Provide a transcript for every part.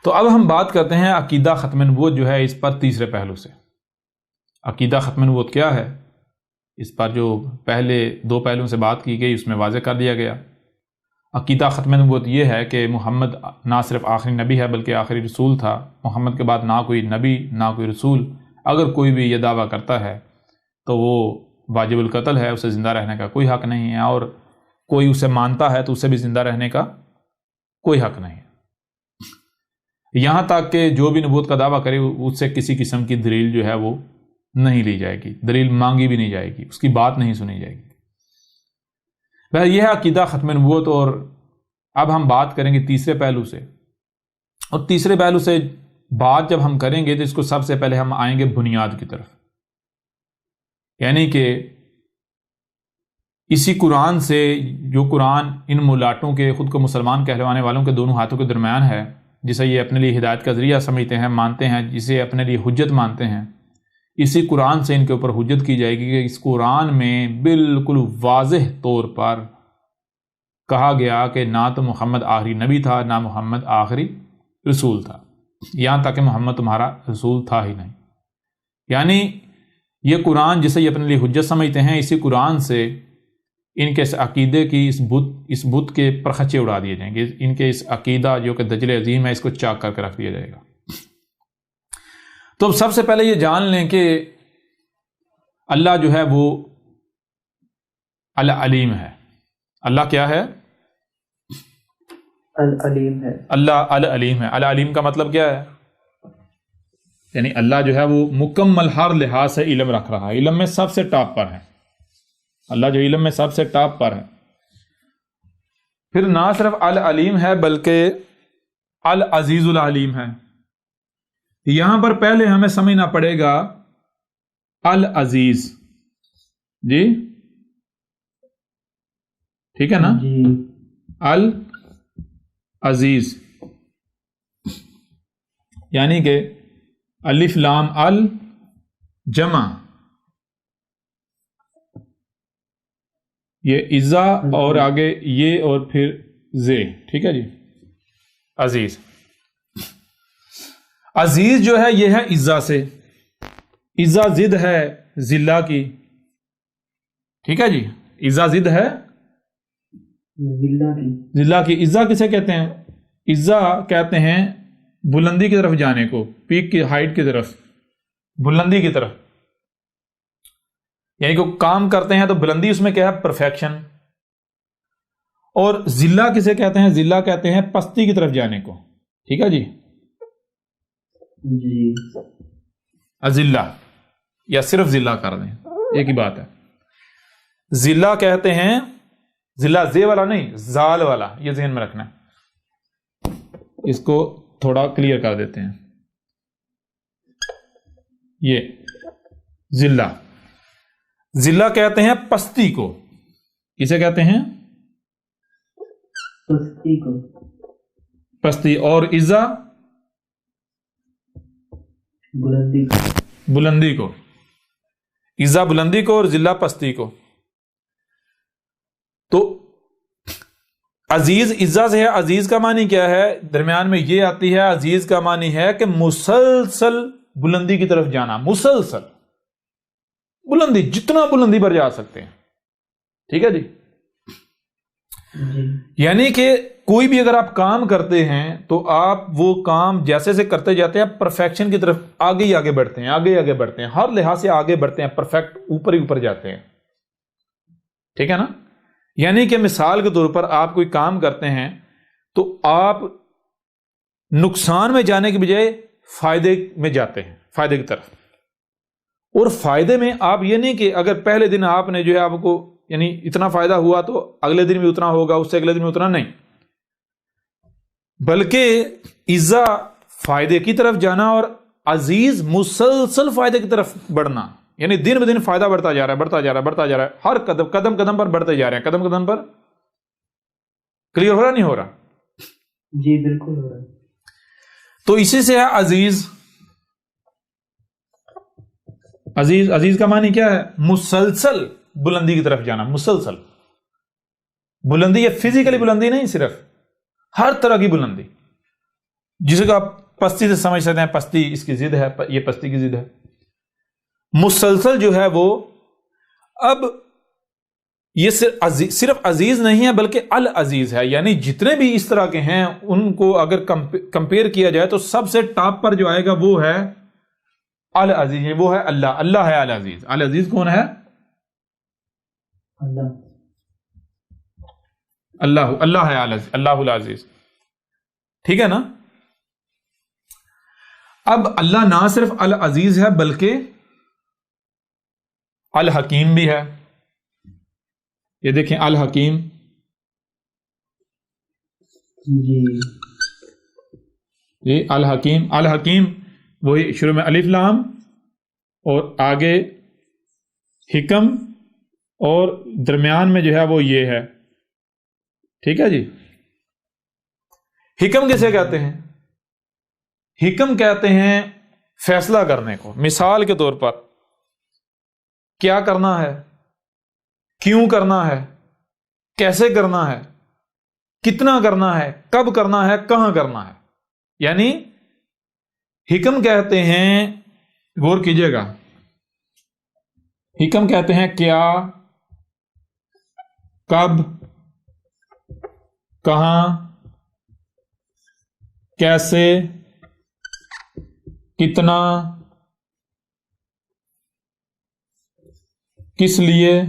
تو اب ہم بات کرتے ہیں عقیدہ ختم نبوت جو ہے اس پر تیسرے پہلو سے. عقیدہ ختم نبوت کیا ہے؟ اس پر جو پہلے دو پہلوؤں سے بات کی گئی اس میں واضح کر دیا گیا. عقیدہ ختم نبوت یہ ہے کہ محمد نہ صرف آخری نبی ہے بلکہ آخری رسول تھا. محمد کے بعد نہ کوئی نبی نہ کوئی رسول. اگر کوئی بھی یہ دعویٰ کرتا ہے تو وہ واجب القتل ہے، اسے زندہ رہنے کا کوئی حق نہیں ہے، اور کوئی اسے مانتا ہے تو اسے بھی زندہ رہنے کا کوئی حق نہیں ہے. یہاں تک کہ جو بھی نبوت کا دعویٰ کرے اس سے کسی قسم کی دلیل جو ہے وہ نہیں لی جائے گی، دلیل مانگی بھی نہیں جائے گی، اس کی بات نہیں سنی جائے گی. یہ ہے عقیدہ ختم نبوت. اور اب ہم بات کریں گے تیسرے پہلو سے، اور تیسرے پہلو سے بات جب ہم کریں گے تو اس کو سب سے پہلے ہم آئیں گے بنیاد کی طرف. یعنی کہ اسی قرآن سے، جو قرآن ان ملاٹوں کے خود کو مسلمان کہلوانے والوں کے دونوں ہاتھوں کے درمیان ہے، جسے یہ اپنے لیے ہدایت کا ذریعہ سمجھتے ہیں، مانتے ہیں، جسے اپنے لیے حجت مانتے ہیں، اسی قرآن سے ان کے اوپر حجت کی جائے گی کہ اس قرآن میں بالکل واضح طور پر کہا گیا کہ نہ تو محمد آخری نبی تھا نہ محمد آخری رسول تھا، یہاں تک کہ محمد تمہارا رسول تھا ہی نہیں. یعنی یہ قرآن جسے یہ اپنے لیے حجت سمجھتے ہیں، اسی قرآن سے ان کے اس عقیدے کی اس بت کے پرخچے اڑا دیے جائیں گے. ان کے اس عقیدہ جو کہ دجل عظیم ہے اس کو چاک کر کے رکھ دیا جائے گا. تو سب سے پہلے یہ جان لیں کہ اللہ جو ہے وہ العلیم ہے. اللہ کیا ہے؟ العلیم ہے. اللہ العلیم ہے. العلیم کا مطلب کیا ہے؟ یعنی اللہ جو ہے وہ مکمل ہر لحاظ سے علم رکھ رہا ہے، علم میں سب سے ٹاپ پر ہے. اللہ جو علم میں سب سے ٹاپ پر ہے. پھر نہ صرف العلیم ہے بلکہ العزیز العلیم ہے. یہاں پر پہلے ہمیں سمجھنا پڑے گا العزیز. جی ٹھیک ہے نا؟ جی. العزیز یعنی کہ الف لام ال جمع، یہ عزا اور آگے یہ اور پھر زے. ٹھیک ہے جی. عزیز، عزیز جو ہے یہ ہے عزا سے. عزا ضد ہے ذلہ کی. ٹھیک ہے جی. عزا ضد ہے ذلہ کی. عزا کسے کہتے ہیں؟ عزا کہتے ہیں بلندی کی طرف جانے کو، پیک کی ہائٹ کی طرف، بلندی کی طرف. یعنی کہ کام کرتے ہیں تو بلندی اس میں کیا ہے؟ پرفیکشن. اور ذلہ کسے کہتے ہیں؟ ذلہ کہتے ہیں پستی کی طرف جانے کو. ٹھیک ہے جی. جی. اذلہ یا صرف ذلہ کر دیں ایک ہی بات ہے. ذلہ کہتے ہیں، ذلہ زے والا نہیں، زال والا، یہ ذہن میں رکھنا ہے. اس کو تھوڑا کلیئر کر دیتے ہیں. یہ ذلہ، ذلہ کہتے ہیں پستی کو. کسے کہتے ہیں؟ پستی کو. پستی. اور عزا بلندی. بلندی کو. عزا بلندی کو اور ذلہ پستی کو. تو عزیز عزا سے ہے. عزیز کا معنی کیا ہے؟ درمیان میں یہ آتی ہے. عزیز کا معنی ہے کہ مسلسل بلندی کی طرف جانا. مسلسل بلندی، جتنا بلندی پر جا سکتے ہیں. ٹھیک ہے جی. یعنی کہ کوئی بھی اگر آپ کام کرتے ہیں تو آپ وہ کام جیسے سے کرتے جاتے ہیں، پرفیکشن کی طرف آگے ہی آگے بڑھتے ہیں، آگے ہی آگے بڑھتے ہیں، ہر لحاظ سے آگے بڑھتے ہیں، پرفیکٹ اوپر ہی اوپر جاتے ہیں. ٹھیک ہے نا؟ یعنی کہ مثال کے طور پر آپ کوئی کام کرتے ہیں تو آپ نقصان میں جانے کی بجائے فائدے میں جاتے ہیں، فائدے کی طرف. اور فائدے میں آپ یہ نہیں کہ اگر پہلے دن آپ نے جو ہے آپ کو یعنی اتنا فائدہ ہوا تو اگلے دن بھی اتنا ہوگا، اس سے اگلے دن بھی اتنا نہیں، بلکہ عزا فائدے کی طرف جانا اور عزیز مسلسل فائدے کی طرف بڑھنا. یعنی دن بدن فائدہ بڑھتا جا رہا ہے، بڑھتا جا رہا ہے، بڑھتا جا رہا ہے. ہر قدم قدم پر بڑھتے جا رہے ہیں، قدم قدم پر. کلیئر ہو رہا نہیں ہو رہا؟ جی بالکل ہو رہا ہے. تو اسی سے ہے عزیز. عزیز، عزیز کا معنی کیا ہے؟ مسلسل بلندی کی طرف جانا. مسلسل بلندی، یہ فزیکلی بلندی نہیں، صرف ہر طرح کی بلندی. جسے آپ پستی سے سمجھ سکتے ہیں، پستی اس کی ضد ہے، یہ پستی کی ضد ہے. مسلسل جو ہے وہ اب یہ صرف عزیز نہیں ہے بلکہ العزیز ہے، یعنی جتنے بھی اس طرح کے ہیں ان کو اگر کمپیئر کیا جائے تو سب سے ٹاپ پر جو آئے گا وہ ہے العزیز، وہ ہے اللہ. اللہ ہے العزیز. العزیز کون ہے؟ اللہ ہے العزیز، اللہ العزیز. ٹھیک ہے نا؟ اب اللہ نہ صرف العزیز ہے بلکہ الحکیم بھی ہے. یہ دیکھیں الحکیم، جی الحکیم. الحکیم وہی شروع میں الف لام اور آگے حکم اور درمیان میں جو ہے وہ یہ ہے. ٹھیک ہے جی. حکم کسے کہتے ہیں؟ حکم کہتے ہیں فیصلہ کرنے کو. مثال کے طور پر کیا کرنا ہے، کیوں کرنا ہے، کیسے کرنا ہے، کتنا کرنا ہے، کب کرنا ہے، کہاں کرنا ہے. یعنی حکم کہتے ہیں، غور کیجئے گا، حکم کہتے ہیں کیا، کب، کہاں، کیسے، کتنا، کس لیے،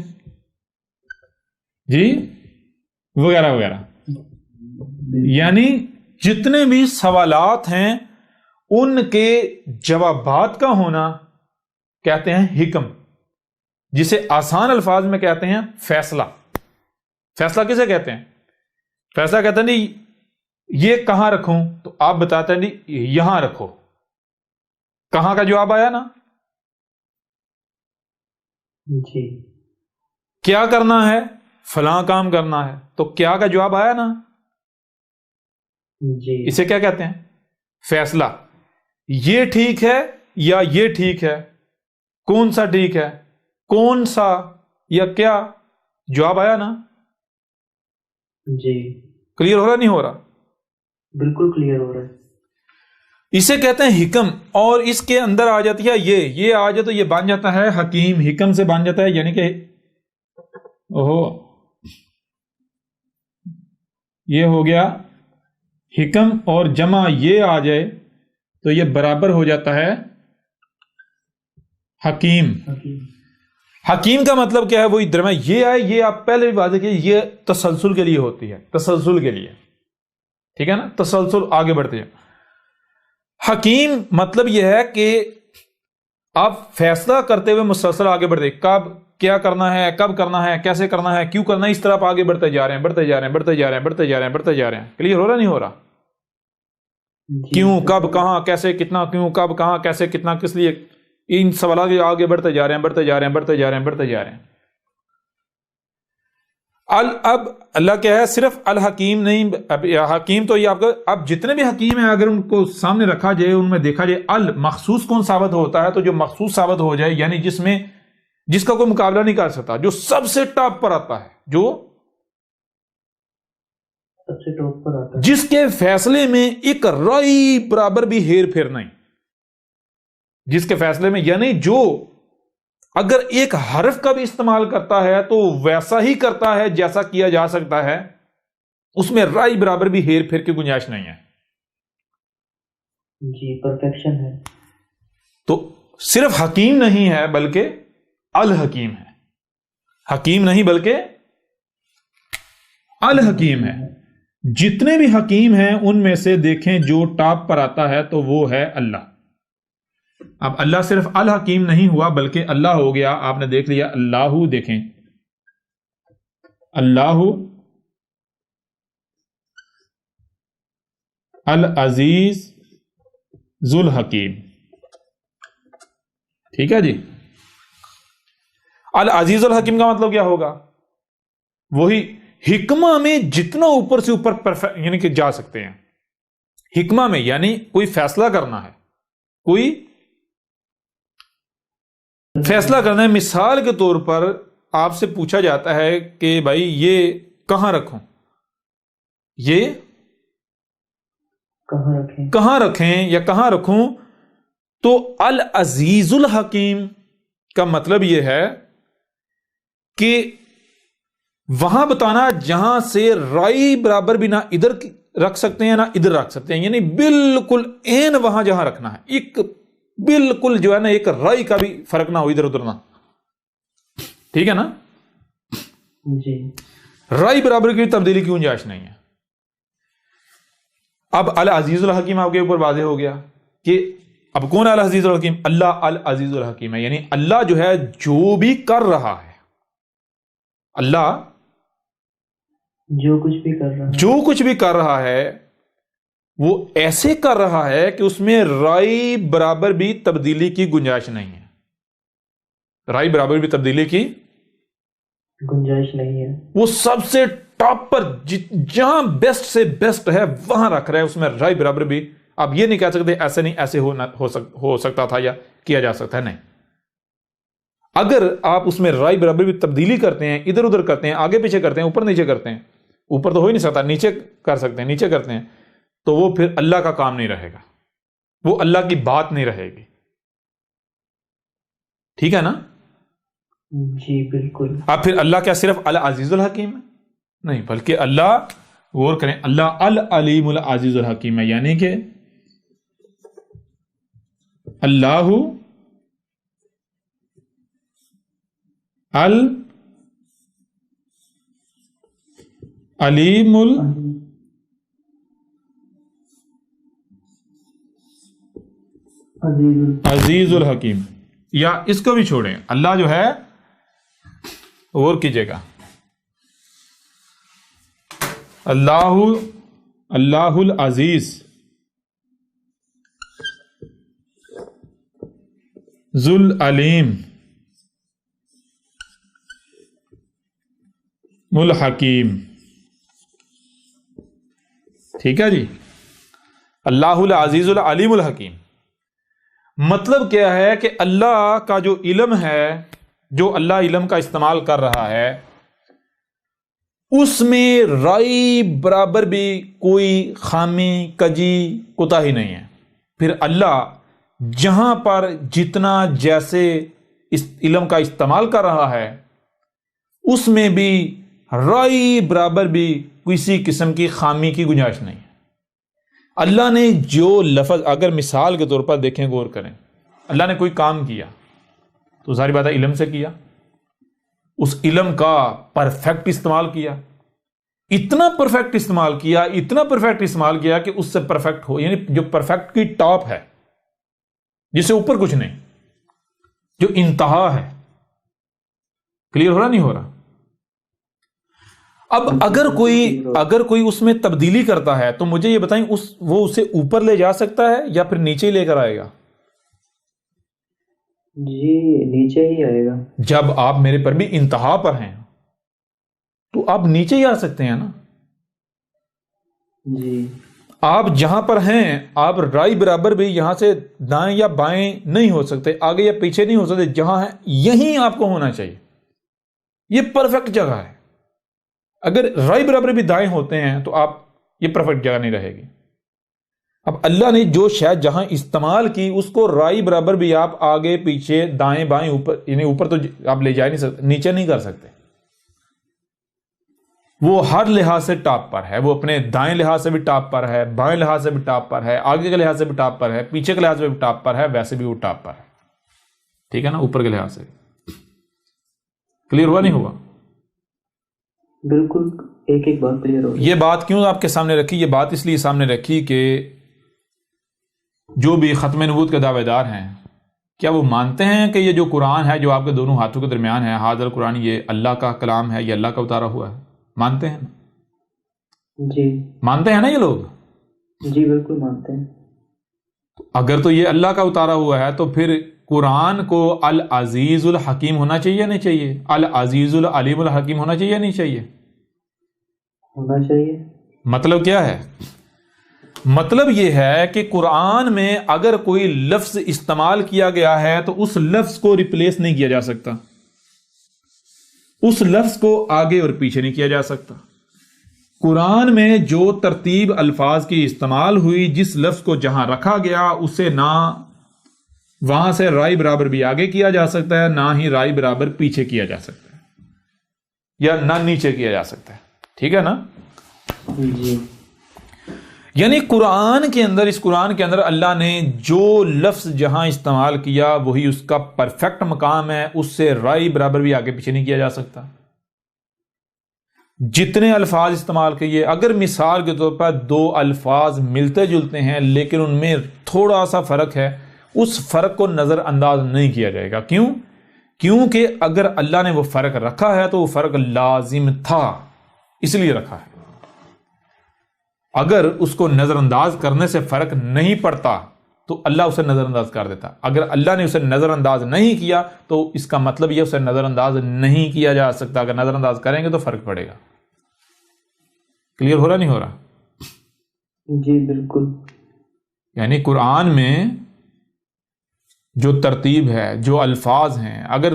جی وغیرہ وغیرہ. یعنی جتنے بھی سوالات ہیں ان کے جوابات کا ہونا کہتے ہیں حکم، جسے آسان الفاظ میں کہتے ہیں فیصلہ. فیصلہ کسے کہتے ہیں؟ فیصلہ کہتے ہیں نہیں یہ کہاں رکھوں، تو آپ بتاتے ہیں نہیں یہاں رکھو. کہاں کا جواب آیا نا؟ جی. کیا کرنا ہے؟ فلاں کام کرنا ہے، تو کیا کا جواب آیا نا؟ جی. اسے کیا کہتے ہیں؟ فیصلہ. یہ ٹھیک ہے یا یہ ٹھیک ہے، کون سا ٹھیک ہے، کون سا یا کیا، جواب آیا نا؟ جی. کلیئر ہو رہا نہیں ہو رہا؟ بالکل کلیئر ہو رہا ہے. اسے کہتے ہیں حکم. اور اس کے اندر آ جاتی ہے یہ آ جائے تو یہ بن جاتا ہے حکیم. حکم سے بن جاتا ہے، یعنی کہ یہ ہو گیا حکم، اور جمع یہ آ جائے تو یہ برابر ہو جاتا ہے حکیم. حکیم کا مطلب کیا ہے؟ وہی درمیان یہ آئے. یہ آپ پہلے بھی واضح کیے، یہ تسلسل کے لیے ہوتی ہے، تسلسل کے لیے. ٹھیک ہے نا؟ تسلسل، آگے بڑھتے ہیں. حکیم مطلب یہ ہے کہ آپ فیصلہ کرتے ہوئے مسلسل آگے بڑھتے، کب کیا کرنا ہے، کب کرنا ہے، کیسے کرنا ہے، کیوں کرنا ہے، اس طرح آپ آگے بڑھتے جا رہے ہیں، بڑھتے جا رہے ہیں، بڑھتے جا رہے ہیں، بڑھتے جا رہے ہیں، بڑھتے جا رہے ہیں. کلیئر ہو رہا نہیں ہو رہا؟ کیوں، کب، کہاں، کیسے، کتنا، کیوں، کب، کہاں، کیسے، کتنا، کس لیے، ان سوالات کے آگے بڑھتے جا رہے ہیں، بڑھتے جا رہے ہیں، بڑھتے جا رہے ہیں، بڑھتے جا رہے ہیں. اب اللہ کیا ہے؟ صرف الحکیم نہیں. اب حکیم تو یہ آپ کا، اب جتنے بھی حکیم ہیں اگر ان کو سامنے رکھا جائے، ان میں دیکھا جائے المخصوص کون ثابت ہوتا ہے، تو جو مخصوص ثابت ہو جائے، یعنی جس کا کوئی مقابلہ نہیں کر سکتا، جو سب سے ٹاپ پر آتا ہے، جو سب سے ٹاپ پر آتا ہے، جس کے فیصلے میں ایک رائی برابر بھی ہیر پھیر نہیں، جس کے فیصلے میں، یعنی جو اگر ایک حرف کا بھی استعمال کرتا ہے تو ویسا ہی کرتا ہے جیسا کیا جا سکتا ہے، اس میں رائی برابر بھی ہیر پھیر کی گنجائش نہیں ہے. جی پرفیکشن ہے. تو صرف حکیم نہیں ہے بلکہ الحکیم ہے. حکیم نہیں بلکہ الحکیم ہے. جتنے بھی حکیم ہیں ان میں سے دیکھیں جو ٹاپ پر آتا ہے تو وہ ہے اللہ. اب اللہ صرف الحکیم نہیں ہوا بلکہ اللہ ہو گیا، آپ نے دیکھ لیا اللہ. دیکھیں اللہ العزیز ذو الحکیم. ٹھیک ہے جی. العزیز الحکیم کا مطلب کیا ہوگا؟ وہی حکمہ میں جتنا اوپر سے اوپر یعنی کہ جا سکتے ہیں. حکمہ میں یعنی کوئی فیصلہ کرنا ہے، کوئی فیصلہ کرنا ہے. مثال کے طور پر آپ سے پوچھا جاتا ہے کہ بھائی یہ کہاں رکھوں، یہ کہاں رکھیں یا کہاں رکھوں؟ تو العزیز الحکیم کا مطلب یہ ہے کہ وہاں بتانا جہاں سے رائی برابر بھی نہ ادھر رکھ سکتے ہیں نہ ادھر رکھ سکتے ہیں، یعنی بالکل عین وہاں جہاں رکھنا ہے، ایک بالکل جو ہے نا ایک رائی کا بھی فرق نہ ہو ادھر ادھر نہ، ٹھیک ہے نا؟ جی رائی برابر کی تبدیلی کی گنجائش نہیں ہے۔ اب العزیز الحکیم آپ کے اوپر واضح ہو گیا کہ اب کون ہے العزیز الحکیم؟ اللہ العزیز الحکیم ہے، یعنی اللہ جو ہے جو بھی کر رہا ہے، اللہ جو کچھ بھی کر رہا ہے وہ ایسے کر رہا ہے کہ اس میں رائی برابر بھی تبدیلی کی گنجائش نہیں ہے، رائی برابر بھی تبدیلی کی گنجائش نہیں ہے۔ وہ سب سے ٹاپ پر جہاں بیسٹ سے بیسٹ ہے وہاں رکھ رہا ہے، اس میں رائی برابر بھی آپ یہ نہیں کہہ سکتے ایسے نہیں ایسے ہو سکتا تھا یا کیا جا سکتا ہے، نہیں۔ اگر آپ اس میں رائی برابر بھی تبدیلی کرتے ہیں، ادھر ادھر کرتے ہیں، آگے پیچھے کرتے ہیں، اوپر نیچے کرتے ہیں، اوپر تو ہو ہی نہیں سکتا، نیچے کر سکتے ہیں، نیچے کرتے ہیں، تو وہ پھر اللہ کا کام نہیں رہے گا، وہ اللہ کی بات نہیں رہے گی، ٹھیک ہے نا؟ جی بالکل۔ اب پھر اللہ کیا صرف العزیز الحکیم ہے؟ نہیں، بلکہ اللہ غور کریں، اللہ العلیم العزیز الحکیم ہے، یعنی کہ اللہ العلیم العزیز الحکیم، یا اس کو بھی چھوڑیں، اللہ جو ہے غور کیجئے گا، اللہ العزیز ذو العلیم الحکیم، ٹھیک ہے جی؟ اللہ العزیز العلیم الحکیم مطلب کیا ہے کہ اللہ کا جو علم ہے، جو اللہ علم کا استعمال کر رہا ہے، اس میں رائی برابر بھی کوئی خامی کجی کوتاہی نہیں ہے۔ پھر اللہ جہاں پر جتنا جیسے اس علم کا استعمال کر رہا ہے اس میں بھی رائی برابر بھی کسی قسم کی خامی کی گنجائش نہیں ہے۔ اللہ نے جو لفظ، اگر مثال کے طور پر دیکھیں، غور کریں، اللہ نے کوئی کام کیا تو ظاہر بات ہے علم سے کیا، اس علم کا پرفیکٹ استعمال کیا، اتنا پرفیکٹ استعمال کیا کہ اس سے پرفیکٹ ہو، یعنی جو پرفیکٹ کی ٹاپ ہے، جس سے اوپر کچھ نہیں، جو انتہا ہے۔ کلیئر ہو رہا نہیں ہو رہا؟ اب اگر کوئی اس میں تبدیلی کرتا ہے تو مجھے یہ بتائیں وہ اسے اوپر لے جا سکتا ہے یا پھر نیچے لے کر آئے گا؟ جی نیچے ہی آئے گا۔ جب آپ میرے پر بھی انتہا پر ہیں تو آپ نیچے ہی آ سکتے ہیں نا؟ جی آپ جہاں پر ہیں آپ رائی برابر بھی یہاں سے دائیں یا بائیں نہیں ہو سکتے، آگے یا پیچھے نہیں ہو سکتے، جہاں ہیں یہیں آپ کو ہونا چاہیے، یہ پرفیکٹ جگہ ہے۔ اگر رائی برابر بھی دائیں ہوتے ہیں تو آپ یہ پرفیکٹ جگہ نہیں رہے گی۔ اب اللہ نے جو شاید جہاں استعمال کی اس کو رائی برابر بھی آپ آگے پیچھے دائیں بائیں اوپر، یعنی اوپر تو آپ لے جا نہیں سکتے، نیچے نہیں کر سکتے، وہ ہر لحاظ سے ٹاپ پر ہے، وہ اپنے دائیں لحاظ سے بھی ٹاپ پر ہے، بائیں لحاظ سے بھی ٹاپ پر ہے، آگے کے لحاظ سے بھی ٹاپ پر ہے، پیچھے کے لحاظ سے بھی ٹاپ پر ہے، ویسے بھی وہ ٹاپ پر ہے، ٹھیک ہے نا؟ اوپر کے لحاظ سے کلیئر ہوا نہیں ہوا؟ بالکل ایک ایک بات کلیئر ہو گئی۔ یہ بات کیوں آپ کے سامنے رکھی؟ یہ بات اس لیے سامنے رکھی کہ جو بھی ختم نبوت کے دعوے دار ہیں، کیا وہ مانتے ہیں کہ یہ جو قرآن ہے جو آپ کے دونوں ہاتھوں کے درمیان ہے، ھذا القرآن، یہ اللہ کا کلام ہے، یہ اللہ کا اتارا ہوا ہے؟ مانتے ہیں؟ جی مانتے ہیں نا یہ لوگ؟ جی بالکل مانتے ہیں۔ اگر تو یہ اللہ کا اتارا ہوا ہے تو پھر قرآن کو العزیز الحکیم ہونا چاہیے نہیں چاہیے؟ العزیز العلیم الحکیم ہونا چاہیے نہیں چاہیے؟ ہونا چاہیے۔ مطلب کیا ہے؟ مطلب یہ ہے کہ قرآن میں اگر کوئی لفظ استعمال کیا گیا ہے تو اس لفظ کو ریپلیس نہیں کیا جا سکتا، اس لفظ کو آگے اور پیچھے نہیں کیا جا سکتا، قرآن میں جو ترتیب الفاظ کی استعمال ہوئی، جس لفظ کو جہاں رکھا گیا، اسے نہ وہاں سے رائی برابر بھی آگے کیا جا سکتا ہے، نہ ہی رائی برابر پیچھے کیا جا سکتا ہے، یا نہ نیچے کیا جا سکتا ہے. ٹھیک ہے نا؟ جی. یعنی قرآن کے اندر، اس قرآن کے اندر اللہ نے جو لفظ جہاں استعمال کیا وہی اس کا پرفیکٹ مقام ہے، اس سے رائی برابر بھی آگے پیچھے نہیں کیا جا سکتا. جتنے الفاظ استعمال کیے، اگر مثال کے طور پر دو الفاظ ملتے جلتے ہیں لیکن ان میں تھوڑا سا فرق ہے، اس فرق کو نظر انداز نہیں کیا جائے گا. کیوں؟ کیونکہ اگر اللہ نے وہ فرق رکھا ہے تو وہ فرق لازم تھا، اس لیے رکھا ہے. اگر اس کو نظر انداز کرنے سے فرق نہیں پڑتا تو اللہ اسے نظر انداز کر دیتا. اگر اللہ نے اسے نظر انداز نہیں کیا تو اس کا مطلب یہ اسے نظر انداز نہیں کیا جا سکتا. اگر نظر انداز کریں گے تو فرق پڑے گا. کلیئر ہو رہا نہیں ہو رہا؟ جی بالکل. یعنی قرآن میں جو ترتیب ہے، جو الفاظ ہیں، اگر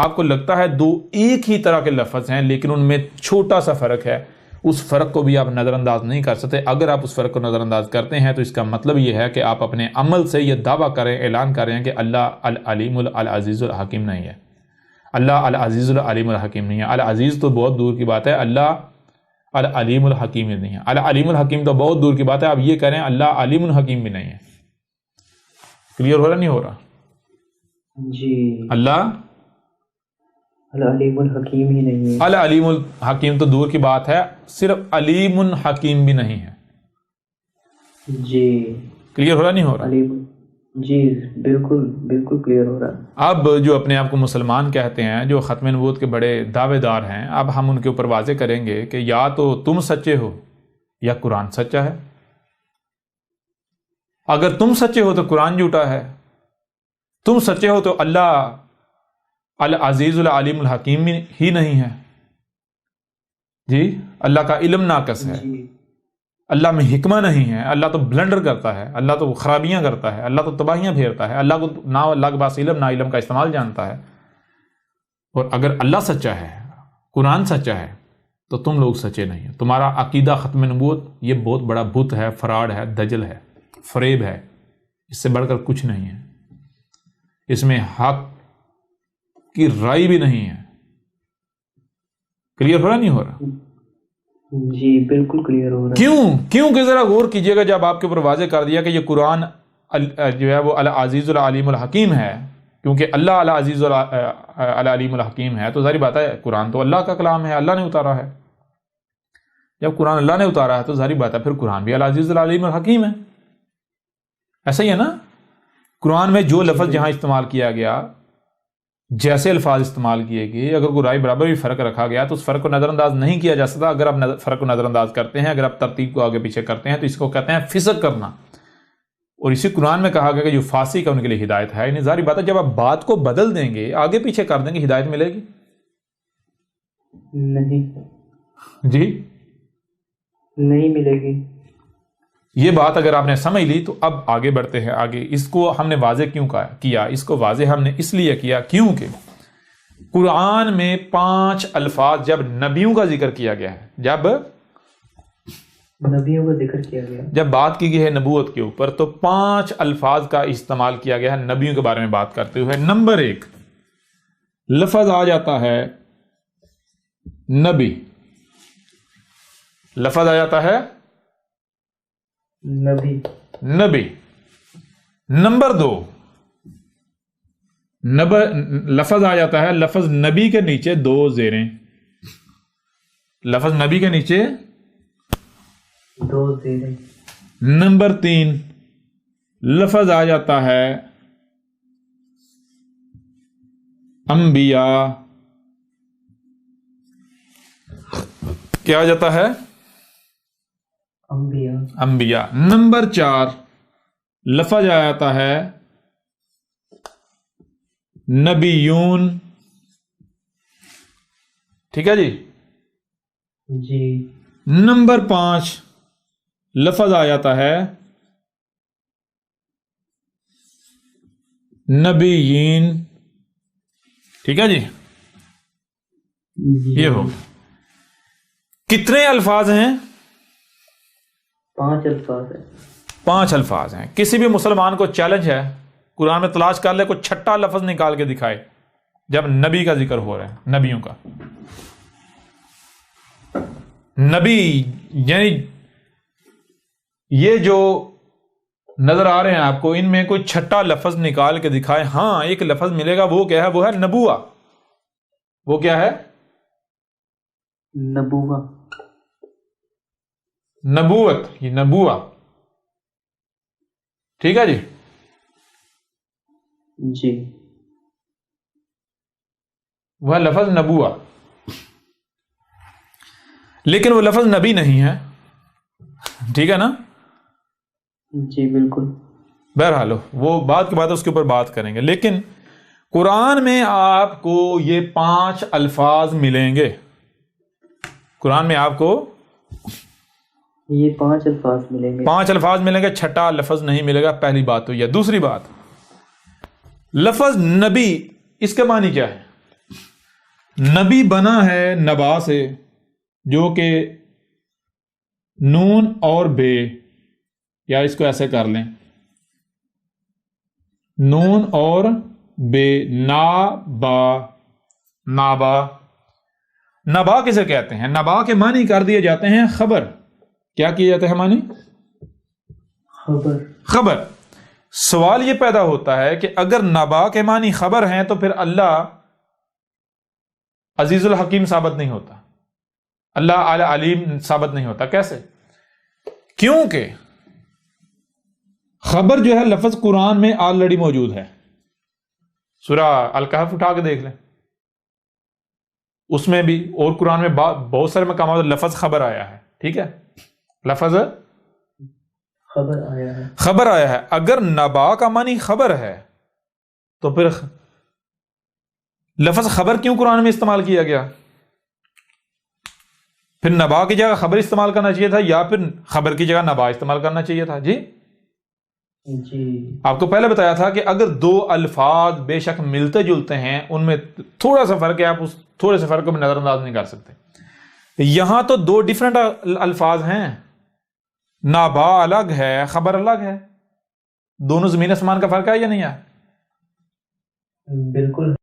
آپ کو لگتا ہے دو ایک ہی طرح کے لفظ ہیں لیکن ان میں چھوٹا سا فرق ہے، اس فرق کو بھی آپ نظر انداز نہیں کر سکتے. اگر آپ اس فرق کو نظر انداز کرتے ہیں تو اس کا مطلب یہ ہے کہ آپ اپنے عمل سے یہ دعویٰ کریں، اعلان کریں کہ اللہ العلیم العزیز الحکیم نہیں ہے. اللہ العزیز العلیم الحکیم نہیں ہے. العزیز تو بہت دور کی بات ہے، اللہ العلیم الحکیم نہیں ہے. العلیم الحکیم تو بہت دور کی بات ہے. آپ یہ کریں اللہ علیم الحکیم بھی نہیں ہے. کلیئر ہو رہا نہیں ہو رہا؟ جی. اللہ العلیم الحکیم ہی نہیں ہے. العلیم الحکیم تو دور کی بات ہے، صرف علیم حکیم بھی نہیں ہے. جی. کلیئر ہو رہا نہیں ہو رہا؟ علیم. جی بالکل بالکل کلیئر ہو رہا. اب جو اپنے آپ کو مسلمان کہتے ہیں، جو ختم نبوت کے بڑے دعوے دار ہیں، اب ہم ان کے اوپر واضح کریں گے کہ یا تو تم سچے ہو یا قرآن سچا ہے. اگر تم سچے ہو تو قرآن جھوٹا ہے، تم سچے ہو تو اللہ العزیز العلیم الحکیم ہی نہیں ہے. جی، اللہ کا علم ناقص ہے، جی. اللہ میں حکمہ نہیں ہے، اللہ تو بلنڈر کرتا ہے، اللہ تو خرابیاں کرتا ہے، اللہ تو تباہیاں پھیرتا ہے، اللہ کو نہ اللہ کے پاس علم، نہ علم کا استعمال جانتا ہے. اور اگر اللہ سچا ہے، قرآن سچا ہے، تو تم لوگ سچے نہیں ہیں. تمہارا عقیدہ ختم نبوت یہ بہت بڑا بت ہے، فراڈ ہے، دجل ہے، فریب ہے، اس سے بڑھ کر کچھ نہیں ہے. اس میں حق کی رائے بھی نہیں ہے. کلیئر ہو رہا نہیں ہو رہا؟ جی بالکل کلیئر ہو رہا. کیوں کہ ذرا غور کیجئے گا، جب آپ کے اوپر واضح کر دیا کہ یہ قرآن جو ہے وہ العزیز العلیم الحکیم ہے، کیونکہ اللہ العزیز العلیم الحکیم ہے، تو ظاہر بات ہے قرآن تو اللہ کا کلام ہے، اللہ نے اتارا ہے. جب قرآن اللہ نے اتارا ہے تو ظاہر بات ہے پھر قرآن بھی العزیز العلیم الحکیم ہے. ایسا ہی ہے نا؟ قرآن میں جو لفظ جہاں استعمال کیا گیا، جیسے الفاظ استعمال کیے گئے، اگر کوئی رائے برابر بھی فرق رکھا گیا تو اس فرق کو نظر انداز نہیں کیا جا سکتا. اگر آپ فرق کو نظر انداز کرتے ہیں، اگر آپ ترتیب کو آگے پیچھے کرتے ہیں، تو اس کو کہتے ہیں فسق کرنا. اور اسی قرآن میں کہا گیا کہ جو فاسق ہے ان کے لیے ہدایت ہے. یعنی ظاہر بات ہے جب آپ بات کو بدل دیں گے، آگے پیچھے کر دیں گے، ہدایت ملے گی نہیں. جی نہیں ملے گی. یہ بات اگر آپ نے سمجھ لی تو اب آگے بڑھتے ہیں. آگے اس کو ہم نے واضح کیوں کیا؟ اس کو واضح ہم نے اس لیے کیا کیونکہ قرآن میں 5 الفاظ جب نبیوں کا ذکر کیا گیا ہے، جب نبیوں کا ذکر کیا گیا، جب بات کی گئی ہے نبوت کے اوپر، تو 5 الفاظ کا استعمال کیا گیا ہے نبیوں کے بارے میں بات کرتے ہوئے. نمبر 1 لفظ آ جاتا ہے نبی. لفظ آ جاتا ہے نبی. نمبر 2 لفظ آ جاتا ہے، لفظ نبی کے نیچے 2 زیریں. لفظ نبی کے نیچے 2 زیریں. نمبر 3 لفظ آ جاتا ہے انبیاء. کیا آ جاتا ہے؟ انبیاء. نمبر 4 لفظ آ جاتا ہے نبیون. ٹھیک ہے جی. نمبر 5 لفظ آ جاتا ہے نبیین. ٹھیک ہے جی. یہ ہو کتنے الفاظ ہیں؟ 5 الفاظ ہیں. 5 الفاظ ہیں. کسی بھی مسلمان کو چیلنج ہے قرآن میں تلاش کر لے کوئی چھٹا لفظ نکال کے دکھائے جب نبی کا ذکر ہو رہا ہے. نبیوں کا نبی یعنی یہ جو نظر آ رہے ہیں آپ کو ان میں کوئی چھٹا لفظ نکال کے دکھائے. ہاں ایک لفظ ملے گا. وہ کیا ہے؟ وہ ہے نبوہ. وہ کیا ہے؟ نبوہ. نبوت. یہ نبوہ. ٹھیک ہے جی. جی وہ لفظ نبوہ لیکن وہ لفظ نبی نہیں ہے. ٹھیک ہے نا؟ جی بالکل. بہرحال وہ بات کی بات ہے اس کے اوپر بات کریں گے. لیکن قرآن میں آپ کو یہ 5 الفاظ ملیں گے. قرآن میں آپ کو یہ 5 الفاظ ملیں گے. 5 الفاظ ملیں گے. چھٹا لفظ نہیں ملے گا. پہلی بات تو یہ. دوسری بات لفظ نبی اس کے معنی کیا ہے؟ نبی بنا ہے نبا سے جو کہ نون اور بے یا اس کو ایسے کر لیں نون اور بے نابا. نابا نبا کسے کہتے ہیں؟ نبا کے معنی کر دیے جاتے ہیں خبر. کیا کیے جاتے ہیں معنی؟ خبر. سوال یہ پیدا ہوتا ہے کہ اگر نبا کے معنی خبر ہیں تو پھر اللہ عزیز الحکیم ثابت نہیں ہوتا. اللہ اعلی علیم ثابت نہیں ہوتا. کیسے؟ کیونکہ خبر جو ہے لفظ قرآن میں آلریڈی موجود ہے. سورہ الکہف اٹھا کے دیکھ لیں اس میں بھی اور قرآن میں بہت سارے مقامات لفظ خبر آیا ہے. ٹھیک ہے. لفظ خبر آیا ہے. اگر نبا کا معنی خبر ہے تو پھر لفظ خبر کیوں قرآن میں استعمال کیا گیا؟ پھر نبا کی جگہ خبر استعمال کرنا چاہیے تھا یا پھر خبر کی جگہ نبا استعمال کرنا چاہیے تھا؟ جی آپ کو پہلے بتایا تھا کہ اگر 2 الفاظ بے شک ملتے جلتے ہیں ان میں تھوڑا سا فرق ہے. آپ اس تھوڑے سے فرق کو نظر انداز نہیں کر سکتے. یہاں تو 2 ڈیفرنٹ الفاظ ہیں. نبا الگ ہے خبر الگ ہے. دونوں زمین آسمان کا فرق ہے یا نہیں ہے؟ بالکل.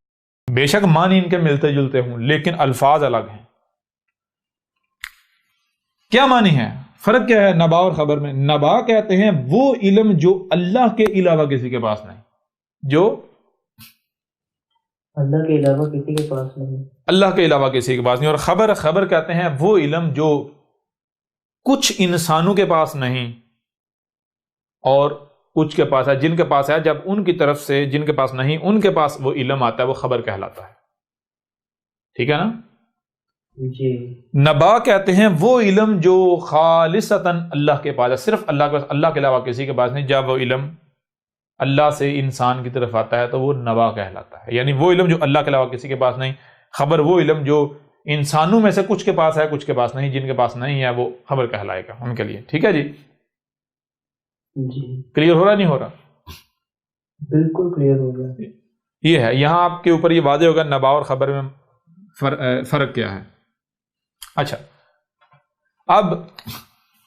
بے شک معنی ان کے ملتے جلتے ہوں لیکن الفاظ الگ ہیں. کیا معنی ہے؟ فرق کیا ہے نبا اور خبر میں؟ نبا کہتے ہیں وہ علم جو اللہ کے علاوہ کسی کے پاس نہیں. جو اللہ کے علاوہ کسی کے پاس نہیں. اللہ کے علاوہ کسی کے پاس نہیں. اور خبر کہتے ہیں وہ علم جو کچھ انسانوں کے پاس نہیں اور کچھ کے پاس ہے. جن کے پاس ہے جب ان کی طرف سے جن کے پاس نہیں ان کے پاس وہ علم آتا ہے وہ خبر کہلاتا ہے. ٹھیک ہے نا؟ جی. نبا کہتے ہیں وہ علم جو خالصتاً اللہ کے پاس ہے. صرف اللہ کے پاس. اللہ کے علاوہ کسی کے پاس نہیں. جب وہ علم اللہ سے انسان کی طرف آتا ہے تو وہ نبا کہلاتا ہے. یعنی وہ علم جو اللہ کے علاوہ کسی کے پاس نہیں. خبر وہ علم جو انسانوں میں سے کچھ کے پاس ہے کچھ کے پاس نہیں. جن کے پاس نہیں ہے وہ خبر کہلائے گا ان کے لیے. ٹھیک ہے جی. کلیئر ہو رہا نہیں ہو رہا؟ بالکل کلیئر ہو گیا. یہ ہے یہاں آپ کے اوپر یہ واضح ہوگا نبا اور خبر میں فرق کیا ہے. اچھا اب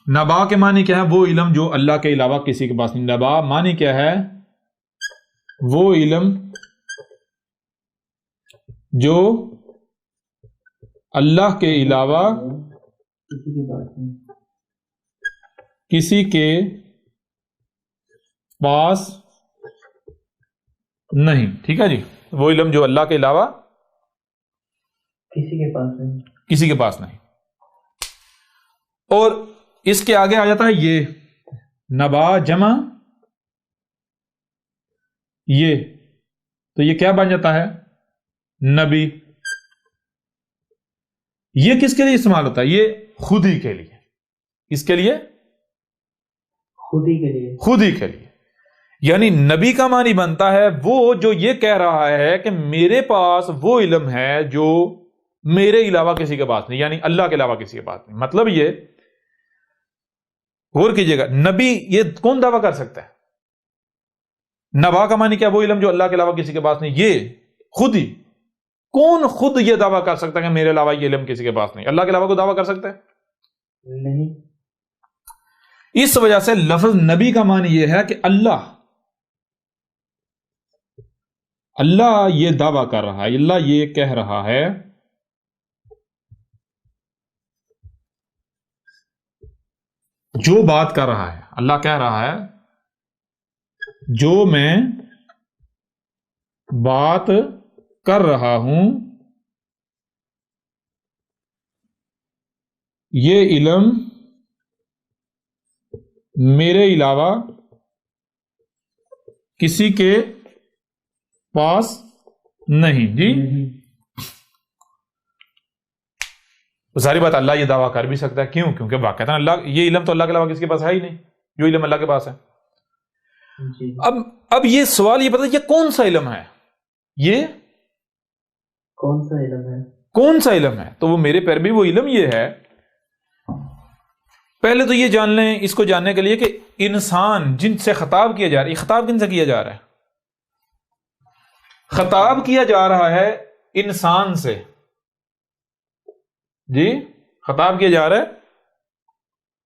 نبا کے معنی کیا ہے؟ وہ علم جو اللہ کے علاوہ کسی کے پاس نہیں. نبا معنی کیا ہے؟ وہ علم جو اللہ کے علاوہ کسی کے پاس نہیں. ٹھیک ہے جی. وہ علم جو اللہ کے علاوہ کسی کے پاس نہیں. کسی کے پاس نہیں. اور اس کے آگے آ جاتا ہے یہ نبا جمع یہ تو یہ کیا بن جاتا ہے؟ نبی. یہ کس کے لیے استعمال ہوتا ہے؟ یہ خود ہی کے لیے. اس کے لیے خود ہی کے لیے. خود ہی کے لیے. یعنی نبی کا معنی بنتا ہے وہ جو یہ کہہ رہا ہے کہ میرے پاس وہ علم ہے جو میرے علاوہ کسی کے پاس نہیں. یعنی اللہ کے علاوہ کسی کے پاس نہیں. مطلب یہ غور کیجئے گا نبی یہ کون دعویٰ کر سکتا ہے؟ نبا کا معنی کیا؟ وہ علم جو اللہ کے علاوہ کسی کے پاس نہیں. یہ خود ہی. کون خود یہ دعویٰ کر سکتا ہے کہ میرے علاوہ یہ علم کسی کے پاس نہیں؟ اللہ کے علاوہ کو دعویٰ کر سکتا ہے؟ نہیں. اس وجہ سے لفظ نبی کا معنی یہ ہے کہ اللہ یہ دعویٰ کر رہا ہے، اللہ یہ کہہ رہا ہے جو بات کر رہا ہے، اللہ کہہ رہا ہے جو میں بات کر رہا ہوں یہ علم میرے علاوہ کسی کے پاس نہیں۔ جی ساری بات اللہ یہ دعویٰ کر بھی سکتا ہے، کیوں؟ کیونکہ واقعتا اللہ، یہ علم تو اللہ کے علاوہ کسی کے پاس ہے ہی نہیں، جو علم اللہ کے پاس ہے۔ اب یہ سوال یہ پتا یہ کون سا علم ہے؟ یہ کون سا علم ہے؟ کون سا علم ہے؟ تو وہ میرے پیر بھی وہ علم یہ ہے، پہلے تو یہ جان لیں اس کو جاننے کے لیے کہ انسان جن سے خطاب کیا جا رہا ہے، خطاب کن سے کیا جا رہا ہے؟ خطاب کیا جا رہا ہے انسان سے۔ جی خطاب کیا جا رہا ہے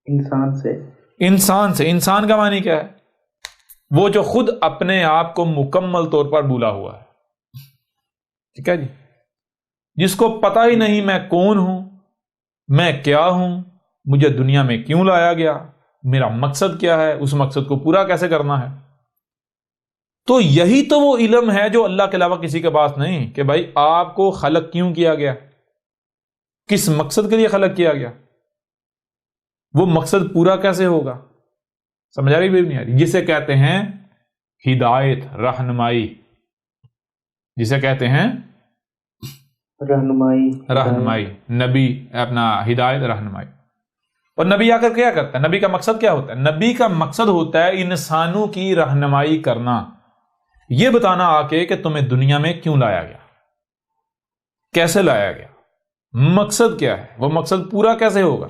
انسان سے۔ انسان سے۔ انسان کا معنی کیا ہے؟ وہ جو خود اپنے آپ کو مکمل طور پر بھولا ہوا ہے، ٹھیک ہے جی، جس کو پتہ ہی نہیں میں کون ہوں، میں کیا ہوں، مجھے دنیا میں کیوں لایا گیا، میرا مقصد کیا ہے، اس مقصد کو پورا کیسے کرنا ہے۔ تو یہی تو وہ علم ہے جو اللہ کے علاوہ کسی کے پاس نہیں، کہ بھائی آپ کو خلق کیوں کیا گیا، کس مقصد کے لیے خلق کیا گیا، وہ مقصد پورا کیسے ہوگا۔ سمجھ آ رہی بھی نہیں آ رہی؟ جسے کہتے ہیں ہدایت، رہنمائی، جسے کہتے ہیں رہنمائی، نبی اپنا ہدایت، رہنمائی۔ اور نبی آ کر کیا کرتا ہے؟ نبی کا مقصد کیا ہوتا ہے؟ نبی کا مقصد ہوتا ہے انسانوں کی رہنمائی کرنا، یہ بتانا آ کے کہ تمہیں دنیا میں کیوں لایا گیا، کیسے لایا گیا، مقصد کیا ہے، وہ مقصد پورا کیسے ہوگا،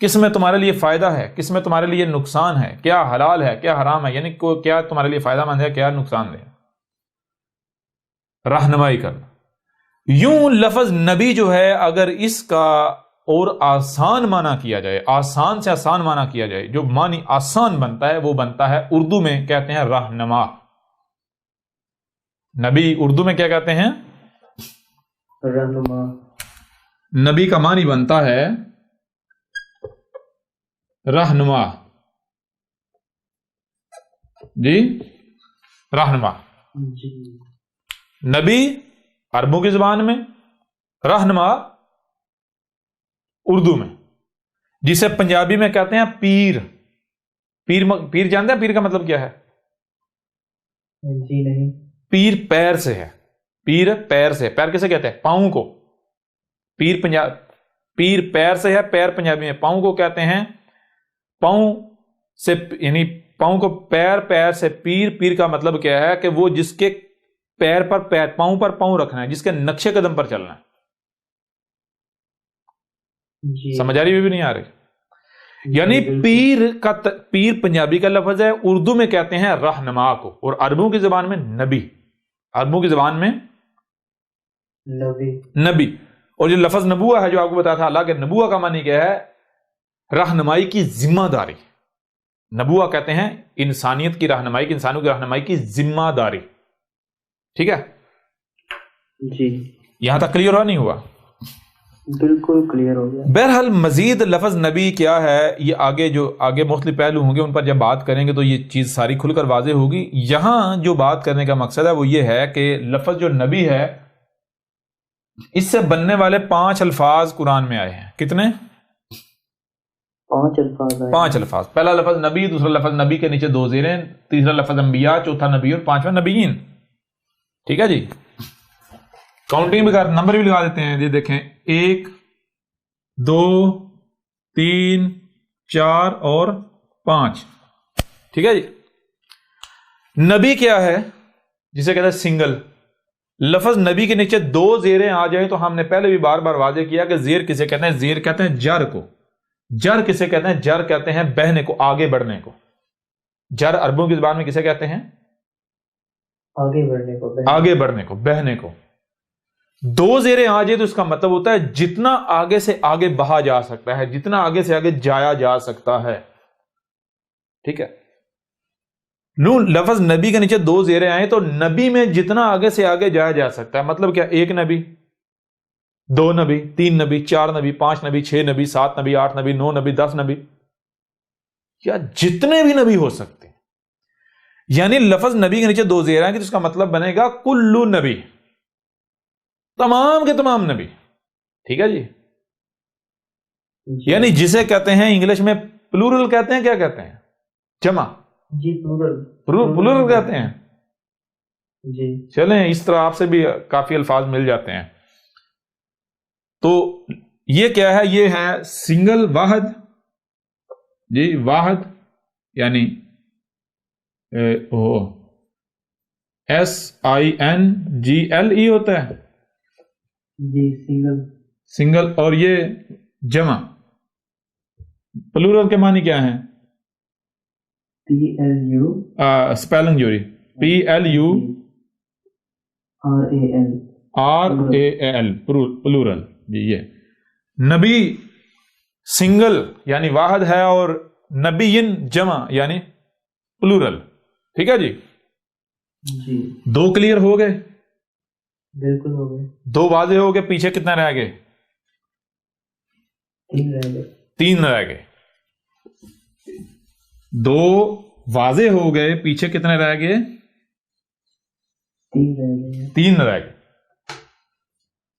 کس میں تمہارے لیے فائدہ ہے، کس میں تمہارے لیے نقصان ہے، کیا حلال ہے کیا حرام ہے، یعنی کیا تمہارے لیے فائدہ مند ہے کیا نقصان دہ ہے، رہنمائی کرنا۔ یوں لفظ نبی جو ہے اگر اس کا اور آسان معنی کیا جائے، آسان سے آسان معنی کیا جائے، جو معنی آسان بنتا ہے وہ بنتا ہے، اردو میں کہتے ہیں رہنما۔ نبی اردو میں کیا کہتے ہیں؟ رہنما۔ نبی کا معنی بنتا ہے رہنما۔ جی رہنما۔ نبی عربوں کی زبان میں، رہنما اردو میں، جسے پنجابی میں کہتے ہیں پیر۔ پیر جانتے ہیں پیر کا مطلب کیا ہے؟ جی نہیں۔ پیر پیر سے ہے، پیر پیر سے، پیر کسے کہتے ہیں؟ پاؤں کو۔ پیر پیر سے ہے، پیر پنجابی میں پاؤں کو کہتے ہیں، پاؤں سے یعنی پاؤں کو پیر، پیر سے پیر۔ پیر کا مطلب کیا ہے کہ وہ جس کے پیر پر پیر، پاؤں پر پاؤں رکھنا ہے، جس کے نقشے قدم پر چلنا ہے۔ جی سمجھ آ رہی بھی نہیں آ رہی؟ یعنی پیر پنجابی کا لفظ ہے، اردو میں کہتے ہیں رہنما کو، اور عربوں کی زبان میں نبی، عربوں کی زبان میں نبی۔ اور جو لفظ نبوہ ہے جو آپ کو بتایا تھا، اللہ کے نبوہ کا معنی کیا ہے؟ رہنمائی کی ذمہ داری۔ نبوہ کہتے ہیں انسانیت کی رہنمائی کی، انسانوں کی رہنمائی کی ذمہ داری، ٹھیک ہے جی۔ یہاں تک کلیئر ہوا نہیں ہوا؟ بالکل کلیئر ہو گیا۔ بہرحال مزید لفظ نبی کیا ہے یہ آگے مختلف پہلو ہوں گے، ان پر جب بات کریں گے تو یہ چیز ساری کھل کر واضح ہوگی۔ یہاں جو بات کرنے کا مقصد ہے وہ یہ ہے کہ لفظ جو نبی ہے اس سے بننے والے 5 الفاظ قرآن میں آئے ہیں۔ کتنے؟ 5 الفاظ آئے۔ 5 الفاظ۔ پہلا لفظ نبی، دوسرا لفظ نبی کے نیچے 2 زیریں، تیسرا لفظ انبیاء، چوتھا نبی اور پانچواں نبیین، ٹھیک ہے جی۔ کاؤنٹنگ بھی نمبر بھی لگا دیتے ہیں، یہ دیکھیں 1 2 3 4 اور 5، ٹھیک ہے جی۔ نبی کیا ہے؟ جسے کہتے ہیں سنگل لفظ۔ نبی کے نیچے 2 زیریں آ جائیں تو ہم نے پہلے بھی بار بار واضح کیا کہ زیر کسے کہتے ہیں؟ زیر کہتے ہیں جر کو۔ جر کسے کہتے ہیں؟ جر کہتے ہیں بہنے کو، آگے بڑھنے کو۔ جر عربوں کی زبان میں کسے کہتے ہیں؟ آگے بڑھنے کو، آگے بڑھنے کو، بہنے کو۔ 2 زیریں آ جائے تو اس کا مطلب ہوتا ہے جتنا آگے سے آگے بہا جا سکتا ہے، جتنا آگے سے آگے جایا جا سکتا ہے، ٹھیک ہے. نون لفظ نبی کے نیچے 2 زیریں آئیں تو نبی میں جتنا آگے سے آگے جایا جا سکتا ہے. مطلب کیا؟ 1 نبی، 2 نبی، 3 نبی، 4 نبی، 5 نبی، 6 نبی، 7 نبی، 8 نبی، 9 نبی، 10 نبی، یا جتنے بھی نبی ہو سکتے ہیں. یعنی لفظ نبی کے نیچے 2 زیریں آئیں گے تو اس کا مطلب بنے گا کلو نبی، تمام کے تمام نبی. ٹھیک ہے جی. یعنی جسے کہتے ہیں انگلش میں پلورل کہتے ہیں، کیا کہتے ہیں؟ جمع. جی پلورل کہتے ہیں. جی چلیں اس طرح آپ سے بھی کافی الفاظ مل جاتے ہیں. تو یہ کیا ہے؟ یہ ہے سنگل، واحد. جی واحد یعنی SINGLE ہوتا ہے جی سنگل. اور یہ جمع. پلورل کے معنی کیا ہیں؟ PLU اسپیلنگ جوری PLURAL پلورل. جی یہ نبی سنگل یعنی واحد ہے اور نبیین جمع یعنی پلورل. ٹھیک ہے جی. جی 2 کلیئر ہو گئے؟ بالکل ہو گئے. 2 واضح ہو گئے. پیچھے کتنا رہ گئے؟ 3 رہ گئے. 3 رہ گئے. 2 واضح ہو گئے. پیچھے کتنے رہ گئے؟ 3 رہ گئے. 3 رہ گئے.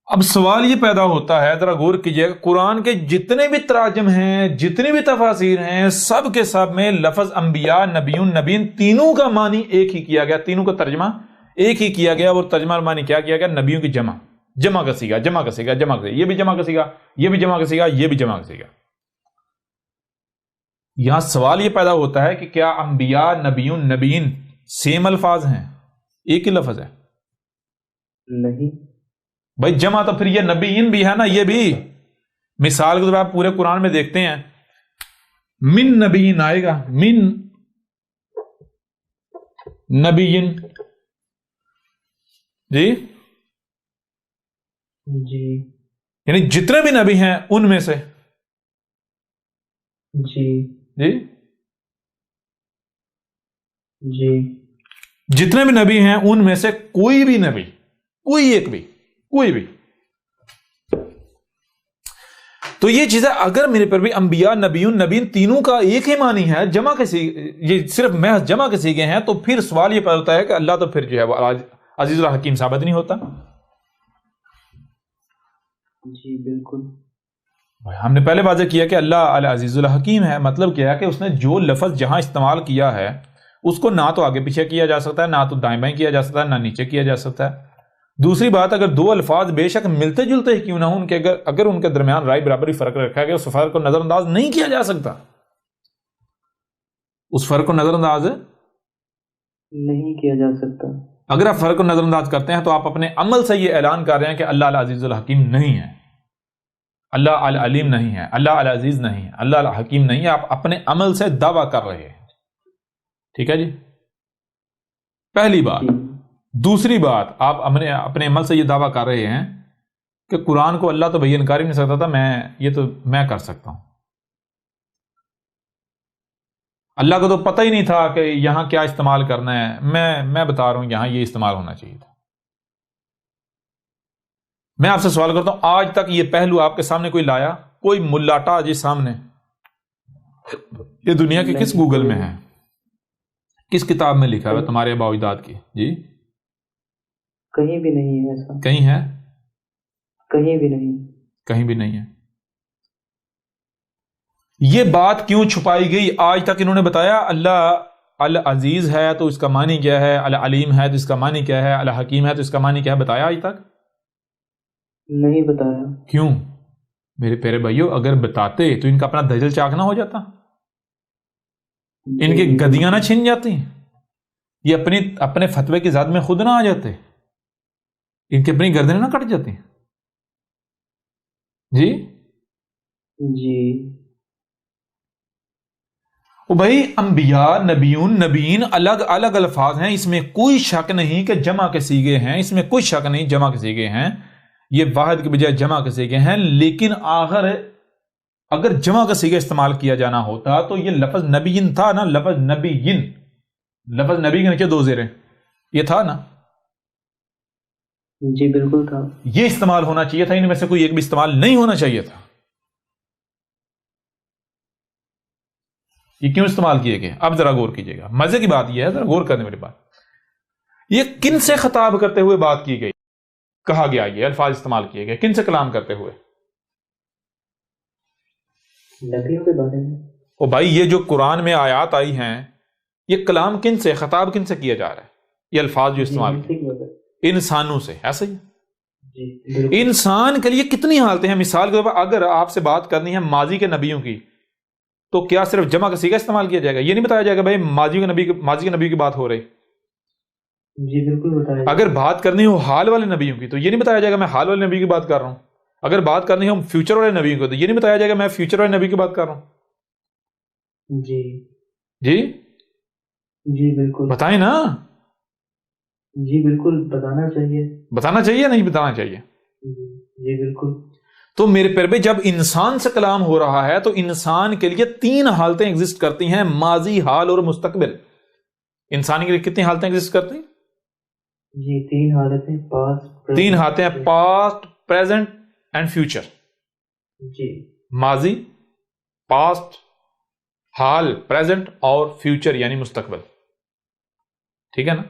اب سوال یہ پیدا ہوتا ہے، ذرا غور کیجئے، قرآن کے جتنے بھی تراجم ہیں، جتنی بھی تفاسیر ہیں، سب کے سب میں لفظ انبیاء، نبیون، نبین، تینوں کا معنی ایک ہی کیا گیا، تینوں کا ترجمہ ایک ہی کیا گیا. اور ترجمہ معنی کیا کیا گیا؟ نبیوں کی جمع کا صیغہ، جمع کا صیغہ، جمع کا، یہ بھی جمع کا صیغہ، یہ بھی جمع کا صیغہ، یہ بھی جمع کا صیغہ. یہاں سوال یہ پیدا ہوتا ہے کہ کیا انبیاء، نبیون، نبیین سیم الفاظ ہیں؟ ایک ہی لفظ ہے؟ نہیں بھائی جمع تو پھر یہ نبیین بھی ہے نا. یہ بھی مثال کے طور پر آپ پورے قرآن میں دیکھتے ہیں، من نبیین آئے گا، من نبیین. جی جی یعنی جتنے بھی نبی ہیں ان میں سے. جی جی جی جتنے بھی نبی ہیں ان میں سے کوئی بھی نبی، کوئی ایک بھی، کوئی بھی. تو یہ چیزیں اگر میرے پر بھی انبیاء، نبیون، نبین تینوں کا ایک ہی معنی ہے، جمع کے یہ صرف محض جمع کے سیغے ہیں، تو پھر سوال یہ پیدا ہوتا ہے کہ اللہ تو پھر جو ہے وہ عزیز الحکیم ثابت نہیں ہوتا. جی بالکل. ہم نے پہلے واضح کیا کہ اللہ العزیز الحکیم ہے. مطلب کیا ہے کہ اس نے جو لفظ جہاں استعمال کیا ہے اس کو نہ تو آگے پیچھے کیا جا سکتا ہے، نہ تو دائیں بائیں کیا جا سکتا ہے، نہ نیچے کیا جا سکتا ہے. دوسری بات، اگر 2 الفاظ بے شک ملتے جلتے ہی کیوں نہ ہوں، ان کے اگر ان کے درمیان رائے برابری فرق رکھا گیا، اس فرق کو نظر انداز نہیں کیا جا سکتا. اس فرق کو نظر انداز نہیں کیا جا سکتا. اگر آپ فرق کو نظر انداز کرتے ہیں تو آپ اپنے عمل سے یہ اعلان کر رہے ہیں کہ اللہ العزیز الحکیم نہیں ہے، اللہ العلیم نہیں ہے، اللہ العزیز نہیں ہے، اللہ الحکیم نہیں ہے. آپ اپنے عمل سے دعویٰ کر رہے ہیں. ٹھیک ہے جی، پہلی بات. دوسری بات، آپ اپنے عمل سے یہ دعویٰ کر رہے ہیں کہ قرآن کو اللہ تو بیان کر ہی نہیں سکتا تھا، میں کر سکتا ہوں. اللہ کو تو پتہ ہی نہیں تھا کہ یہاں کیا استعمال کرنا ہے، میں بتا رہا ہوں یہاں یہ استعمال ہونا چاہیے تھا. میں آپ سے سوال کرتا ہوں، آج تک یہ پہلو آپ کے سامنے کوئی لایا؟ کوئی ملاٹا جی سامنے؟ یہ دنیا کے کس گوگل میں ہے؟ کس کتاب میں لکھا ہے تمہارے آباء و اجداد کی؟ جی کہیں بھی نہیں ہے ایسا. کہیں ہے؟ کہیں بھی نہیں. کہیں بھی نہیں ہے. یہ بات کیوں چھپائی گئی؟ آج تک انہوں نے بتایا اللہ العزیز ہے تو اس کا معنی کیا ہے، العلیم ہے تو اس کا معنی کیا ہے، الحکیم ہے تو اس کا معنی کیا ہے؟ بتایا آج تک؟ نہیں بتایا. کیوں؟ میرے پیارے بھائیو، اگر بتاتے تو ان کا اپنا دجل چاک نہ ہو جاتا، ان کی گدیاں نہ چھن جاتی، یہ اپنے فتوے کی ذات میں خود نہ آ جاتے، ان کی اپنی گردنیں نہ کٹ جاتی. جی جی او بھائی، انبیاء، نبیون، نبیین الگ الگ الفاظ ہیں، اس میں کوئی شک نہیں کہ جمع کے صیغے ہیں، اس میں کوئی شک نہیں جمع کے صیغے ہیں، یہ واحد کے بجائے جمع کے صیغے ہیں. لیکن آخر اگر جمع کا صیغہ استعمال کیا جانا ہوتا تو یہ لفظ نبیین تھا نا، لفظ نبیین، لفظ نبی کے نیچے 2 زیریں، یہ تھا نا؟ جی بالکل تھا. یہ استعمال ہونا چاہیے تھا، ان میں سے کوئی ایک بھی استعمال نہیں ہونا چاہیے تھا. یہ کیوں استعمال کیے گئے؟ اب ذرا غور کیجیے گا. مزے کی بات یہ ہے، ذرا غور کرنے میری بات. یہ کن سے خطاب کرتے ہوئے بات کی گئی، کہا گیا، یہ الفاظ استعمال کیے گئے کن سے کلام کرتے ہوئے؟ نبیوں کے بارے میں. او بھائی، یہ جو قرآن میں آیات آئی ہیں، یہ کلام کن سے، خطاب کن سے کیا جا رہا ہے؟ یہ الفاظ جو استعمال کیے انسانوں سے، ایسے ہی. انسان کے لیے کتنی حالتیں ہیں. مثال کے طور پر اگر آپ سے بات کرنی ہے ماضی کے نبیوں کی، تو کیا صرف جمع کا صیغہ استعمال کیا جائے گا؟ یہ نہیں بتایا جائے گا بھائی ماضی کے نبی کی بات ہو رہی. جی بالکل بتایا. اگر بات کرنی ہو حال والے نبیوں کی، تو یہ نہیں بتایا جائے گا میں حال والے نبی کی بات کر رہا ہوں. اگر بات کرنی ہو فیوچر والے نبیوں کی، تو یہ نہیں بتایا جائے گا میں فیوچر والے نبی کی بات کر رہا ہوں. جی جی جی بالکل بتائیں نا. جی بالکل بتانا چاہیے. بتانا چاہیے نہیں بتانا چاہیے؟ جی بالکل. تو میرے پیارے بھائی، جب انسان سے کلام ہو رہا ہے تو انسان کے لیے 3 حالتیں ایگزسٹ کرتی ہیں، ماضی، حال اور مستقبل. انسان کے لیے کتنی حالتیں ایگزسٹ کرتی ہیں؟ جی 3 حالتیں. پاسٹ، 3 حالتیں، پاسٹ، پریزنٹ اینڈ فیوچر. جی ماضی، پاسٹ، حال پریزنٹ، اور فیوچر یعنی مستقبل. ٹھیک ہے نا؟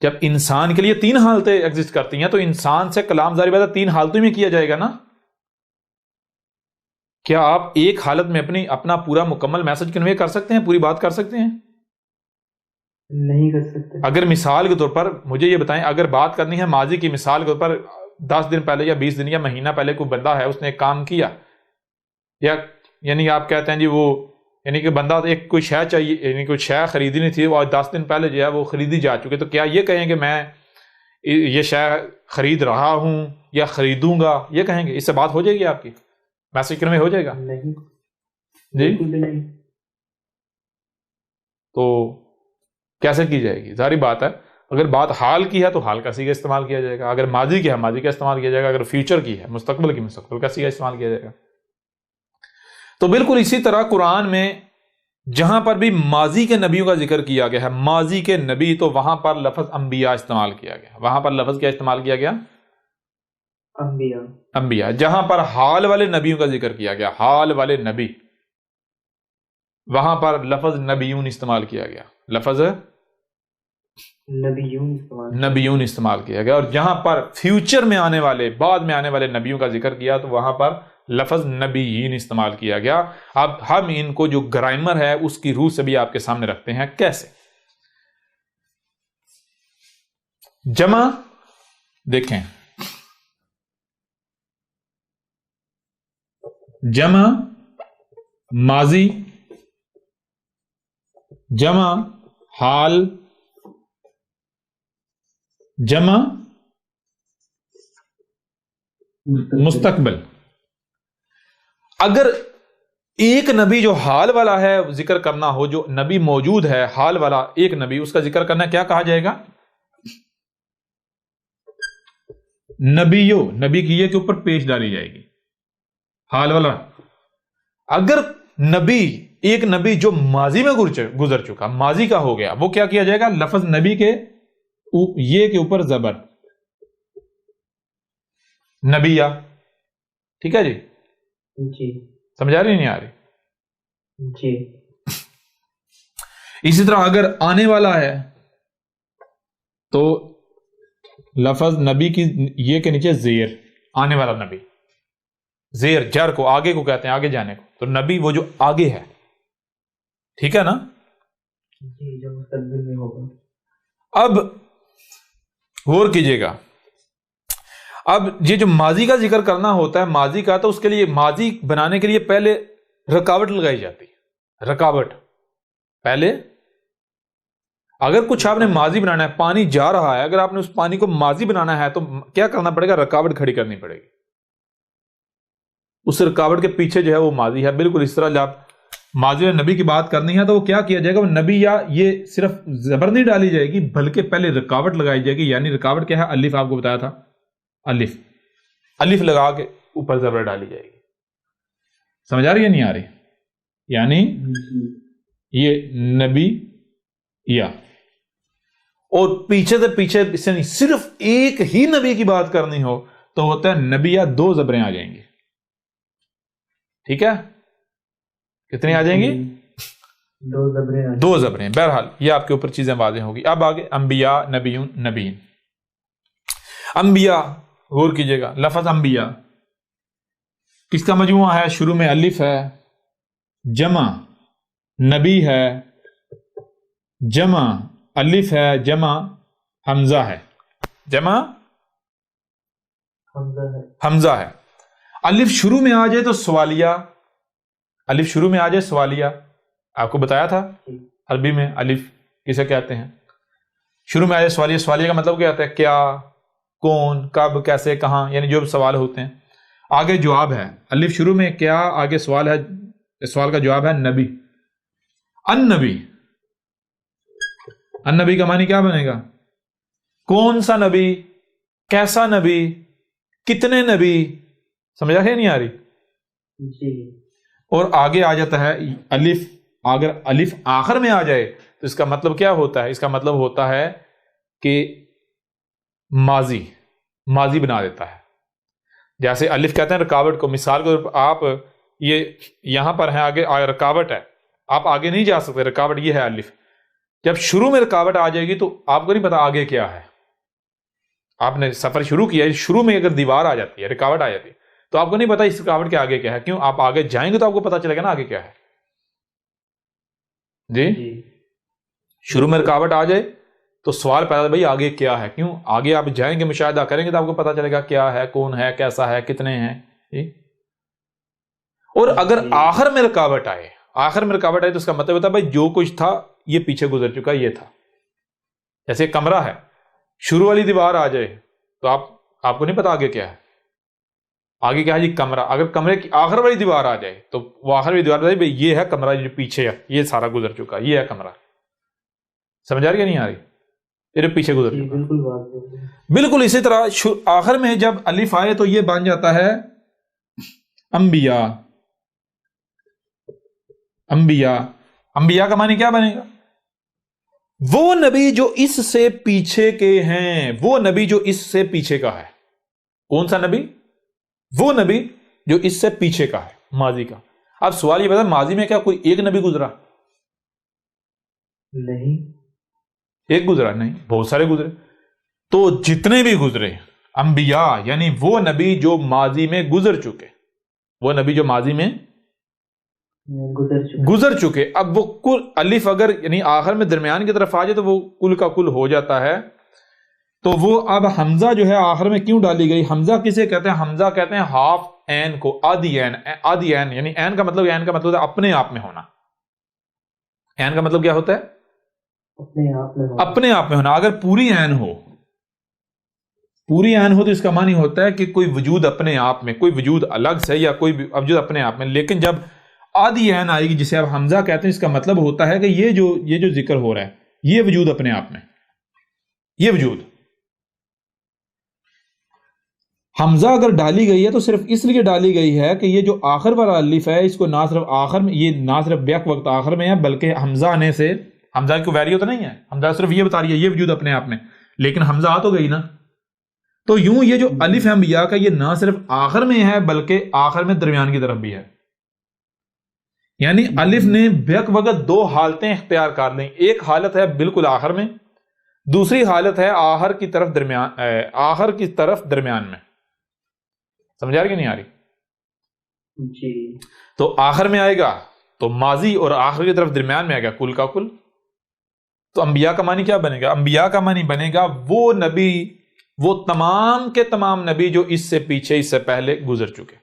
جب انسان کے لیے 3 حالتیں ایگزسٹ کرتی ہیں تو انسان سے کلام ظاہر بات ہے 3 حالتوں میں کیا جائے گا نا. کیا آپ ایک حالت میں اپنا پورا مکمل میسج کنوے کر سکتے ہیں، پوری بات کر سکتے ہیں؟ نہیں کر سکتے. اگر مثال کے طور پر مجھے یہ بتائیں، اگر بات کرنی ہے ماضی کی، مثال کے طور پر 10 دن پہلے یا 20 دن یا مہینہ پہلے کوئی بندہ ہے، اس نے ایک کام کیا، یا یعنی آپ کہتے ہیں جی وہ یعنی کہ بندہ ایک کوئی شے چاہیے، یعنی کوئی شے خریدنی تھی، وہ 10 دن پہلے جو ہے وہ خریدی جا چکے، تو کیا یہ کہیں کہ میں یہ شے خرید رہا ہوں یا خریدوں گا، یہ کہیں گے؟ اس سے بات ہو جائے گی آپ کی، میسج کنوے ہو جائے گا؟ نہیں جی نہیں. تو کیسے کی جائے گی؟ ظاہری بات ہے، اگر بات حال کی ہے تو حال کا صیغہ استعمال کیا جائے گا، اگر ماضی کی ہے ماضی کا استعمال کیا جائے گا، اگر فیوچر کی ہے مستقبل کی مستقبل کا صیغہ استعمال کیا جائے گا. تو بالکل اسی طرح قرآن میں جہاں پر بھی ماضی کے نبیوں کا ذکر کیا گیا ہے، ماضی کے نبی، تو وہاں پر لفظ انبیاء استعمال کیا گیا. وہاں پر لفظ کیا استعمال کیا گیا؟ انبیاء. جہاں پر حال والے نبیوں کا ذکر کیا گیا، حال والے نبی، وہاں پر لفظ نبیون استعمال کیا گیا، لفظ نبیون استعمال کیا گیا. اور جہاں پر فیوچر میں آنے والے، بعد میں آنے والے نبیوں کا ذکر کیا، تو وہاں پر لفظ نبیین استعمال کیا گیا. اب ہم ان کو جو گرامر ہے اس کی روح سے بھی آپ کے سامنے رکھتے ہیں. کیسے؟ جمع دیکھیں، جمع ماضی، جمع حال، جمع مستقبل. اگر ایک نبی جو حال والا ہے ذکر کرنا ہو، جو نبی موجود ہے حال والا ایک نبی، اس کا ذکر کرنا کیا کہا جائے گا؟ نبیو. نبی کی یہ کے اوپر پیش ڈالی جائے گی، حال والا. اگر نبی، ایک نبی جو ماضی میں گزر چکا، ماضی کا ہو گیا، وہ کیا کیا جائے گا؟ لفظ نبی کے یہ کے اوپر زبر، نبیہ. ٹھیک ہے جی؟ جی سمجھا رہی نہیں آ رہی؟ جی. اسی طرح اگر آنے والا ہے تو لفظ نبی کی یہ کے نیچے زیر، آنے والا نبی، زیر جر کو، آگے کو کہتے ہیں، آگے جانے کو. تو نبی وہ جو آگے ہے. ٹھیک ہے نا؟ جی جو مستقبل میں ہوگا. اب غور کیجئے گا، اب یہ جو ماضی کا ذکر کرنا ہوتا ہے، ماضی کا، تو اس کے لیے ماضی بنانے کے لیے پہلے رکاوٹ لگائی جاتی ہے. رکاوٹ پہلے، اگر کچھ آپ نے ماضی بنانا ہے، پانی جا رہا ہے، اگر آپ نے اس پانی کو ماضی بنانا ہے تو کیا کرنا پڑے گا؟ رکاوٹ کھڑی کرنی پڑے گی. اس رکاوٹ کے پیچھے جو ہے وہ ماضی ہے. بالکل اس طرح جب ماضی اور نبی کی بات کرنی ہے تو وہ کیا کیا جائے گا؟ وہ نبی، یا یہ صرف زبر نہیں ڈالی جائے گی بلکہ پہلے رکاوٹ لگائی جائے گی. یعنی رکاوٹ کیا ہے؟ الف. آپ کو بتایا تھا الف، الف لگا کے اوپر زبر ڈالی جائے گی. سمجھ آ رہی ہے نہیں آ رہی؟ یعنی یہ نبی یا اور پیچھے سے پیچھے سے نہیں، صرف ایک ہی نبی کی بات کرنی ہو تو ہوتا ہے نبی یا 2 زبریں آ جائیں گی. ٹھیک ہے، کتنی آ جائیں گی؟ 2 زبریں. بہرحال یہ آپ کے اوپر چیزیں واضح ہوگی. اب آگے انبیاء، نبیون، نبیین. انبیاء غور کیجئے گا، لفظ انبیاء کس کا مجموعہ ہے؟ شروع میں الف ہے، جمع نبی ہے، جمع الف ہے، جمع حمزہ ہے، جمع حمزہ ہے. الف شروع میں آ جائے تو سوالیہ، الف شروع میں آ جائے سوالیہ. آپ کو بتایا تھا عربی میں الف کسے کہتے ہیں؟ شروع میں آ جائے سوالیہ. سوالیہ کا مطلب کیا ہوتا ہے؟ کیا، کون، کب، کیسے، کہاں، یعنی جو سوال ہوتے ہیں. آگے جواب ہے، الف شروع میں کیا، آگے سوال ہے، سوال کا جواب ہے نبی. النبی، النبی کا معنی کیا بنے گا؟ کون سا نبی، کیسا نبی، کتنے نبی. سمجھا ہے نہیں آ رہی؟ جی. اور آگے آ جاتا ہے الف. اگر الف آخر میں آ جائے تو اس کا مطلب کیا ہوتا ہے؟ اس کا مطلب ہوتا ہے کہ ماضی، ماضی بنا دیتا ہے. جیسے الف کہتے ہیں رکاوٹ کو. مثال کو آپ یہ یہاں پر ہیں، آگے رکاوٹ ہے، آپ آگے نہیں جا سکتے، رکاوٹ یہ ہے الف. جب شروع میں رکاوٹ آ جائے گی تو آپ کو نہیں پتا آگے کیا ہے. آپ نے سفر شروع کیا، شروع میں اگر دیوار آ جاتی ہے، رکاوٹ آ جاتی ہے تو آپ کو نہیں پتا اس رکاوٹ کے آگے کیا ہے. کیوں؟ آپ آگے جائیں گے تو آپ کو پتا چلے گا نا آگے کیا ہے. جی، شروع میں رکاوٹ آ جائے تو سوال پیدا بھائی آگے کیا ہے. کیوں؟ آگے آپ جائیں گے، مشاہدہ کریں گے تو آپ کو پتا چلے گا کیا ہے، کون ہے، کیسا ہے، کتنے ہیں. جی. اور اگر آخر میں رکاوٹ آئے، آخر میں رکاوٹ آئے تو اس کا مطلب ہوتا ہے بھائی جو کچھ تھا یہ پیچھے گزر چکا، یہ تھا. جیسے کمرہ ہے، شروع والی دیوار آ جائے تو آپ کو نہیں پتا آگے کیا ہے. آگے کیا ہے جی؟ کمرہ. اگر کمرے کی آخر والی دیوار آ جائے تو وہ آخر والی دیوار بتائے بھائی یہ ہے کمرہ، جو پیچھے ہے یہ سارا گزر چکا، یہ ہے کمرہ. سمجھ آ رہی ہے نہیں آ رہی؟ یہ پیچھے گزر چکا. بالکل اسی طرح آخر میں جب الف آئے تو یہ بن جاتا ہے انبیاء. انبیاء، انبیاء کا معنی کیا بنے گا؟ وہ نبی جو اس سے پیچھے کے ہیں، وہ نبی جو اس سے پیچھے کا ہے. کون سا نبی؟ وہ نبی جو اس سے پیچھے کا ہے، ماضی کا. اب سوال یہ بتا، ماضی میں کیا کوئی ایک نبی گزرا؟ نہیں. ایک گزرا نہیں، بہت سارے گزرے. تو جتنے بھی گزرے انبیاء یعنی وہ نبی جو ماضی میں گزر چکے، وہ نبی جو ماضی میں گزر چکے. اب وہ کل الف اگر یعنی آخر میں درمیان کی طرف آ جائے تو وہ کل کا کل ہو جاتا ہے. تو وہ اب حمزہ جو ہے آخر میں کیوں ڈالی گئی؟ حمزہ کسے کہتے ہیں؟ حمزہ کہتے ہیں ہاف این کو، آدھی این. آدھی این یعنی این کا مطلب ہے اپنے آپ میں ہونا. این کا مطلب کیا ہوتا ہے؟ اپنے آپ میں ہونا. اگر پوری این ہو، پوری این ہو تو اس کا معنی ہوتا ہے کہ کوئی وجود اپنے آپ میں، کوئی وجود الگ سے یا کوئی وجود اپنے آپ میں. لیکن جب آدھی این آئے گی جسے اب حمزہ کہتے ہیں، اس کا مطلب ہوتا ہے کہ یہ جو ذکر ہو رہا ہے یہ وجود اپنے آپ میں، یہ وجود. حمزہ اگر ڈالی گئی ہے تو صرف اس لیے ڈالی گئی ہے کہ یہ جو آخر والا الف ہے اس کو نہ صرف آخر میں، یہ نہ صرف بیک وقت آخر میں ہے بلکہ حمزہ آنے سے، حمزہ کی ویلیو تو نہیں ہے، حمزہ صرف یہ بتا رہی ہے یہ وجود اپنے آپ میں، لیکن حمزہ آ تو گئی نا. تو یوں یہ جو الف ہے انبیاء کا یہ نہ صرف آخر میں ہے بلکہ آخر میں درمیان کی طرف بھی ہے. یعنی الف نے بیک وقت 2 حالتیں اختیار کر لیں. ایک حالت ہے بالکل آخر میں، دوسری حالت ہے آخر کی طرف درمیان میں. سمجھا رہی کہ نہیں آ رہی؟ جی. تو آخر میں آئے گا تو ماضی اور آخر کی طرف درمیان میں آئے گا کل کا کل. تو انبیاء کا معنی کیا بنے گا؟ انبیاء کا معنی بنے گا وہ نبی، وہ تمام کے تمام نبی جو اس سے پیچھے، اس سے پہلے گزر چکے.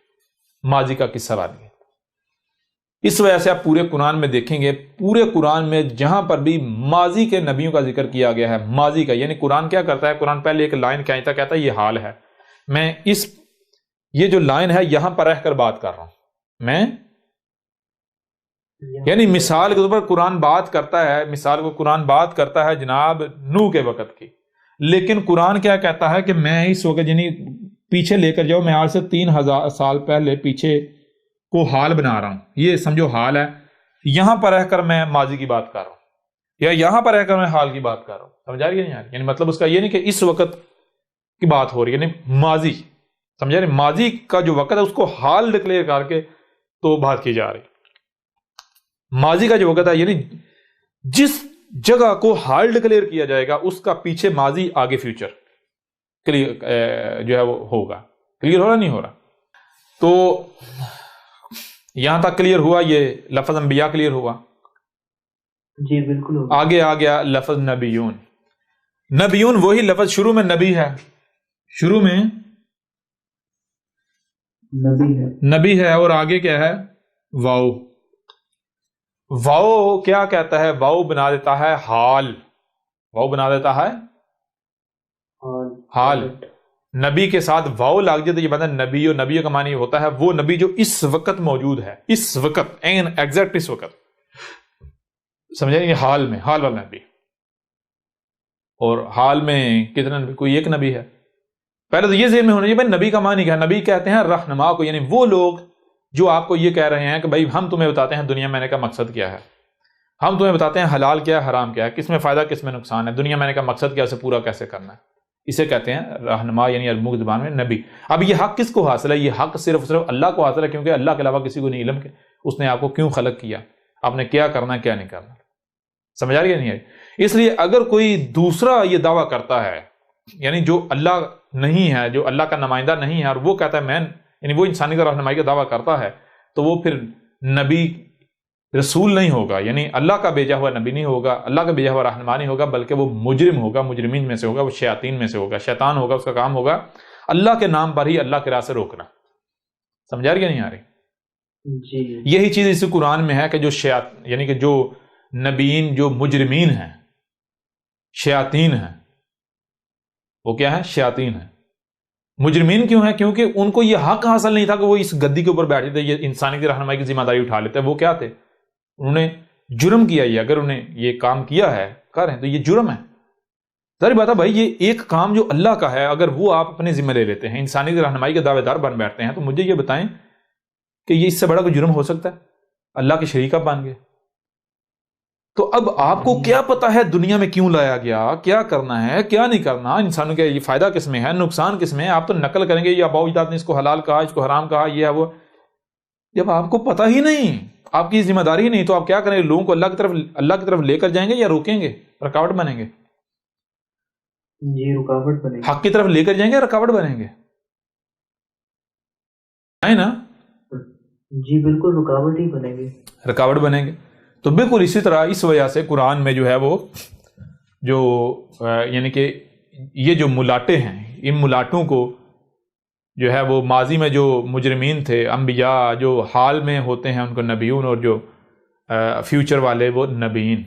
ماضی کا قصہ بن گیا. اس وجہ سے آپ پورے قرآن میں دیکھیں گے، پورے قرآن میں جہاں پر بھی ماضی کے نبیوں کا ذکر کیا گیا ہے، ماضی کا یعنی قرآن کیا کرتا ہے؟ قرآن پہلے ایک لائن کہتا ہے یہ حال ہے. میں یہ جو لائن ہے یہاں پر رہ کر بات کر رہا ہوں میں، یعنی مثال کے طور پر قرآن بات کرتا ہے، مثال کو قرآن بات کرتا ہے جناب نوح کے وقت کی، لیکن قرآن کیا کہتا ہے کہ میں اس وقت یعنی پیچھے لے کر جاؤ، میں آج سے 3000 سال پہلے پیچھے کو حال بنا رہا ہوں، یہ سمجھو حال ہے، یہاں پر رہ کر میں ماضی کی بات کر رہا ہوں، یا یہاں پر رہ کر میں حال کی بات کر رہا ہوں، سمجھا رہی ہے نہیں؟ یعنی مطلب اس کا یہ نہیں کہ اس وقت کی بات ہو رہی ہے، یعنی ماضی، سمجھا رہے؟ ماضی کا جو وقت ہے اس کو حال ڈکلیئر کر کے تو بات کی جا رہی، ماضی کا جو وقت ہے یعنی جس جگہ کو حال ڈکلیئر کیا جائے گا اس کا پیچھے ماضی آگے فیوچر کلیئر جو ہے وہ ہوگا، کلیئر ہو رہا نہیں ہو رہا؟ تو یہاں تک کلیئر ہوا، یہ لفظ انبیاء کلیئر ہوا؟ جی بالکل ہوگا۔ آگے آ گیا لفظ نبیون۔ نبیون وہی لفظ شروع میں نبی ہے، شروع میں نبی ہے اور آگے کیا ہے؟ واؤ۔ واؤ کیا کہتا ہے؟ واؤ بنا دیتا ہے حال، واؤ بنا دیتا ہے حال۔ نبی کے ساتھ واؤ لگ جائے تو یہ بتا نبی، اور نبی کا معنی ہوتا ہے وہ نبی جو اس وقت موجود ہے، اس وقت، این ایگزیکٹ اس وقت، سمجھے؟ یہ حال میں، حال والا نبی۔ اور حال میں کتنا نبی؟ کوئی ایک نبی ہے۔ پہلے تو یہ ذہن میں ہونا چاہیے بھائی نبی کا معنی کیا ہے؟ نبی کہتے ہیں رہنما کو، یعنی وہ لوگ جو آپ کو یہ کہہ رہے ہیں کہ بھائی ہم تمہیں بتاتے ہیں دنیا میں آنے کا مقصد کیا ہے، ہم تمہیں بتاتے ہیں حلال کیا ہے، حرام کیا ہے، کس میں فائدہ کس میں نقصان ہے، دنیا میں آنے کا مقصد کیا، اسے پورا کیسے کرنا ہے، اسے کہتے ہیں رہنما، یعنی عربی زبان میں نبی۔ اب یہ حق کس کو حاصل ہے؟ یہ حق صرف اللہ کو حاصل ہے، کیونکہ اللہ کے علاوہ کسی کو نہیں علم کہ اس نے آپ کو کیوں خلق کیا، آپ نے کیا کرنا ہے کیا نہیں کرنا، سمجھ آ رہی ہے نہیں ہے؟ اس لیے اگر کوئی دوسرا یہ دعویٰ کرتا ہے، یعنی جو اللہ نہیں ہے، جو اللہ کا نمائندہ نہیں ہے، اور وہ کہتا ہے میں، یعنی وہ انسانی کا رہنمائی کا دعویٰ کرتا ہے، تو وہ پھر نبی رسول نہیں ہوگا، یعنی اللہ کا بھیجا ہوا نبی نہیں ہوگا، اللہ کا بھیجا ہوا رہنما نہیں ہوگا، بلکہ وہ مجرم ہوگا، مجرمین میں سے ہوگا، وہ شیاطین میں سے ہوگا، شیطان ہوگا، اس کا کام ہوگا اللہ کے نام پر ہی اللہ کے راہ سے روکنا۔ سمجھا رہی ہے نہیں آ رہی؟ جی یہی چیز اسی قرآن میں ہے کہ جو یعنی کہ جو نبیین، جو مجرمین ہیں، شیاطین ہیں، وہ کیا ہے؟ شیاطین ہیں۔ مجرمین کیوں ہیں؟ کیونکہ ان کو یہ حق حاصل نہیں تھا کہ وہ اس گدی کے اوپر بیٹھے تھے، یہ انسانی کی رہنمائی کی ذمہ داری اٹھا لیتے۔ وہ کیا تھے؟ انہوں نے جرم کیا، یہ اگر انہیں یہ کام کیا ہے، کر رہے ہیں، تو یہ جرم ہے۔ ظاہر بات ہے بھائی، یہ ایک کام جو اللہ کا ہے اگر وہ آپ اپنے ذمہ لے لیتے ہیں، انسانی کی رہنمائی کے دعوے دار بن بیٹھتے ہیں، تو مجھے یہ بتائیں کہ یہ اس سے بڑا کوئی جرم ہو سکتا ہے؟ اللہ کے شریک آپ بن گئے۔ تو اب آپ کو کیا پتا ہے دنیا میں کیوں لایا گیا، کیا کرنا ہے کیا نہیں کرنا، انسانوں کا یہ فائدہ کس میں ہے، نقصان کس میں ہے؟ آپ تو نقل کریں گے، یہ اباؤ اجداد نے اس کو حلال کہا، اس کو حرام کہا، یہ ہے وہ۔ جب آپ کو پتہ ہی نہیں، آپ کی ذمہ داری ہی نہیں، تو آپ کیا کریں گے؟ لوگوں کو اللہ کی طرف لے کر جائیں گے یا روکیں گے، رکاوٹ بنیں گے؟ جی رکاوٹ بنیں گے۔ حق کی طرف لے کر جائیں گے یا رکاوٹ بنیں گے؟ ہے نا؟ جی بالکل رکاوٹ ہی بنیں گے، رکاوٹ بنیں گے۔ تو بالکل اسی طرح اس وجہ سے قرآن میں جو ہے وہ جو یعنی کہ یہ جو ملاٹے ہیں، ان ملاٹوں کو جو ہے وہ ماضی میں جو مجرمین تھے، انبیاء جو حال میں ہوتے ہیں ان کو نبیون، اور جو فیوچر والے وہ نبیین۔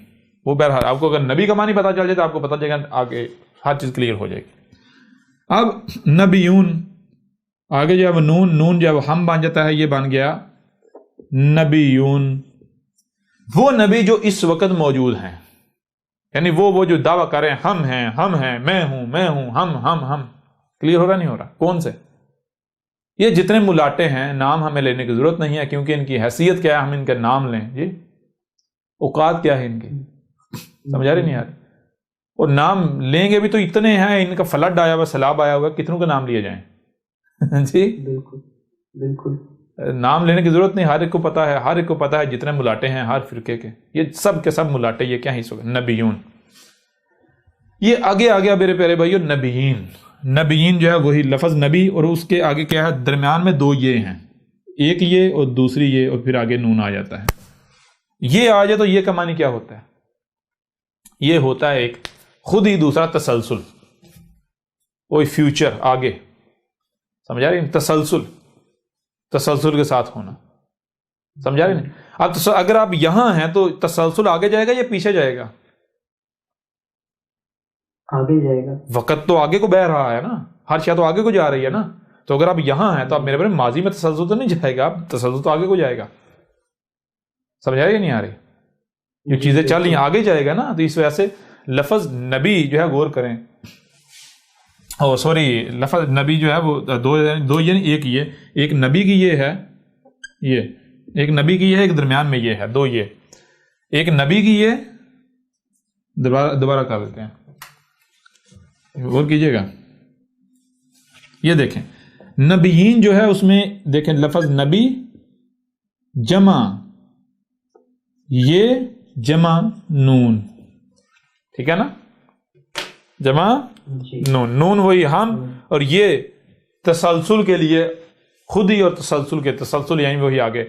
وہ بہرحال آپ کو اگر نبی کا معنی پتہ چل جائے تو آپ کو پتہ چلے گا، آگے ہر چیز کلیئر ہو جائے گی۔ اب نبیون آگے جو ہے وہ نون جو ہے وہ ہم بن جاتا ہے، یہ بن گیا نبیون۔ وہ نبی جو اس وقت موجود ہیں، یعنی وہ جو دعویٰ کریں ہم ہیں، میں ہوں، ہم کلیئر ہو رہا نہیں ہو رہا؟ کون سے؟ یہ جتنے ملاٹے ہیں، نام ہمیں لینے کی ضرورت نہیں ہے، کیونکہ ان کی حیثیت کیا ہے، ہم ان کے نام لیں جی، اوقات کیا ہے ان کی، سمجھا رہی نہیں آ رہی؟ اور نام لیں گے بھی تو اتنے ہیں، ان کا فلڈ آیا ہوا، سیلاب آیا ہوا، کتنوں کا نام لیے جائیں جی؟ بالکل نام لینے کی ضرورت نہیں، ہر ایک کو پتا ہے، ہر ایک کو پتا ہے جتنے ملاٹے ہیں ہر فرقے کے، یہ سب کے سب ملاٹے، یہ کیا ہی سو نبیون۔ یہ آگے آ گیا میرے پیارے بھائیو نبیین۔ نبیین جو ہے وہی لفظ نبی، اور اس کے آگے کیا ہے؟ درمیان میں دو یہ ہیں، ایک یہ اور دوسری یہ، اور پھر آگے نون آ جاتا ہے۔ یہ آ جائے تو یہ کا معنی کیا ہوتا ہے؟ یہ ہوتا ہے ایک خود ہی دوسرا تسلسل، وہی فیوچر آگے، سمجھا رہی؟ تسلسل کے ساتھ ہونا، سمجھا رہی نہیں؟ اب اگر آپ یہاں ہیں تو تسلسل آگے جائے گا یا پیچھے جائے گا؟ آگے جائے گا۔ وقت تو آگے کو بہ رہا ہے نا، ہر شے تو آگے کو جا رہی ہے نا، تو اگر آپ یہاں ہیں تو آپ میرے بھائی ماضی میں تسلسل تو نہیں جائے گا، تسلسل تو آگے کو جائے گا، سمجھا رہی نہیں آ رہی؟ جو چیزیں چل رہی ہیں آگے جائے گا نا، تو اس وجہ سے لفظ نبی جو ہے غور کریں، لفظ نبی جو ہے وہ دو یعنی ایک یہ ایک نبی کی یہ ہے، یہ ایک نبی کی ہے، ایک درمیان میں یہ ہے، دو یہ ایک نبی کی ہے، دوبارہ کر دیتے ہیں، غور کیجئے گا. یہ دیکھیں نبیین جو ہے اس میں دیکھیں لفظ نبی جمع یہ جمع نون، ٹھیک ہے نا، جمع نون، نون وہی ہم، اور یہ تسلسل کے لیے خود ہی، اور تسلسل کے تسلسل یعنی وہی آگے.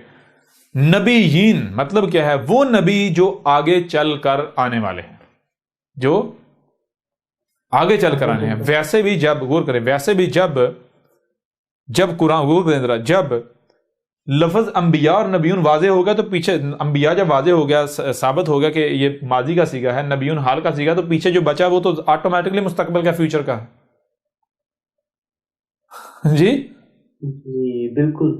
نبیین مطلب کیا ہے؟ وہ نبی جو آگے چل کر آنے والے ہیں، جو آگے چل کر آنے ہیں. ویسے بھی جب غور کریں، ویسے بھی جب قرآن غور کریں ذرا، جب لفظ انبیاء اور نبیون واضح ہو گیا تو پیچھے انبیاء جب واضح ہو گیا، ثابت ہو گیا کہ یہ ماضی کا صیغہ ہے، نبیون حال کا صیغہ، تو پیچھے جو بچا وہ تو آٹومیٹکلی مستقبل کا، فیوچر کا ہے. جی بالکل.